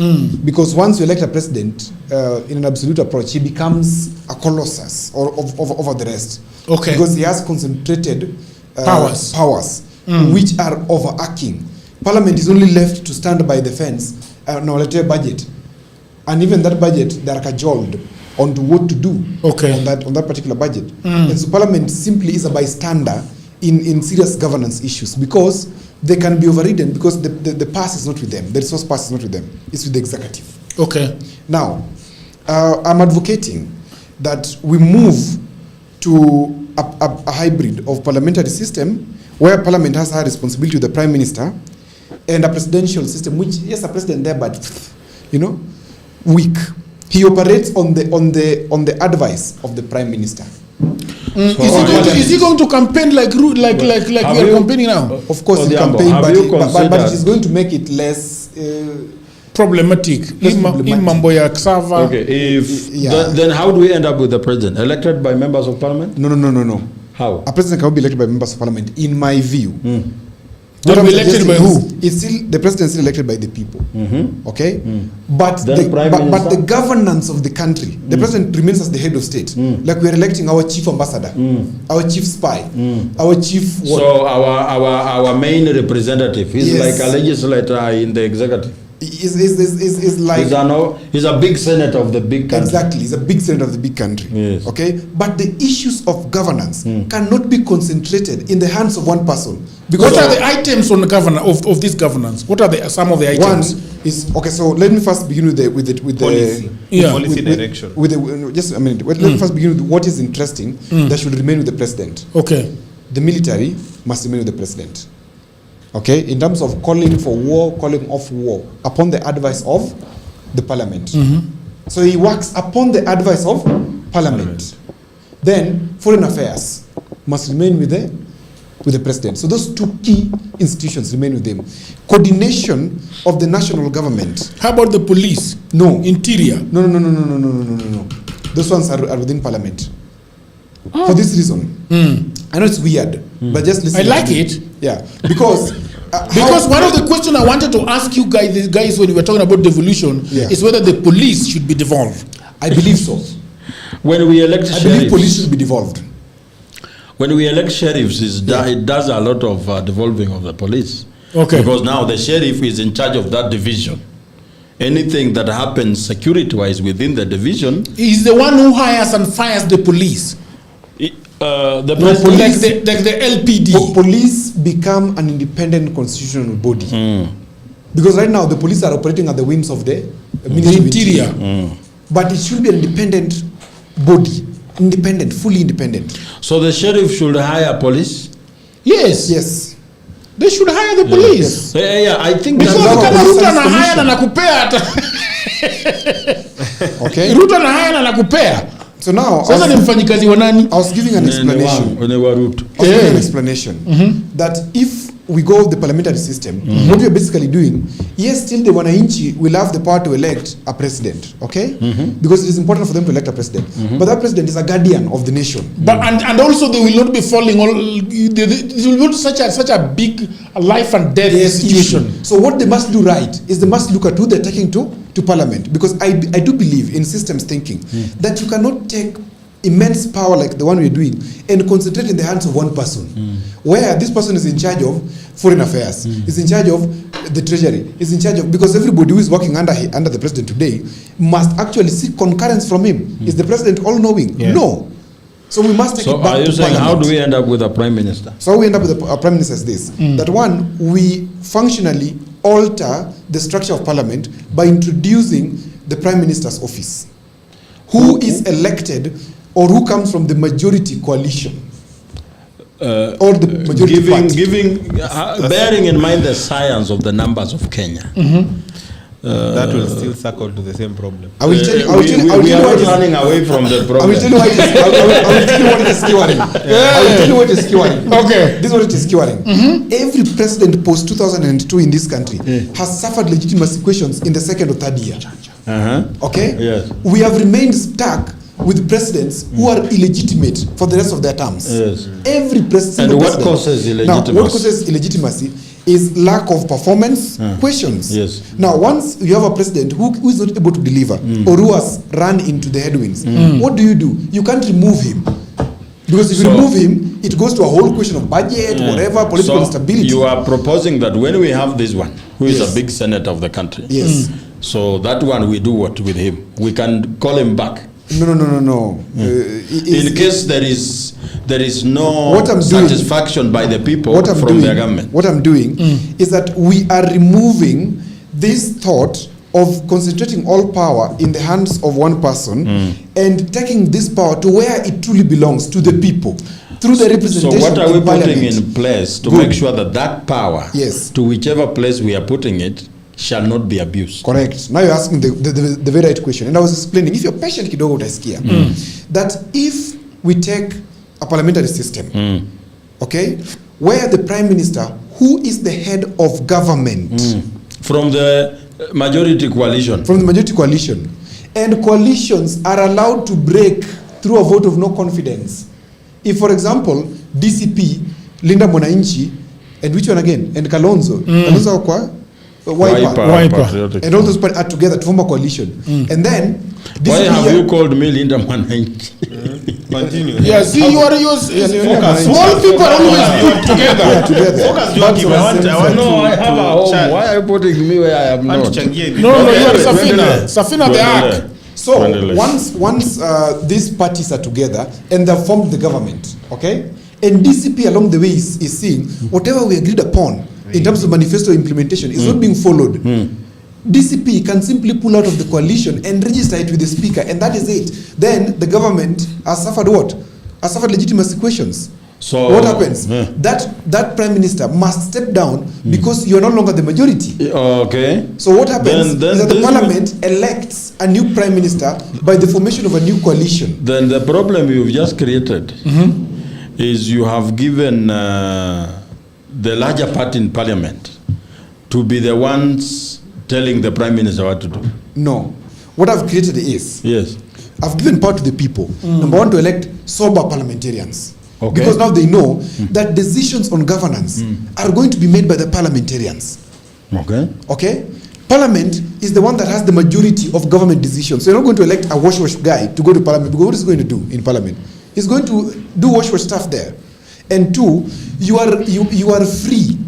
because once you elect a president in an absolute approach, he becomes a colossus or over the rest. Okay. Because he has concentrated Powers. which are overarching. Parliament is only left to stand by the fence and let's say budget, and even that budget they are cajoled onto what to do on that particular budget. And so Parliament simply is a bystander in serious governance issues, because they can be overridden, because the pass is not with them, the resource pass is not with them, it's with the executive. Okay. Now, I'm advocating that we move to a hybrid of parliamentary system where parliament has high responsibility to the prime minister, and a presidential system which, yes, a president there, but weak. He operates on the advice of the prime minister. Is he going to campaign like we are campaigning now? Of course, he campaign, but it is going to make it less problematic. In mambo ya Xava. Okay, then how do we end up with the president? Elected by members of parliament? No. How? A president cannot be elected by members of parliament, in my view. They'll be elected by who? It's still the president is still elected by the people. Okay, but Then but the governance of the country, the president remains as the head of state. Like we are electing our chief ambassador, our chief spy, our chief. So our main representative is Yes. like a legislator in the executive. is like he's a big senator of the big country. Exactly, he's a big senator of the big country. Yes. Okay, but the issues of governance cannot be concentrated in the hands of one person. Because what are the items on the of this governance? What are some of the items? One is okay. So let me first begin with the policy. Policy direction. With just a minute. Let me first begin with what is interesting that should remain with the president. Okay. The military must remain with the president. Okay, in terms of calling for war, calling off war, upon the advice of the parliament. So he works upon the advice of parliament. Then foreign affairs must remain with the president. So those two key institutions remain with him. Coordination of the national government. How about the police? No. Interior? No. Those ones are within parliament. For this reason. I know it's weird, but just listen. I like it. Yeah, because one of the questions I wanted to ask you guys when we were talking about devolution is whether the police should be devolved. I believe so. When we elect I believe police should be devolved. When we elect sheriffs, it does a lot of devolving of the police. Okay. Because now the sheriff is in charge of that division. Anything that happens security-wise within the division, he's the one who hires and fires the police. The police, like the LPD. Police become an independent constitutional body. Because right now the police are operating at the whims of the Ministry of Interior. But it should be an independent body. Independent, fully independent. So the sheriff should hire police? Yes. Yes. They should hire the police. Yeah, I think because kama Ruto anahaya na nakupea okay. Ruto anahaya na nakupea. So now sasa ni mfanyikazi wa nani? I was giving an explanation. An explanation that if we go with the parliamentary system, what we're basically doing, yes, still the wananchi will have the power to elect a president, okay? Because it is important for them to elect a president. But that president is a guardian of the nation. But and also they will not be falling all. It will not such a big life and death situation. Issue. So what they must do right is they must look at who they're taking to parliament, because I do believe in systems thinking that you cannot take immense power like the one we're doing and concentrate in the hands of one person, where this person is in charge of foreign affairs, is in charge of the treasury, is in charge of, because everybody who is working under the president today must actually seek concurrence from him. Is the president all-knowing? No. So we must take it back to parliament. So are you saying, how do we end up with a prime minister? So we end up with a prime minister is this, that one, we functionally alter the structure of parliament by introducing the prime minister's office, who is elected or who comes from the majority coalition or the majority party. Bearing in mind the science of the numbers of Kenya, that will still circle to the same problem. I will tell you. We are not running away from the problem. I will tell you what it is skewering. I will tell you what is skewering. Okay. This is what it is skewering. Every president post 2002 in this country has suffered legitimacy questions in the second or third year. Okay? Yes. We have remained stuck with presidents who are illegitimate for the rest of their terms. Yes. Every president. And what causes illegitimacy? Now, what causes illegitimacy is lack of performance questions. Yes. Now, once you have a president who is not able to deliver or who has run into the headwinds, what do? You can't remove him. Because if you remove him, it goes to a whole question of budget, whatever, political stability. You are proposing that when we have this one, who is a big senator of the country, so that one we do what with him? We can call him back. No. In case there is no satisfaction by the people from their government. What I'm doing is that we are removing this thought of concentrating all power in the hands of one person and taking this power to where it truly belongs, to the people, through the representation. So what are we putting in place to make sure that that power, to whichever place we are putting it, shall not be abused? Correct. Now you're asking the very right question. And I was explaining, if you're patient kidogo utaisikia, that if we take a parliamentary system, okay, where the prime minister, who is the head of government, from the majority coalition, and coalitions are allowed to break through a vote of no confidence. If, for example, DCP, Linda Mwananchi, and which one again? And Kalonzo. Kalonzo kwa Wiper, and all those parties are together to form a coalition. And then why have you called me Linda Mwananchi? Continue. Yeah, see, you are small people always put together. I have a home. Why are you putting me where I am not? No, you are Safina the Ark. So once these parties are together and they formed the government, okay, and DCP along the way is seeing whatever we agreed upon in terms of manifesto implementation is not being followed. DCP can simply pull out of the coalition and register it with the speaker, and that is it. Then the government has suffered what? Has suffered legitimacy questions. So what happens? That prime minister must step down because you are no longer the majority. Okay. So what happens is that the parliament elects a new prime minister by the formation of a new coalition. Then the problem you've just created is you have given the larger party in parliament to be the ones telling the prime minister what to do. No. What I've created is, yes, I've given power to the people. Number one, to elect sober parliamentarians. Okay. Because now they know that decisions on governance are going to be made by the parliamentarians. Okay. Okay? Parliament is the one that has the majority of government decisions. So you're not going to elect a wash guy to go to parliament, because what is he going to do in parliament? He's going to do wash stuff there. And two, you are free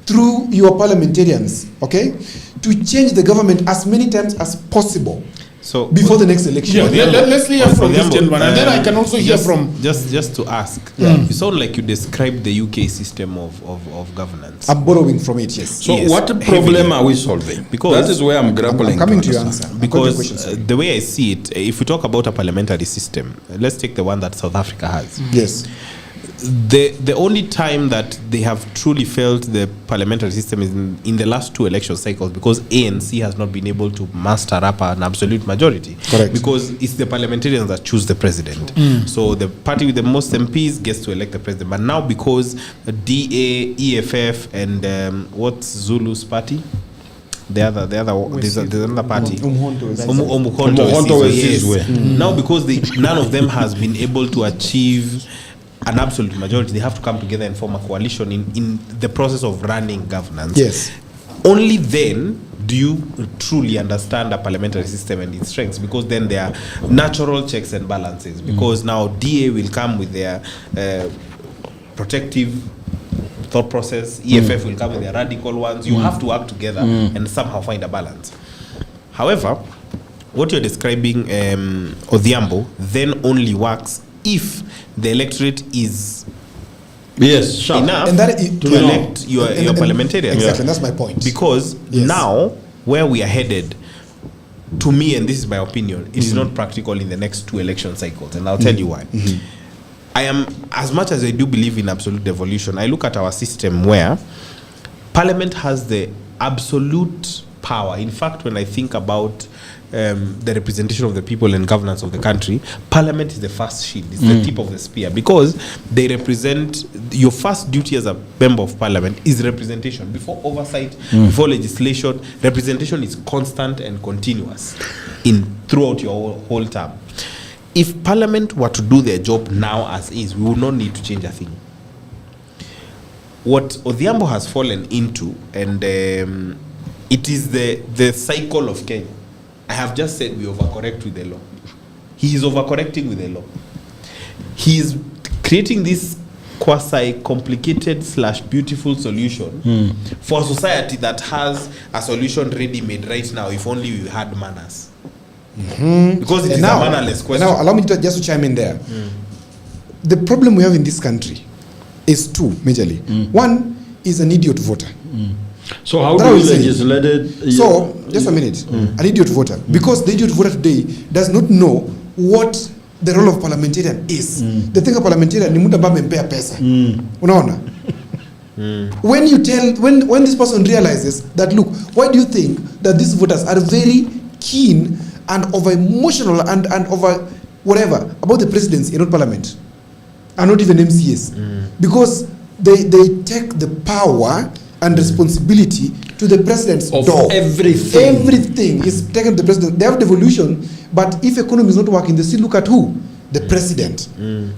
through your parliamentarians, okay, to change the government as many times as possible. So before the next election. Yeah, let's hear from this gentleman, and then I can also hear from. Just to ask, you sound like you described the UK system of governance. I'm borrowing from it, yes. So yes, what problem are we solving? Because that is where I'm grappling. I'm coming to your answer. Because the way I see it, if we talk about a parliamentary system, let's take the one that South Africa has. Yes. The only time that they have truly felt the parliamentary system is in the last two election cycles, because ANC has not been able to muster up an absolute majority. Correct. Because it's the parliamentarians that choose the president. So the party with the most MPs gets to elect the president. But now because DA, EFF, and what's Zulu's party? There's another party. Umkhonto yes. Now because none of them has been able to achieve an absolute majority, they have to come together and form a coalition in the process of running governance. Yes. Only then do you truly understand a parliamentary system and its strengths, because then there are natural checks and balances. Because now DA will come with their protective thought process, EFF will come with their radical ones. You have to work together and somehow find a balance. However, what you're describing, Odhiambo, then only works if the electorate is enough and that to elect your parliamentarians. Exactly, that's my point. Because now, where we are headed, to me, and this is my opinion, it is not practical in the next two election cycles, and I'll tell you why. I am, as much as I do believe in absolute devolution, I look at our system where Parliament has the absolute power. In fact, when I think about the representation of the people and governance of the country, Parliament is the first shield, it's the tip of the spear, because they represent. Your first duty as a member of Parliament is representation. Before oversight, before legislation, representation is constant and continuous throughout your whole term. If Parliament were to do their job now as is, we would not need to change a thing. What Odhiambo has fallen into, and it is the cycle of Kenya. I have just said we overcorrect with the law. He is overcorrecting with the law. He is creating this quasi-complicated / beautiful solution for a society that has a solution ready-made right now, if only we had manners. Because it is a mannerless question. Now, allow me to just chime in there. The problem we have in this country is two, majorly. One is an idiot voter. So how do you legislate it? So, just a minute. An idiot voter. Because the idiot voter today does not know what the role of parliamentarian is. They think a parliamentarian ni mtu ambaye amempea pesa. Unaona? When this person realizes that, look, why do you think that these voters are very keen and over emotional and over whatever about the presidency and not parliament, and not even MCAs, because they take the power and responsibility to the president's door. Everything is taken to the president. They have devolution, but if economy is not working, they still look at who? The president.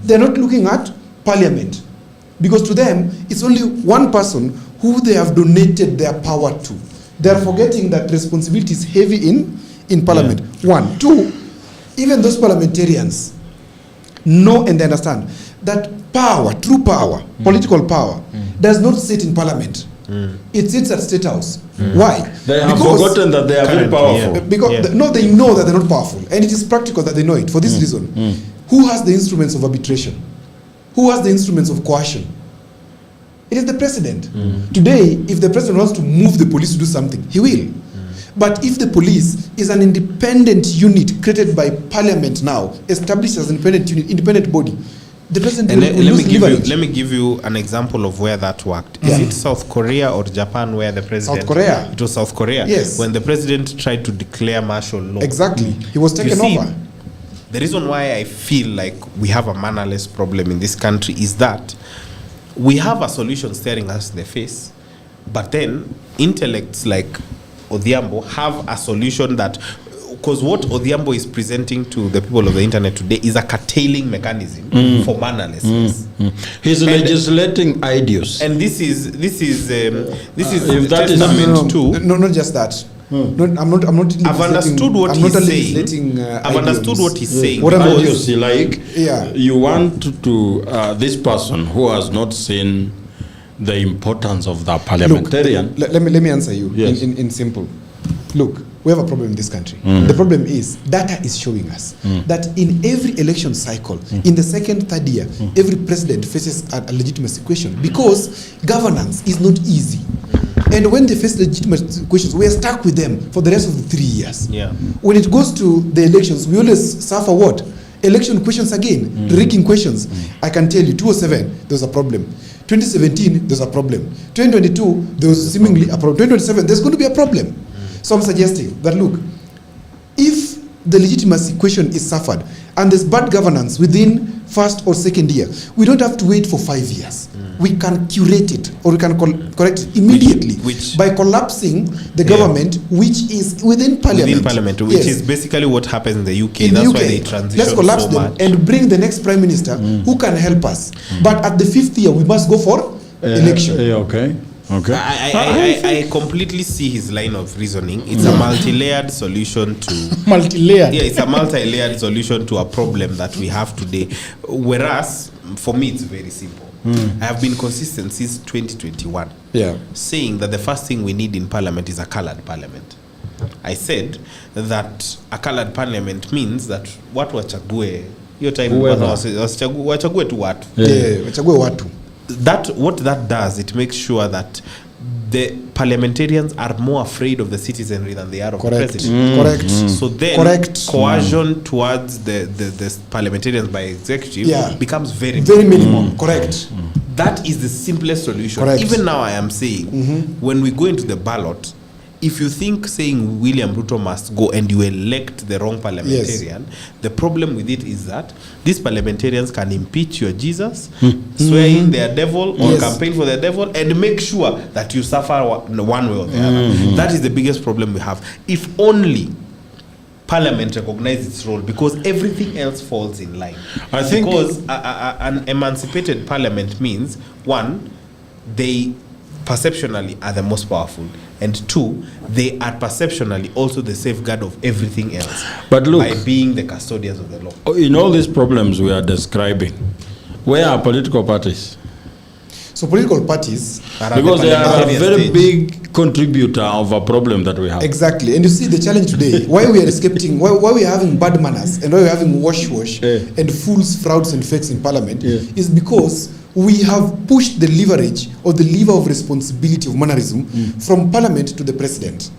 They're not looking at parliament, because to them it's only one person who they have donated their power to. They are forgetting that responsibility is heavy in parliament. One. Two, even those parliamentarians know and they understand that power, true power, political power, does not sit in parliament. It sits at State House. Why? They have forgotten that they are very powerful. Because no, they know that they're not powerful, and it is practical that they know it. For this reason, who has the instruments of arbitration? Who has the instruments of coercion? It is the president. Today, if the president wants to move the police to do something, he will. But if the police is an independent unit created by parliament now, established as an independent unit, independent body, the president will lose leverage. Let me give you an example of where that worked. Is it South Korea or Japan where the president... South Korea. It was South Korea. Yes. When the president tried to declare martial law. Exactly. He was taken over. The reason why I feel like we have a mannerless problem in this country is that we have a solution staring us in the face, but then intellects like Odhiambo have a solution that, because what Odhiambo is presenting to the people of the internet today is a curtailing mechanism for mannerlessness. He's legislating ideas, and this is if that is not just that. I'm not. I've understood what he's saying. I've understood what he's saying. What you see, like, you want to this person who has not seen the importance of the parliamentarian. Look, let me answer you in simple. Look, we have a problem in this country. The problem is data is showing us that in every election cycle, in the second, third year, every president faces a legitimacy question because governance is not easy. And when they face legitimate questions, we are stuck with them for the rest of the 3 years. When it goes to the elections, we always suffer what? Election questions again, rigging questions. I can tell you, 2007, there's a problem. 2017, there's a problem. 2022, there was seemingly a problem. 2027, there's going to be a problem. So I'm suggesting that, look, if the legitimacy question is suffered and there's bad governance within first or second year, we don't have to wait for 5 years. We can curate it or we can correct it immediately by collapsing the government which is within parliament. Which is basically what happens in the UK. That's why they transition. Let's collapse them and bring the next prime minister who can help us. But at the 5th year, we must go for election. Okay. I completely see his line of reasoning. It's a multi-layered solution to... Multi-layered? Yeah, it's a multi-layered solution to a problem that we have today. Whereas, for me, it's very simple. I have been consistent since 2021, saying that the first thing we need in parliament is a colored parliament. I said that a colored parliament means that watu wachague hiyo time wachague tu watu. Wachague watu. That what that does, it makes sure that the parliamentarians are more afraid of the citizenry than they are of the president. Correct. So then coercion towards the parliamentarians by executive becomes very minimal. Correct. That is the simplest solution. Correct. Even now I am saying, when we go into the ballot, if you think saying William Ruto must go and you elect the wrong parliamentarian, the problem with it is that these parliamentarians can impeach your Jesus, swear in their devil or campaign for the devil and make sure that you suffer one way or the other. That is the biggest problem we have. If only Parliament recognizes its role, because everything else falls in line. I think because an emancipated parliament means, one, they perceptionally are the most powerful, and two, they are perceptionally also the safeguard of everything else. But look, by being the custodians of the law. In all these problems we are describing, where are political parties? So political parties, because they are a very big contributor of a problem that we have. Exactly. And you see the challenge today, why we are escaping, why we are having bad manners and why we are having wash and fools, frauds and fakes in parliament is because we have pushed the leverage or the lever of responsibility of mannerism from parliament to the president.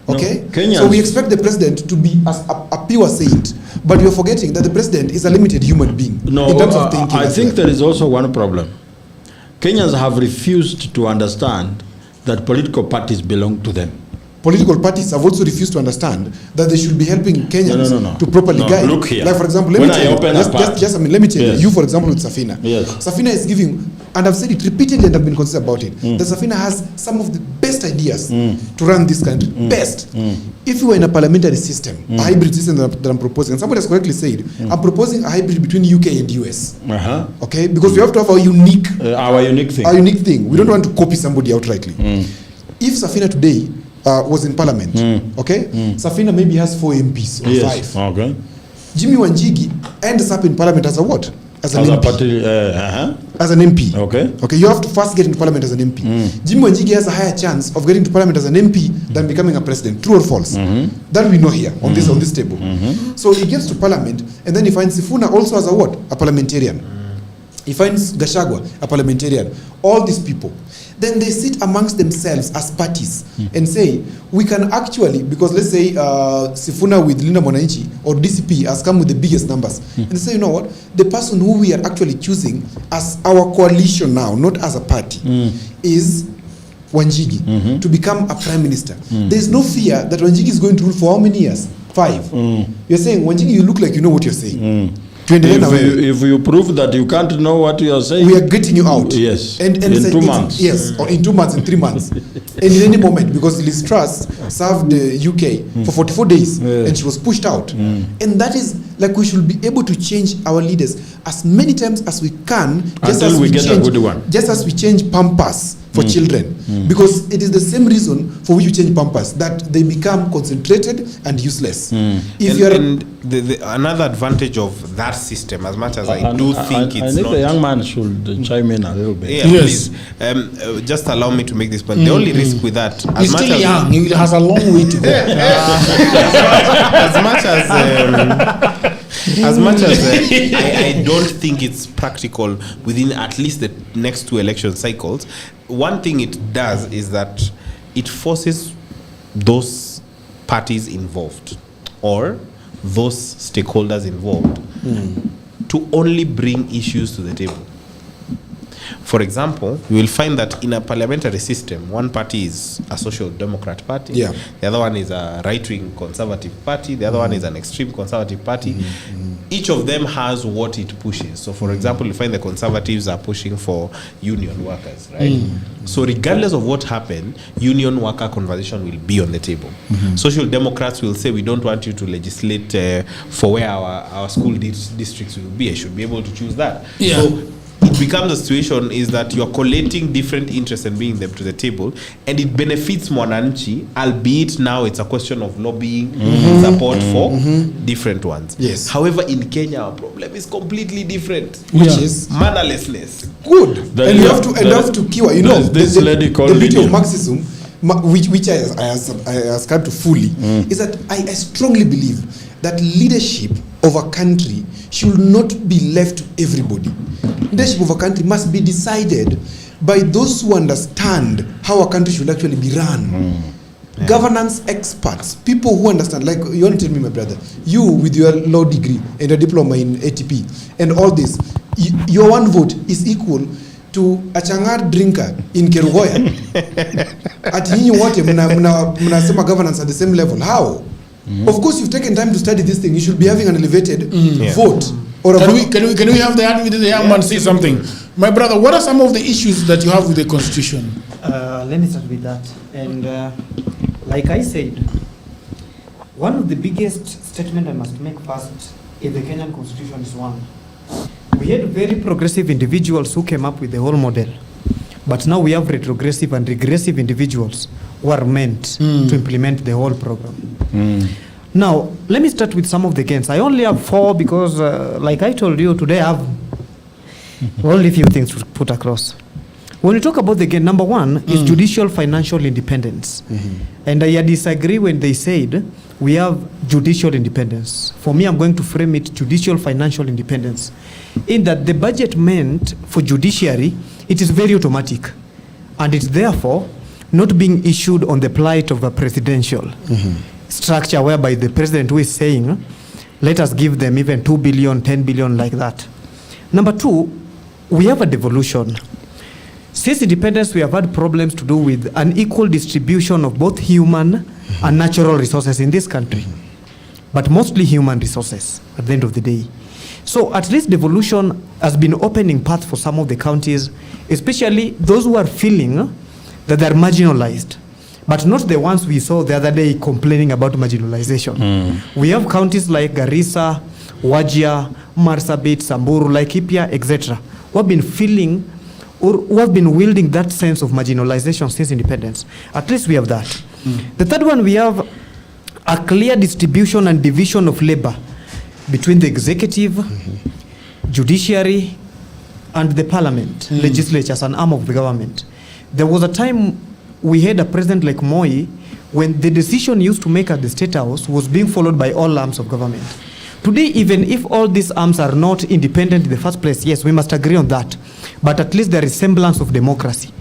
Okay? No, so we expect the president to be a pure saint, but we are forgetting that the president is a limited human being in terms of thinking. I think there is also one problem. Kenyans have refused to understand that political parties belong to them. Political parties have also refused to understand that they should be helping Kenyans to properly guide. Look here. Like, for example, let me tell you, you, for example, with Safina. Safina is giving, and I've said it repeatedly and I've been consistent about it, that Safina has some of the best ideas to run this country. Best. If you were in a parliamentary system, a hybrid system that I'm proposing, and somebody has correctly said, I'm proposing a hybrid between UK and US. Okay? Because we have to have our unique thing. We don't want to copy somebody outrightly. If Safina today was in parliament. Okay? Safina maybe has 4 MPs or 5. Okay. Jimmy Wanjigi ends up in parliament as a what? As an MP. Party, as an MP. Okay. Okay, you have to first get into parliament as an MP. Jimmy Wanjigi has a higher chance of getting to parliament as an MP than becoming a president. True or false? That we know here on this table. So he gets to parliament, and then he finds Sifuna also as a what? A parliamentarian. He finds Gachagua a parliamentarian. All these people. Then they sit amongst themselves as parties and say, we can actually, because let's say Sifuna with Linda Mwananchi or DCP has come with the biggest numbers. And they say, you know what? The person who we are actually choosing as our coalition now, not as a party, is Wanjigi to become a prime minister. There is no fear that Wanjigi is going to rule for how many years? 5. You're saying, Wanjigi, you look like you know what you're saying. If you prove that you can't know what you are saying, we are getting you out. Yes. And in 2 months. Yes, or in 2 months, in 3 months. And in any moment, because Liz Truss served the UK for 44 days and she was pushed out. And that is like we should be able to change our leaders as many times as we can, just until as we get a good one. Just as we change Pampers for children, because it is the same reason for which you change Pampers, that they become concentrated and useless. If another advantage of that system, as much as I do think it's I think not, the young man should chime in a little bit. Yeah, yes. Please. Just allow me to make this point. The only risk with that, he's still young. He has a long way to go. As much as I don't think it's practical within at least the next 2 election cycles, one thing it does is that it forces those parties involved or those stakeholders involved to only bring issues to the table. For example, you will find that in a parliamentary system, one party is a social democrat party, the other one is a right-wing conservative party, the other one is an extreme conservative party. Each of them has what it pushes. So, for example, you find the conservatives are pushing for union workers, right? So, regardless of what happened, union worker conversation will be on the table. Social democrats will say, we don't want you to legislate for where our school districts will be. I should be able to choose that. So, it becomes a situation is that you're collating different interests and bringing them to the table, and it benefits Mwananchi, albeit now it's a question of lobbying support for different ones. Yes. However, in Kenya, our problem is completely different, which is mannerlessness. Good. And you have to cure. You know, the beauty of Marxism, which I ascribe to fully, is that I strongly believe that leadership of a country should not be left to everybody. Leadership of a country must be decided by those who understand how a country should actually be run. Governance experts, people who understand. Like, you want to tell me, my brother, you with your law degree and a diploma in ATP and all this, your one vote is equal to a changar drinker in Kerugoya. At nyinyi wote mnasema governance at the same level. How? Of course, you've taken time to study this thing. You should be having an elevated vote. Or can we have the young man say something? My brother, what are some of the issues that you have with the constitution? Let me start with that. And like I said, one of the biggest statement I must make first in the Kenyan constitution is one. We had very progressive individuals who came up with the whole model. But now we have retrogressive and regressive individuals who are meant to implement the whole program. Now, let me start with some of the gains. I only have 4 because, like I told you, today I have only few things to put across. When we talk about the gain, number 1 is judicial financial independence. And I disagree when they said we have judicial independence. For me, I'm going to frame it judicial financial independence. In that the budget meant for judiciary, it is very automatic. And it's therefore not being issued on the plight of a presidential structure whereby the president who is saying, let us give them even 2 billion, 10 billion like that. Number 2, we have a devolution. Since independence, we have had problems to do with an equal distribution of both human and natural resources in this country, but mostly human resources at the end of the day. So at least devolution has been opening path for some of the counties, especially those who are feeling that they're marginalized, but not the ones we saw the other day complaining about marginalization. We have counties like Garissa, Wajir, Marsabit, Samburu, Laikipia, etc., who have been feeling or who have been wielding that sense of marginalization since independence. At least we have that. The third one, we have a clear distribution and division of labor between the executive, judiciary, and the parliament, legislature as an arm of the government. There was a time we had a president like Moi when the decision used to make at the State House was being followed by all arms of government. Today, even if all these arms are not independent in the first place, yes, we must agree on that, but at least there is semblance of democracy.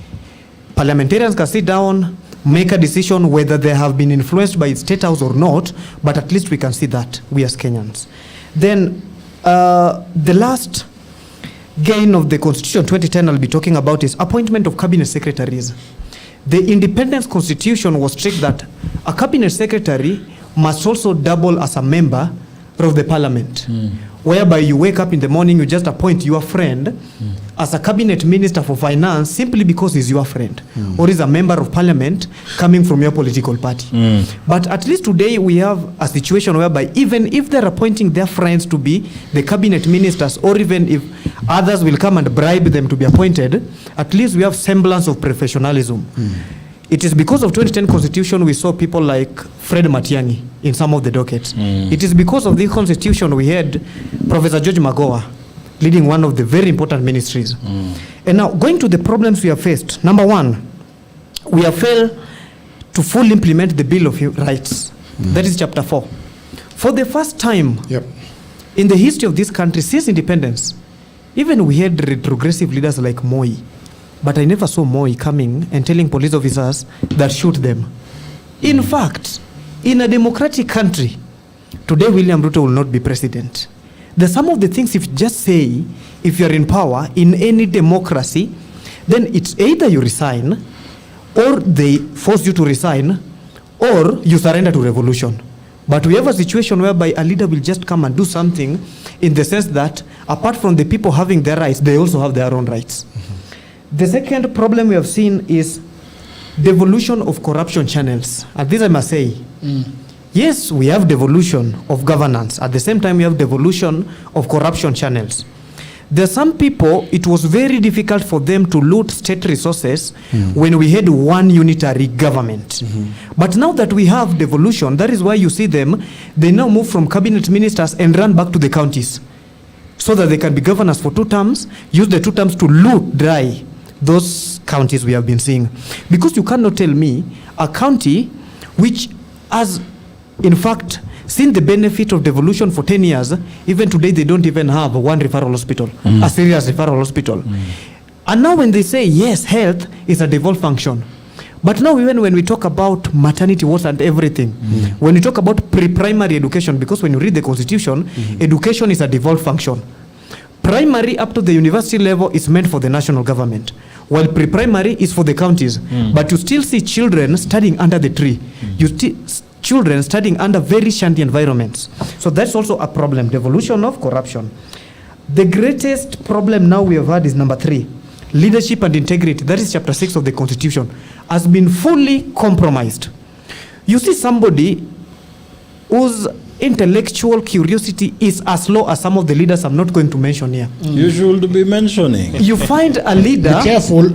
Parliamentarians can sit down, make a decision whether they have been influenced by the State House or not, but at least we can see that, we as Kenyans. Then, the last gain of the Constitution 2010 I'll be talking about is appointment of cabinet secretaries. The Independence Constitution was strict that a cabinet secretary must also double as a member of the parliament, whereby you wake up in the morning, you just appoint your friend as a cabinet minister for finance simply because he's your friend or is a member of parliament coming from your political party. But at least today we have a situation whereby even if they're appointing their friends to be the cabinet ministers, or even if others will come and bribe them to be appointed, at least we have semblance of professionalism. It is because of 2010 Constitution we saw people like Fred Matiang'i in some of the dockets. It is because of the Constitution we had Professor George Magoha leading one of the very important ministries. And now, going to the problems we have faced, number one, we have failed to fully implement the Bill of Rights. That is chapter 4. For the first time in the history of this country since independence, even we had retrogressive leaders like Moi, but I never saw Moi coming and telling police officers that shoot them. In fact, in a democratic country, today William Ruto will not be president. There's some of the things if you just say, if you're in power in any democracy, then it's either you resign, or they force you to resign, or you surrender to revolution. But we have a situation whereby a leader will just come and do something in the sense that apart from the people having their rights, they also have their own rights. The second problem we have seen is devolution of corruption channels. And this I must say, yes, we have devolution of governance. At the same time, we have devolution of corruption channels. There are some people, it was very difficult for them to loot state resources when we had one unitary government. But now that we have devolution, that is why you see them, they now move from cabinet ministers and run back to the counties so that they can be governors for 2 terms, use the 2 terms to loot dry those counties we have been seeing. Because you cannot tell me a county which has, in fact, seen the benefit of devolution for 10 years, even today they don't even have one referral hospital, a serious referral hospital. And now when they say, yes, health is a devolved function. But now even when we talk about maternity wards and everything, when we talk about pre-primary education, because when you read the Constitution, education is a devolved function. Primary up to the university level is meant for the national government, while pre-primary is for the counties. But you still see children studying under the tree. You see children studying under very shanty environments. So that's also a problem, devolution of corruption. The greatest problem now we have had is number 3, leadership and integrity. That is chapter 6 of the Constitution, has been fully compromised. You see somebody whose intellectual curiosity is as low as some of the leaders I'm not going to mention here. You should be mentioning. You find a leader. Be careful.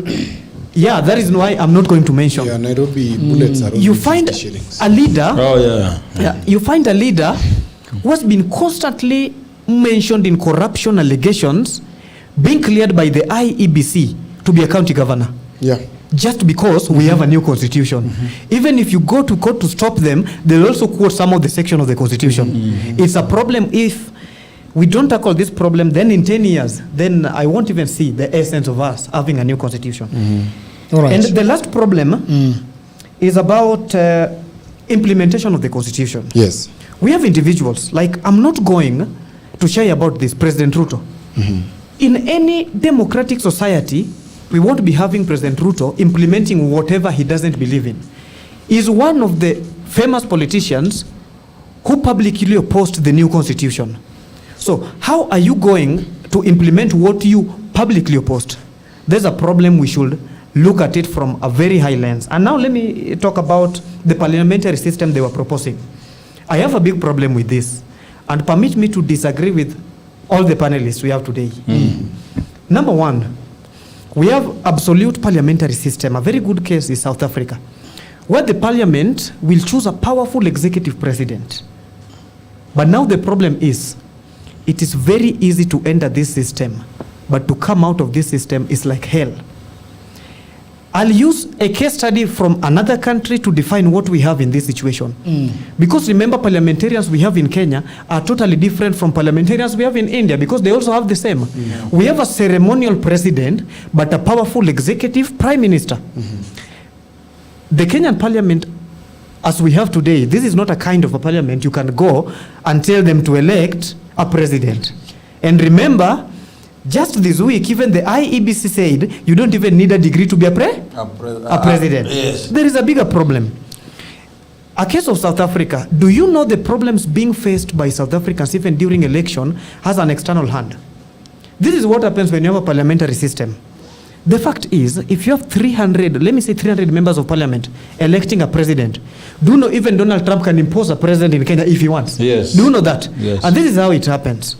Yeah, that is why I'm not going to mention. Yeah, Nairobi bullets are you find a leader. Oh yeah. You find a leader who has been constantly mentioned in corruption allegations being cleared by the IEBC to be a county governor. Yeah. Just because we have a new constitution. Even if you go to court to stop them, they'll also quote some of the section of the constitution. It's a problem. If we don't tackle this problem, then in 10 years, then I won't even see the essence of us having a new constitution. All right. And the last problem is about implementation of the constitution. Yes. We have individuals, like I'm not going to shy about this, President Ruto. In any democratic society, we won't be having President Ruto implementing whatever he doesn't believe in. He's one of the famous politicians who publicly opposed the new constitution. So how are you going to implement what you publicly opposed? There's a problem. We should look at it from a very high lens. And now let me talk about the parliamentary system they were proposing. I have a big problem with this, and permit me to disagree with all the panelists we have today. Number one, we have absolute parliamentary system. A very good case is South Africa, where the parliament will choose a powerful executive president. But now the problem is, it is very easy to enter this system, but to come out of this system is like hell. I'll use a case study from another country to define what we have in this situation. Because remember, parliamentarians we have in Kenya are totally different from parliamentarians we have in India, because they also have the same. We have a ceremonial president, but a powerful executive prime minister. The Kenyan parliament, as we have today, this is not a kind of a parliament you can go and tell them to elect a president. And remember, just this week, even the IEBC said you don't even need a degree to be a president. Yes. There is a bigger problem. A case of South Africa. Do you know the problems being faced by South Africans even during election has an external hand? This is what happens when you have a parliamentary system. The fact is, if you have 300, let me say 300 members of parliament electing a president, do you know even Donald Trump can impose a president in Kenya if he wants? Yes. Do you know that? Yes. And this is how it happens.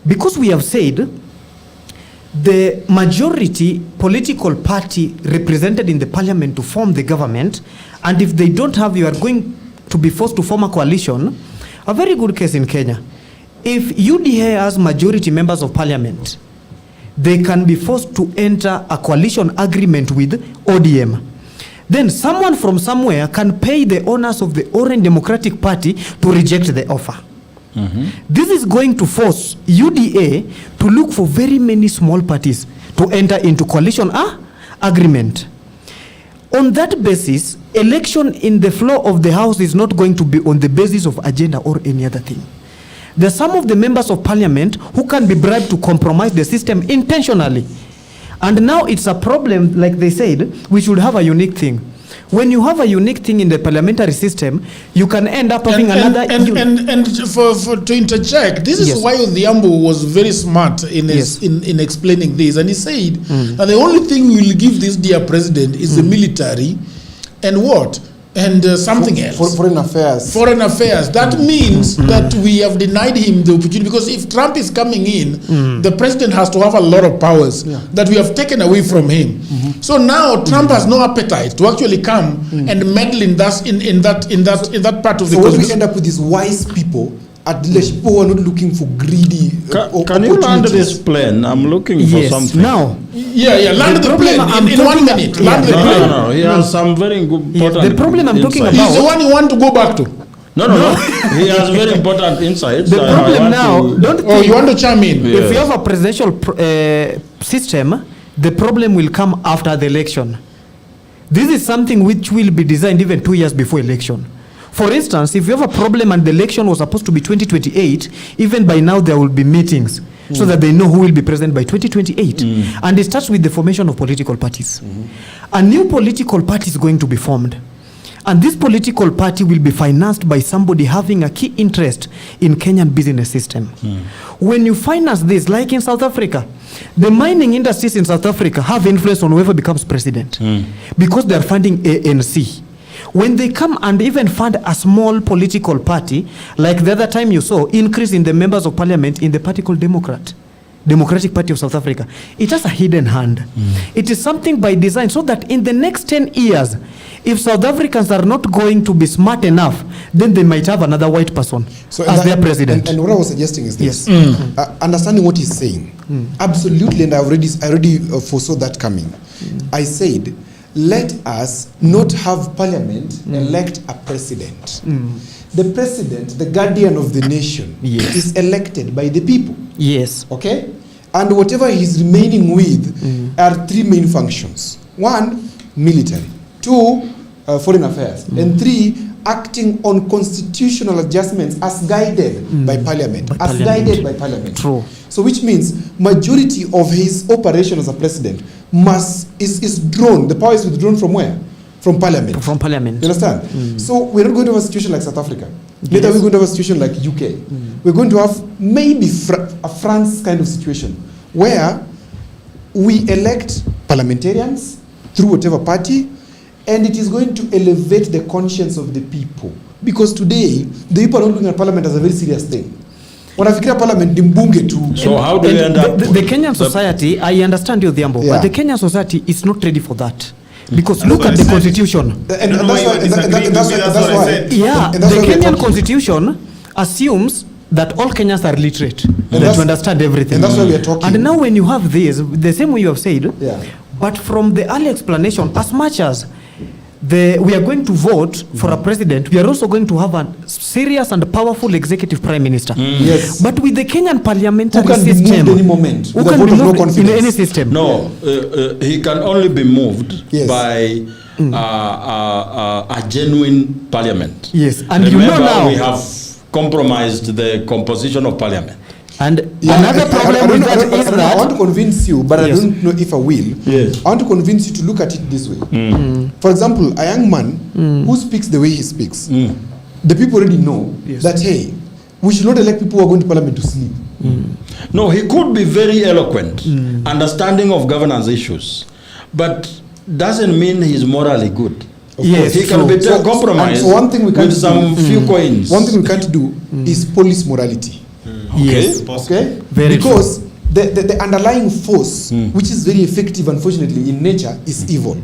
Because we have said the majority political party represented in the parliament to form the government, and if they don't have, you are going to be forced to form a coalition. A very good case in Kenya. If UDA has majority members of parliament, they can be forced to enter a coalition agreement with ODM. Then someone from somewhere can pay the owners of the Orange Democratic Party to reject the offer. This is going to force UDA to look for very many small parties to enter into coalition agreement. On that basis, election in the floor of the House is not going to be on the basis of agenda or any other thing. There are some of the members of parliament who can be bribed to compromise the system intentionally. And now it's a problem, like they said, we should have a unique thing. When you have a unique thing in the parliamentary system, you can end up having another... To interject, this is why Odhiambo was very smart in explaining this. And he said that the only thing we will give this dear president is the military and what? And something else. Foreign affairs. Foreign affairs. That means that we have denied him the opportunity, because if Trump is coming in, the president has to have a lot of powers that we have taken away from him. So now Trump has no appetite to actually come and meddle in that part of the. So what we end up with is wise people at leadership who are not looking for greedy. Can you land this plane? I'm looking for something. Now. Land the plane in 1 minute. Land the plane. No. He has some very important. The problem I'm talking about. He's the one you want to go back to. No. He has very important insights. The problem now, you want to chime in? If you have a presidential system, the problem will come after the election. This is something which will be designed even 2 years before election. For instance, if you have a problem and the election was supposed to be 2028, even by now there will be meetings so that they know who will be president by 2028. And it starts with the formation of political parties. A new political party is going to be formed. And this political party will be financed by somebody having a key interest in Kenyan business system. When you finance this, like in South Africa, the mining industries in South Africa have influence on whoever becomes president because they are funding ANC. When they come and even fund a small political party, like the other time you saw, increase in the members of parliament in the party called Democratic Party of South Africa, it has a hidden hand. It is something by design so that in the next 10 years, if South Africans are not going to be smart enough, then they might have another white person as their president. And what I was suggesting is this. Understanding what he's saying. Absolutely, and I already foresaw that coming. I said, let us not have parliament elect a president. The president, the guardian of the nation, is elected by the people. Yes. Okay? And whatever he's remaining with are three main functions. 1, military. 2, foreign affairs. And 3, acting on constitutional adjustments as guided by parliament. Guided by parliament. True. So which means majority of his operation as a president is drawn. The power is withdrawn from where? From parliament. From parliament. You understand? So we're not going to have a situation like South Africa. Later we're going to have a situation like UK. We're going to have maybe a France kind of situation where we elect parliamentarians through whatever party, and it is going to elevate the conscience of the people. Because today, the people are not looking at parliament as a very serious thing. Wanafikiria parliament ni mbunge tu. So how do you end up? The Kenyan society, I understand you, Odhiambo, but the Kenyan society is not ready for that. Because That's look what at I the said. constitution. And I don't know why you that's disagree with me, that's what I said. Yeah, And that's the why we're Kenyan talking. constitution assumes that all Kenyans are literate, that that's- you understand everything. and that's why we are talking. And now when you have this, the same way you have said, Yeah. but from the early explanation, as much as we are going to vote for a president, we are also going to have a serious and powerful executive prime minister. Yes. But with the Kenyan parliamentary Who can be system, moved any moment who with a can vote be of no moved in confidence. any system? No, he can only be moved Yes. by a genuine parliament. Yes, and Remember, you know now we have compromised the composition of parliament. And Yeah, another problem I with don't know- that is I that want to convince you, but Yes. I don't know if I will. Yes. I want to convince you to look at it this way. For example, a young man who speaks the way he speaks, the people already know that, hey, we should not elect people who are going to parliament to sleep. No, he could be very eloquent, understanding of governance issues, but doesn't mean he's morally good. Yes, he can be So- compromised and so one thing we can't with some do- few coins. One thing we can't do is police morality. yes, Okay? Very because the underlying force, which is very effective, unfortunately, in nature, is evil.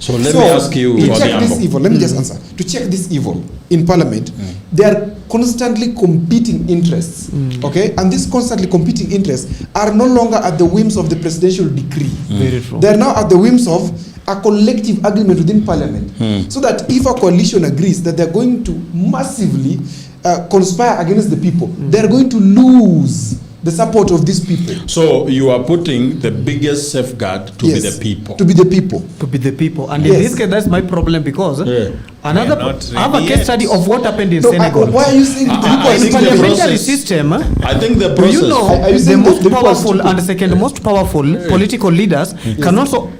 So let me ask you, to check this Odhiambo. evil, let me just answer. To check this evil in parliament, there are constantly competing interests. Okay? And these constantly competing interests are no longer at the whims of the presidential decree. Very true. They are now at the whims of a collective agreement within parliament. So that if a coalition agrees that they're going to massively conspire against the people, they're going to lose the support of these people. So you are putting the biggest safeguard to be the people. To be the people. to be the people. And Yes. in this case, that's my problem because another We are not I have a ready case yet. study of what happened in No, Senegal. why are you saying the people I are In think the stupid? parliamentary process- system, I think the do process. you know Are you the saying that most the people are powerful stupid? and the second most powerful political leaders can also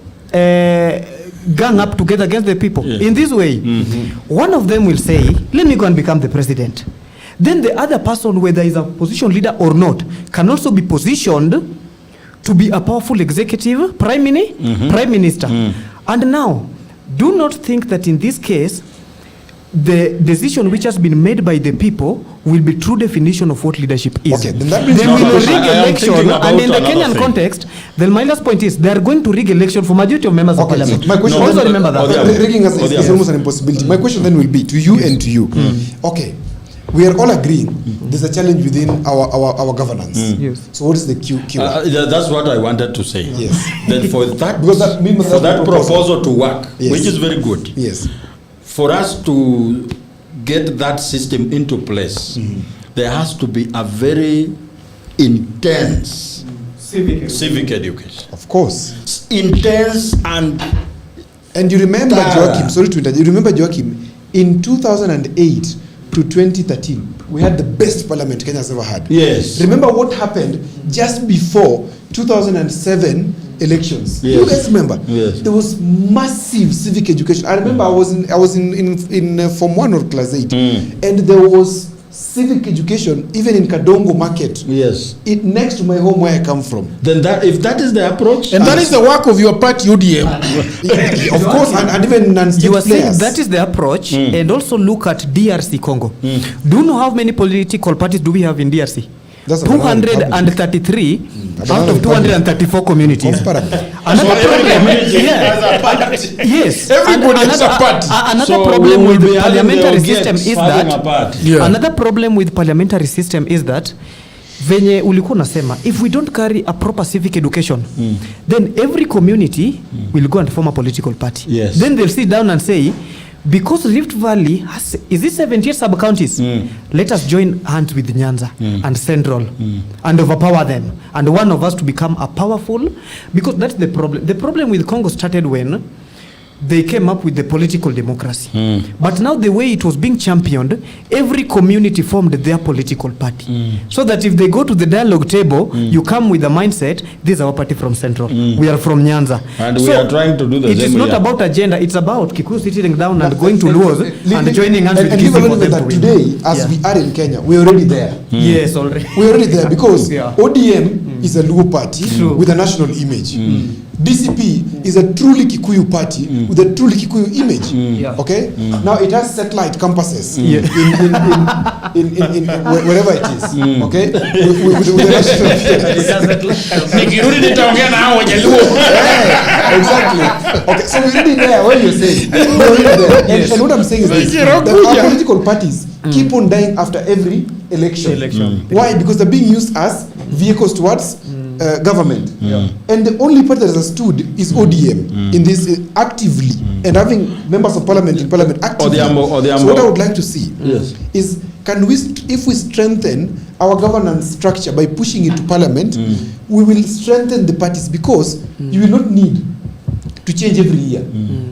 gang up together against the people in this way. One of them will say, let me go and become the president. Then the other person, whether he's a position leader or not, can also be positioned to be a powerful executive prime minister. And now, do not think that in this case, the decision which has been made by the people will be true definition of what leadership is. Okay, then that brings They me to will a rig question. I am election, thinking and in the about Kenyan another context, the my last point is they are going to rig election for majority of members of Okay, parliament. my question Also then- remember that. Odhiambo. Rigging us is Odhiambo. almost an impossibility. My question then will be to you and to you. Okay, we are all agreeing there's a challenge within our governance. Yes. So what is the key word? That's what I wanted to say. Yes. Then for that, Because that means for that's that the proposal. proposal to work, Yes. which is very good, Yes. for us to get that system into place, there has to be a very intense civic education. Of course. Intense and you remember, Thorough. Joachim, sorry to interrupt, you remember, Joachim, in 2008 to 2013, we had the best parliament Kenya has ever had. Yes. Remember what happened just before 2007 elections? Yes. You guys remember? Yes. There was massive civic education. I remember I was in Form 1 or Class 8, and there was civic education even in Kadongo Market. Yes. It next to my home where I come from. Then that, if that is the approach, And that is the work of your party, UDM. Of course, and even non-state You are saying players. that is the approach, and also look at DRC Congo. Do you know how many political parties do we have in DRC? That's a banana 233 out banana of 234 communities. Comparable. Another So every problem, community has a party. yes, Everybody And has a party. Another So problem we will with be the having parliamentary the system gates is falling that apart. Yeah. another problem with parliamentary system is that venye ulikuwa unasema if we don't carry a proper civic education then every community will go and form a political party. Yes. Then they'll sit down and say, because Rift Valley has, is it 78 sub-counties? Let us join hands with Nyanza and Central and overpower them. And one of us to become a powerful, because that's the problem. The problem with Congo started when they came up with the political democracy. But now the way it was being championed, every community formed their political party. So that if they go to the dialogue table, you come with the mindset, this is our party from Central. We are from Nyanza. And we are trying to do the It same is not here. about agenda, it's about Kikuyu sitting down and going to Luos and joining hands with and Kikuyu for remember them to that win. today, as Yeah. we are in Kenya, we're already there. Yes, already. We're already there because Yeah. ODM is a Luo party True. with a national image. DCP is a truly Kikuyu party with a truly Kikuyu image. Yeah. Okay? Now it has satellite campuses Yeah. in wherever it is. Okay? With the national Nikirudi nitaongea na hao Wajaluo. exactly. Okay, so we're already there. What you're saying, we're already there. And what I'm saying is this: that our political parties keep on dying after every election. Why? Because they're being used as vehicles towards government. And the only party that has stood is ODM in this actively and having members of parliament in parliament actively. So what I would like to see is, can we, if we strengthen our governance structure by pushing it to parliament, we will strengthen the parties, because you will not need to change every year.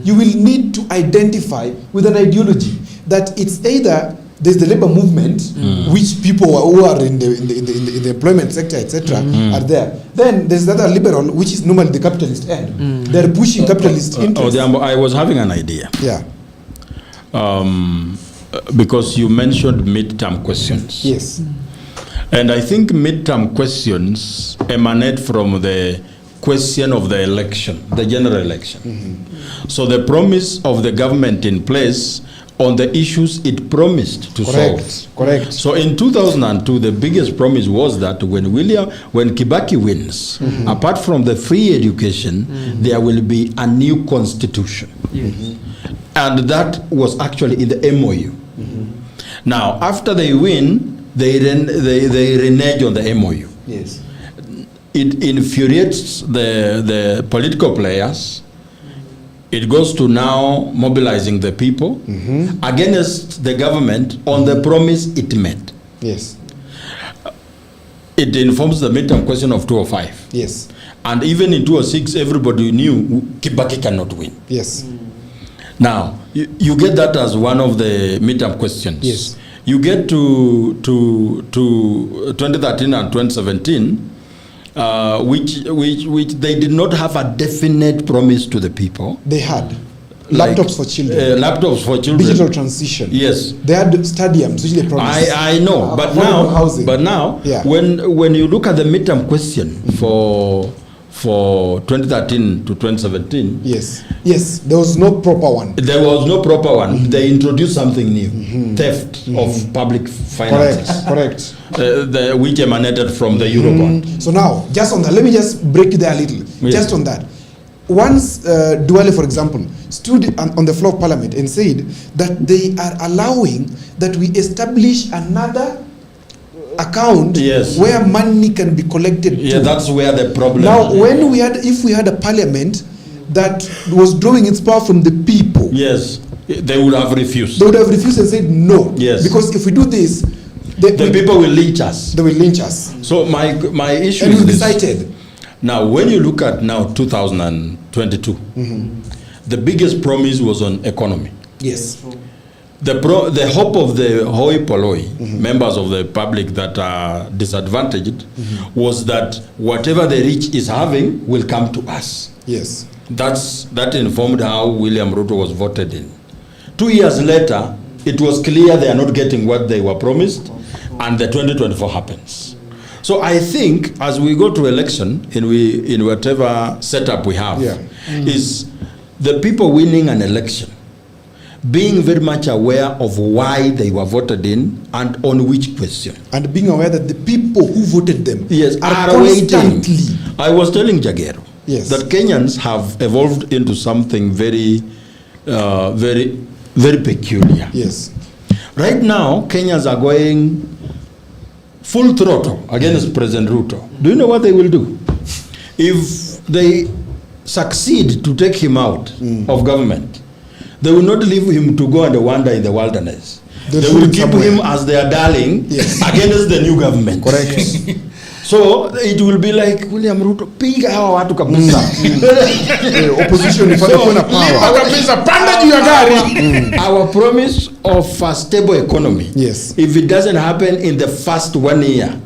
You will need to identify with an ideology that it's either there's the labor movement, which people who are in the employment sector, etc., are there. Then there's the other liberal, which is normally the capitalist end. They're pushing capitalist interests. I was having an idea. Yeah. Because you mentioned midterm questions. Yes. And I think midterm questions emanate from the question of the election, the general election. So the promise of the government in place on the issues it promised to solve. Correct. So in 2002, the biggest promise was that when Kibaki wins, apart from the free education, there will be a new constitution. And that was actually in the MOU. Now, after they win, they renege on the MOU. Yes. It infuriates the political players. It goes to now mobilizing the people against the government on the promise it made. Yes. It informs the midterm question of 205. Yes. And even in 206, everybody knew Kibaki cannot win. Yes. Now, you get that as one of the midterm questions. Yes. You get to 2013 and 2017, which they did not have a definite promise to the people. They had laptops for children. Laptops for children. Digital transition. Yes. They had stadiums, which they promised. I know, but now, yeah. when you look at the midterm question for 2013 to 2017, yes, there was no proper one. There was no proper one. They introduced something new: theft of public finances. Correct. Which emanated from the Eurobond. So now, just on that, let me just break it there a little. Yes. Just on that. Once Duale, for example, stood on the floor of parliament and said that they are allowing that we establish another account where money can be collected to. That's where the problem now is. If we had a parliament that was drawing its power from the people, they would have refused. They would have refused and said no. Yes. Because if we do this, the people will lynch us. They will lynch us. So my issue and is this. Cited. Now, when you look at now 2022, the biggest promise was on economy. Yes. The hope of the hoi polloi, members of the public that are disadvantaged, was that whatever the rich is having will come to us. Yes. That informed how William Ruto was voted in. 2 years later, it was clear they are not getting what they were promised, and the 2024 happens. So I think as we go to election, in whatever setup we have, is the people winning an election being very much aware of why they were voted in and on which question. And being aware that the people who voted them are constantly waiting. I was telling Jagero that Kenyans have evolved into something very, very, very peculiar. Yes. Right now, Kenyans are going full throttle against President Ruto. Do you know what they will do? If they succeed to take him out of government, they will not leave him to go and wander in the wilderness. They will keep him as their darling against the new government. Correct. So it will be like William Ruto, piga hawa watu kabisa. Opposition ifanye kuna power. Kabisa panda juu ya gari. Our promise of a stable economy. Yes. If it doesn't happen in the first 1 year,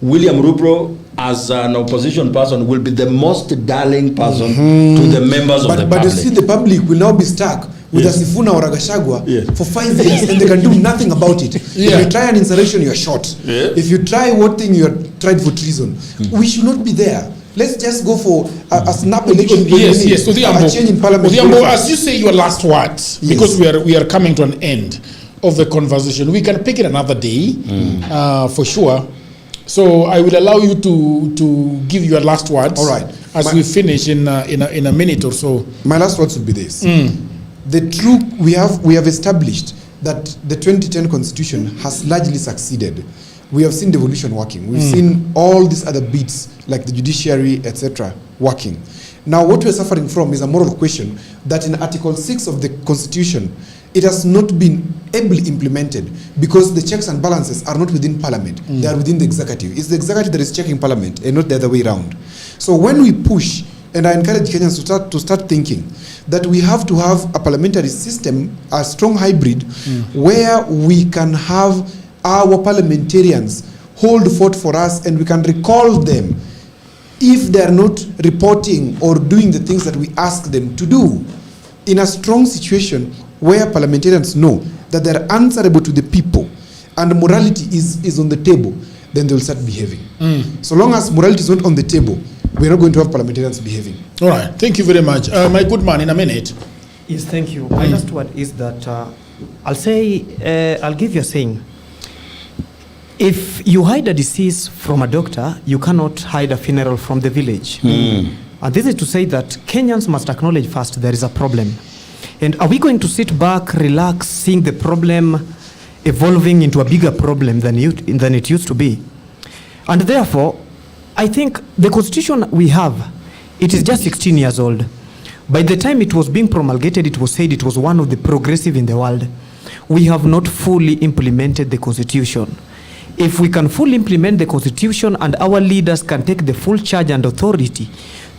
William Ruto as an opposition person will be the most darling person to the members of the public. But you see, the public will now be stuck with Yes. a Sifuna or a Gachagua Yes. for 5 years and they can do nothing about it. Yeah. If you try an insurrection, you're shot. Yeah. If you try what thing, you're tried for treason. We should not be there. Let's just go for a snap election. Yes, yes. A change in parliament. Odhiambo, as you say your last words, because we are coming to an end of the conversation. We can pick it another day, for sure. So I will allow you to give your last words. All right. As we finish in a minute or so. My last words would be this: we have established that the 2010 constitution has largely succeeded. We have seen devolution working. We've seen all these other bits like the judiciary, etc., working. Now, what we're suffering from is a moral question that in Article 6 of the Constitution, it has not been ably implemented because the checks and balances are not within Parliament. They are within the executive. It's the executive that is checking Parliament and not the other way around. So when we push, and I encourage Kenyans to start thinking that we have to have a parliamentary system, a strong hybrid, where we can have our parliamentarians hold fort for us and we can recall them if they are not reporting or doing the things that we ask them to do. In a strong situation where parliamentarians know that they are answerable to the people and morality is on the table, then they will start behaving. So long as morality is not on the table, we are not going to have parliamentarians behaving. All right. Thank you very much. My good man, in a minute. Yes, thank you. My last word is that I'll give you a saying. If you hide a disease from a doctor, you cannot hide a funeral from the village. And this is to say that Kenyans must acknowledge first there is a problem. And are we going to sit back, relax, seeing the problem evolving into a bigger problem than it used to be? And therefore, I think the constitution we have, it is just 16 years old. By the time it was being promulgated, it was said it was one of the progressive in the world. We have not fully implemented the constitution. If we can fully implement the constitution and our leaders can take the full charge and authority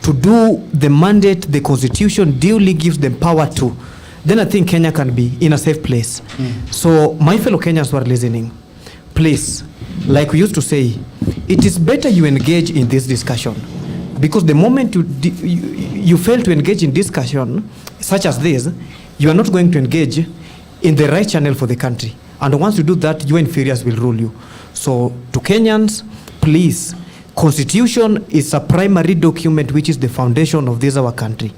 to do the mandate the constitution duly gives them power to, then I think Kenya can be in a safe place. So my fellow Kenyans who are listening, please, like we used to say, it is better you engage in this discussion, because the moment you fail to engage in discussion such as this, you are not going to engage in the right channel for the country. And once you do that, your inferiors will rule you. So to Kenyans, please, Constitution is a primary document which is the foundation of this our country.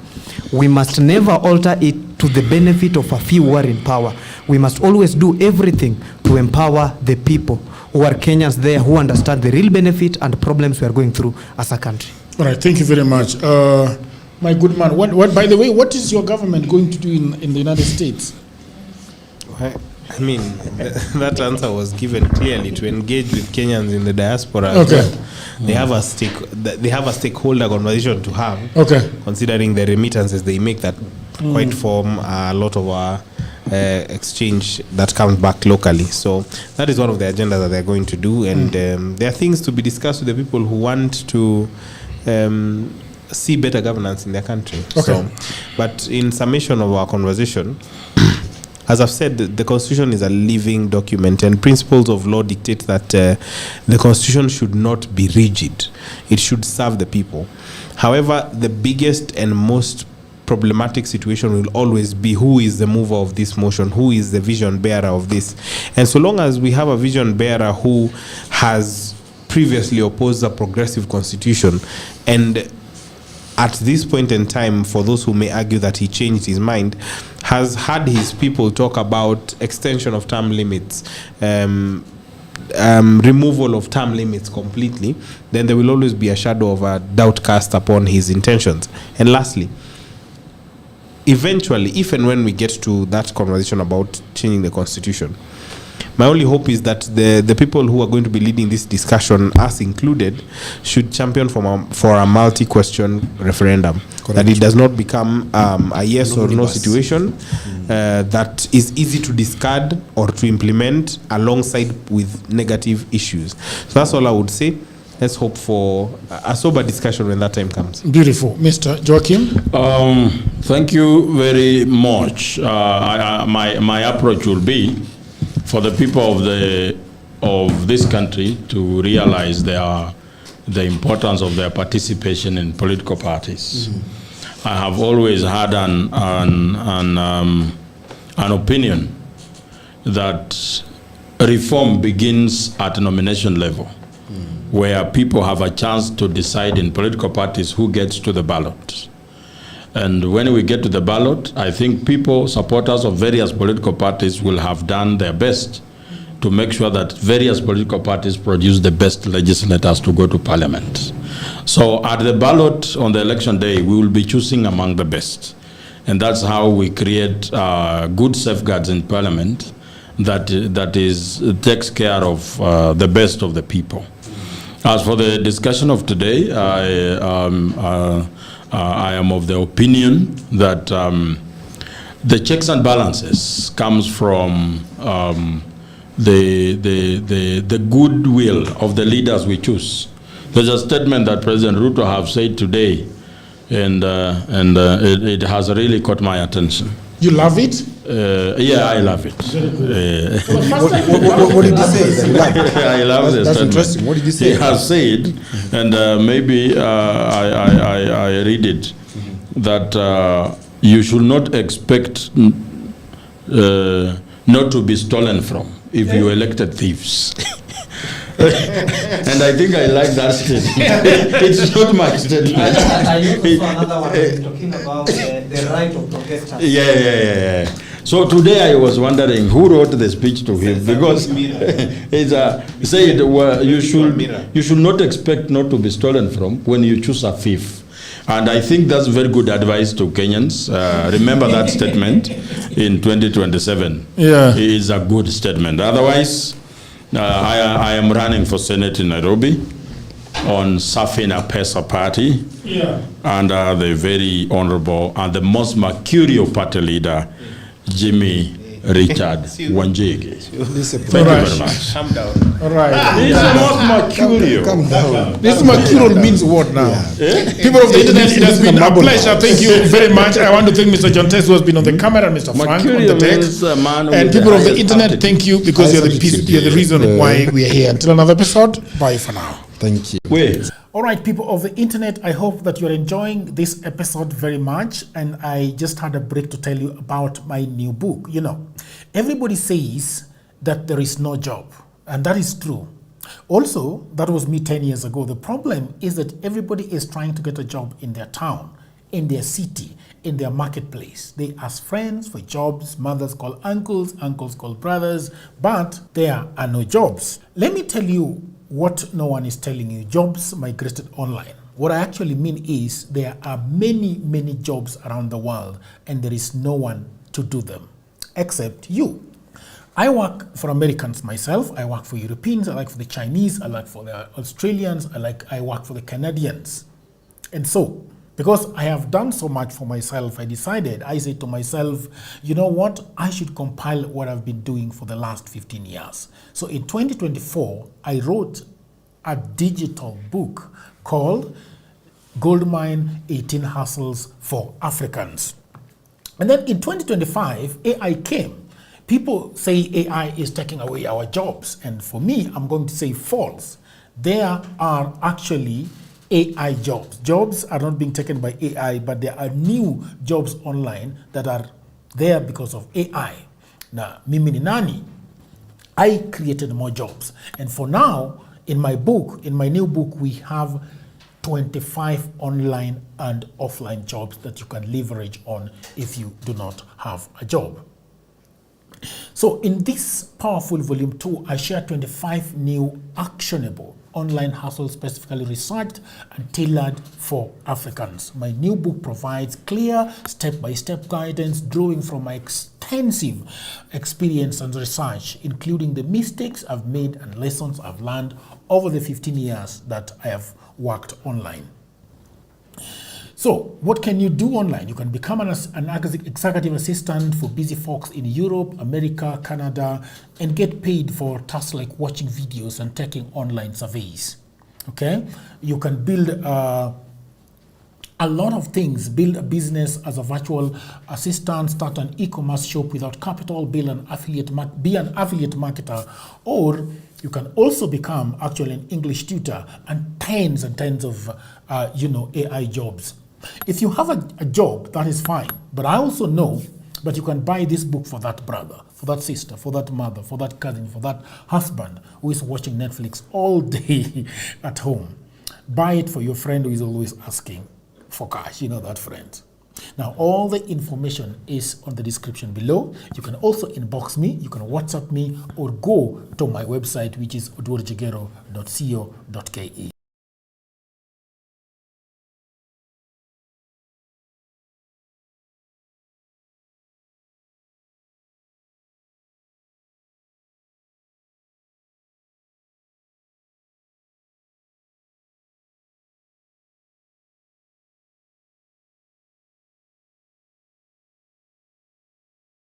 We must never alter it to the benefit of a few who are in power. We must always do everything to empower the people who are Kenyans there, who understand the real benefit and problems we are going through as a country. All right, thank you very much. My good man, what, by the way, what is your government going to do in the United States? I mean, that answer was given clearly, to engage with Kenyans in the diaspora. Okay. They have a stakeholder conversation to have. Okay. Considering the remittances they make that quite form a lot of our exchange that comes back locally. So that is one of the agendas that they're going to do, and there are things to be discussed with the people who want to see better governance in their country. Okay. So, but in summation of our conversation, as I've said, the Constitution is a living document, and principles of law dictate that the Constitution should not be rigid. It should serve the people. However, the biggest and most problematic situation will always be who is the mover of this motion, who is the vision bearer of this. And so long as we have a vision bearer who has previously opposed a progressive constitution, and at this point in time, for those who may argue that he changed his mind, has had his people talk about extension of term limits, removal of term limits completely, then there will always be a shadow of a doubt cast upon his intentions. And lastly, eventually, if and when we get to that conversation about changing the constitution, my only hope is that the people who are going to be leading this discussion, us included, should champion for a multi-question referendum. Correct. That it does not become a yes or no situation that is easy to discard or to implement alongside with negative issues. So that's all I would say. Let's hope for a sober discussion when that time comes. Beautiful. Mr. Joachim? Thank you very much. My approach will be for the people of this country to realize the importance of their participation in political parties. I have always had an an opinion that reform begins at nomination level, where people have a chance to decide in political parties who gets to the ballot. And when we get to the ballot, I think people, supporters of various political parties, will have done their best to make sure that various political parties produce the best legislators to go to parliament. So at the ballot on the election day, we will be choosing among the best. And that's how we create good safeguards in parliament that takes care of the best of the people. As for the discussion of today, I am of the opinion that the checks and balances comes from the goodwill of the leaders we choose. There's a statement that President Ruto have said today, and it has really caught my attention. You love it? Yeah, I love it. What did he say that you like? I love this. That's interesting. What did he say? He has said, and maybe I read it, that you should not expect not to be stolen from if you elected thieves. And I think I like that statement. It's not my statement. I also another one talking about the right of protesters. Yeah. So today I was wondering who wrote the speech to him, because it's said you should not expect not to be stolen from when you choose a thief. And I think that's very good advice to Kenyans. Remember that statement in 2027. Yeah. It is a good statement. Otherwise, I am running for Senate in Nairobi on Safina Pesa Party, under the very honorable and the most mercurial party leader, Jimmy Richard Wanjigi. Thank you very much. Calm down. All right. He's the most mercurial. Calm down. This mercurial means what now? People of the internet, it has been a pleasure. Thank you very much. I want to thank Mr. John Tess, who has been on the camera, and Mr. Frank on the text. And people of the internet, thank you, because you're the reason why we are here. Until another episode, bye for now. Thank you. Wait. All right, people of the internet, I hope that you're enjoying this episode very much. And I just had a break to tell you about my new book. You know, everybody says that there is no job, and that is true. Also, that was me 10 years ago. The problem is that everybody is trying to get a job in their town, in their city, in their marketplace. They ask friends for jobs, mothers call uncles, uncles call brothers, but there are no jobs. Let me tell you what no one is telling you. Jobs migrated online. What I actually mean is there are many, many jobs around the world, and there is no one to do them except you. I work for Americans myself. I work for Europeans. I work for the Chinese. I work for the Australians. I work for the Canadians. And so, because I have done so much for myself, I said to myself, you know what? I should compile what I've been doing for the last 15 years. So in 2024, I wrote a digital book called Goldmine 18 Hustles for Africans. And then in 2025, AI came. People say AI is taking away our jobs. And for me, I'm going to say false. There are actually AI jobs. Jobs are not being taken by AI, but there are new jobs online that are there because of AI. Now, mimi ni nani? I created more jobs. And for now, in my new book, we have 25 online and offline jobs that you can leverage on if you do not have a job. So in this powerful volume 2, I share 25 new actionable online hustles specifically researched and tailored for Africans. My new book provides clear step-by-step guidance drawing from my extensive experience and research, including the mistakes I've made and lessons I've learned over the 15 years that I have worked online. So what can you do online? You can become an executive assistant for busy folks in Europe, America, Canada, and get paid for tasks like watching videos and taking online surveys. Okay? You can build a lot of things. Build a business as a virtual assistant, start an e-commerce shop without capital, be an affiliate marketer, or you can also become actually an English tutor and tens of AI jobs. If you have a job, that is fine. But I also know But you can buy this book for that brother, for that sister, for that mother, for that cousin, for that husband who is watching Netflix all day at home. Buy it for your friend who is always asking for cash. You know that friend. Now, all the information is on the description below. You can also inbox me, you can WhatsApp me, or go to my website, which is odworjegero.co.ke.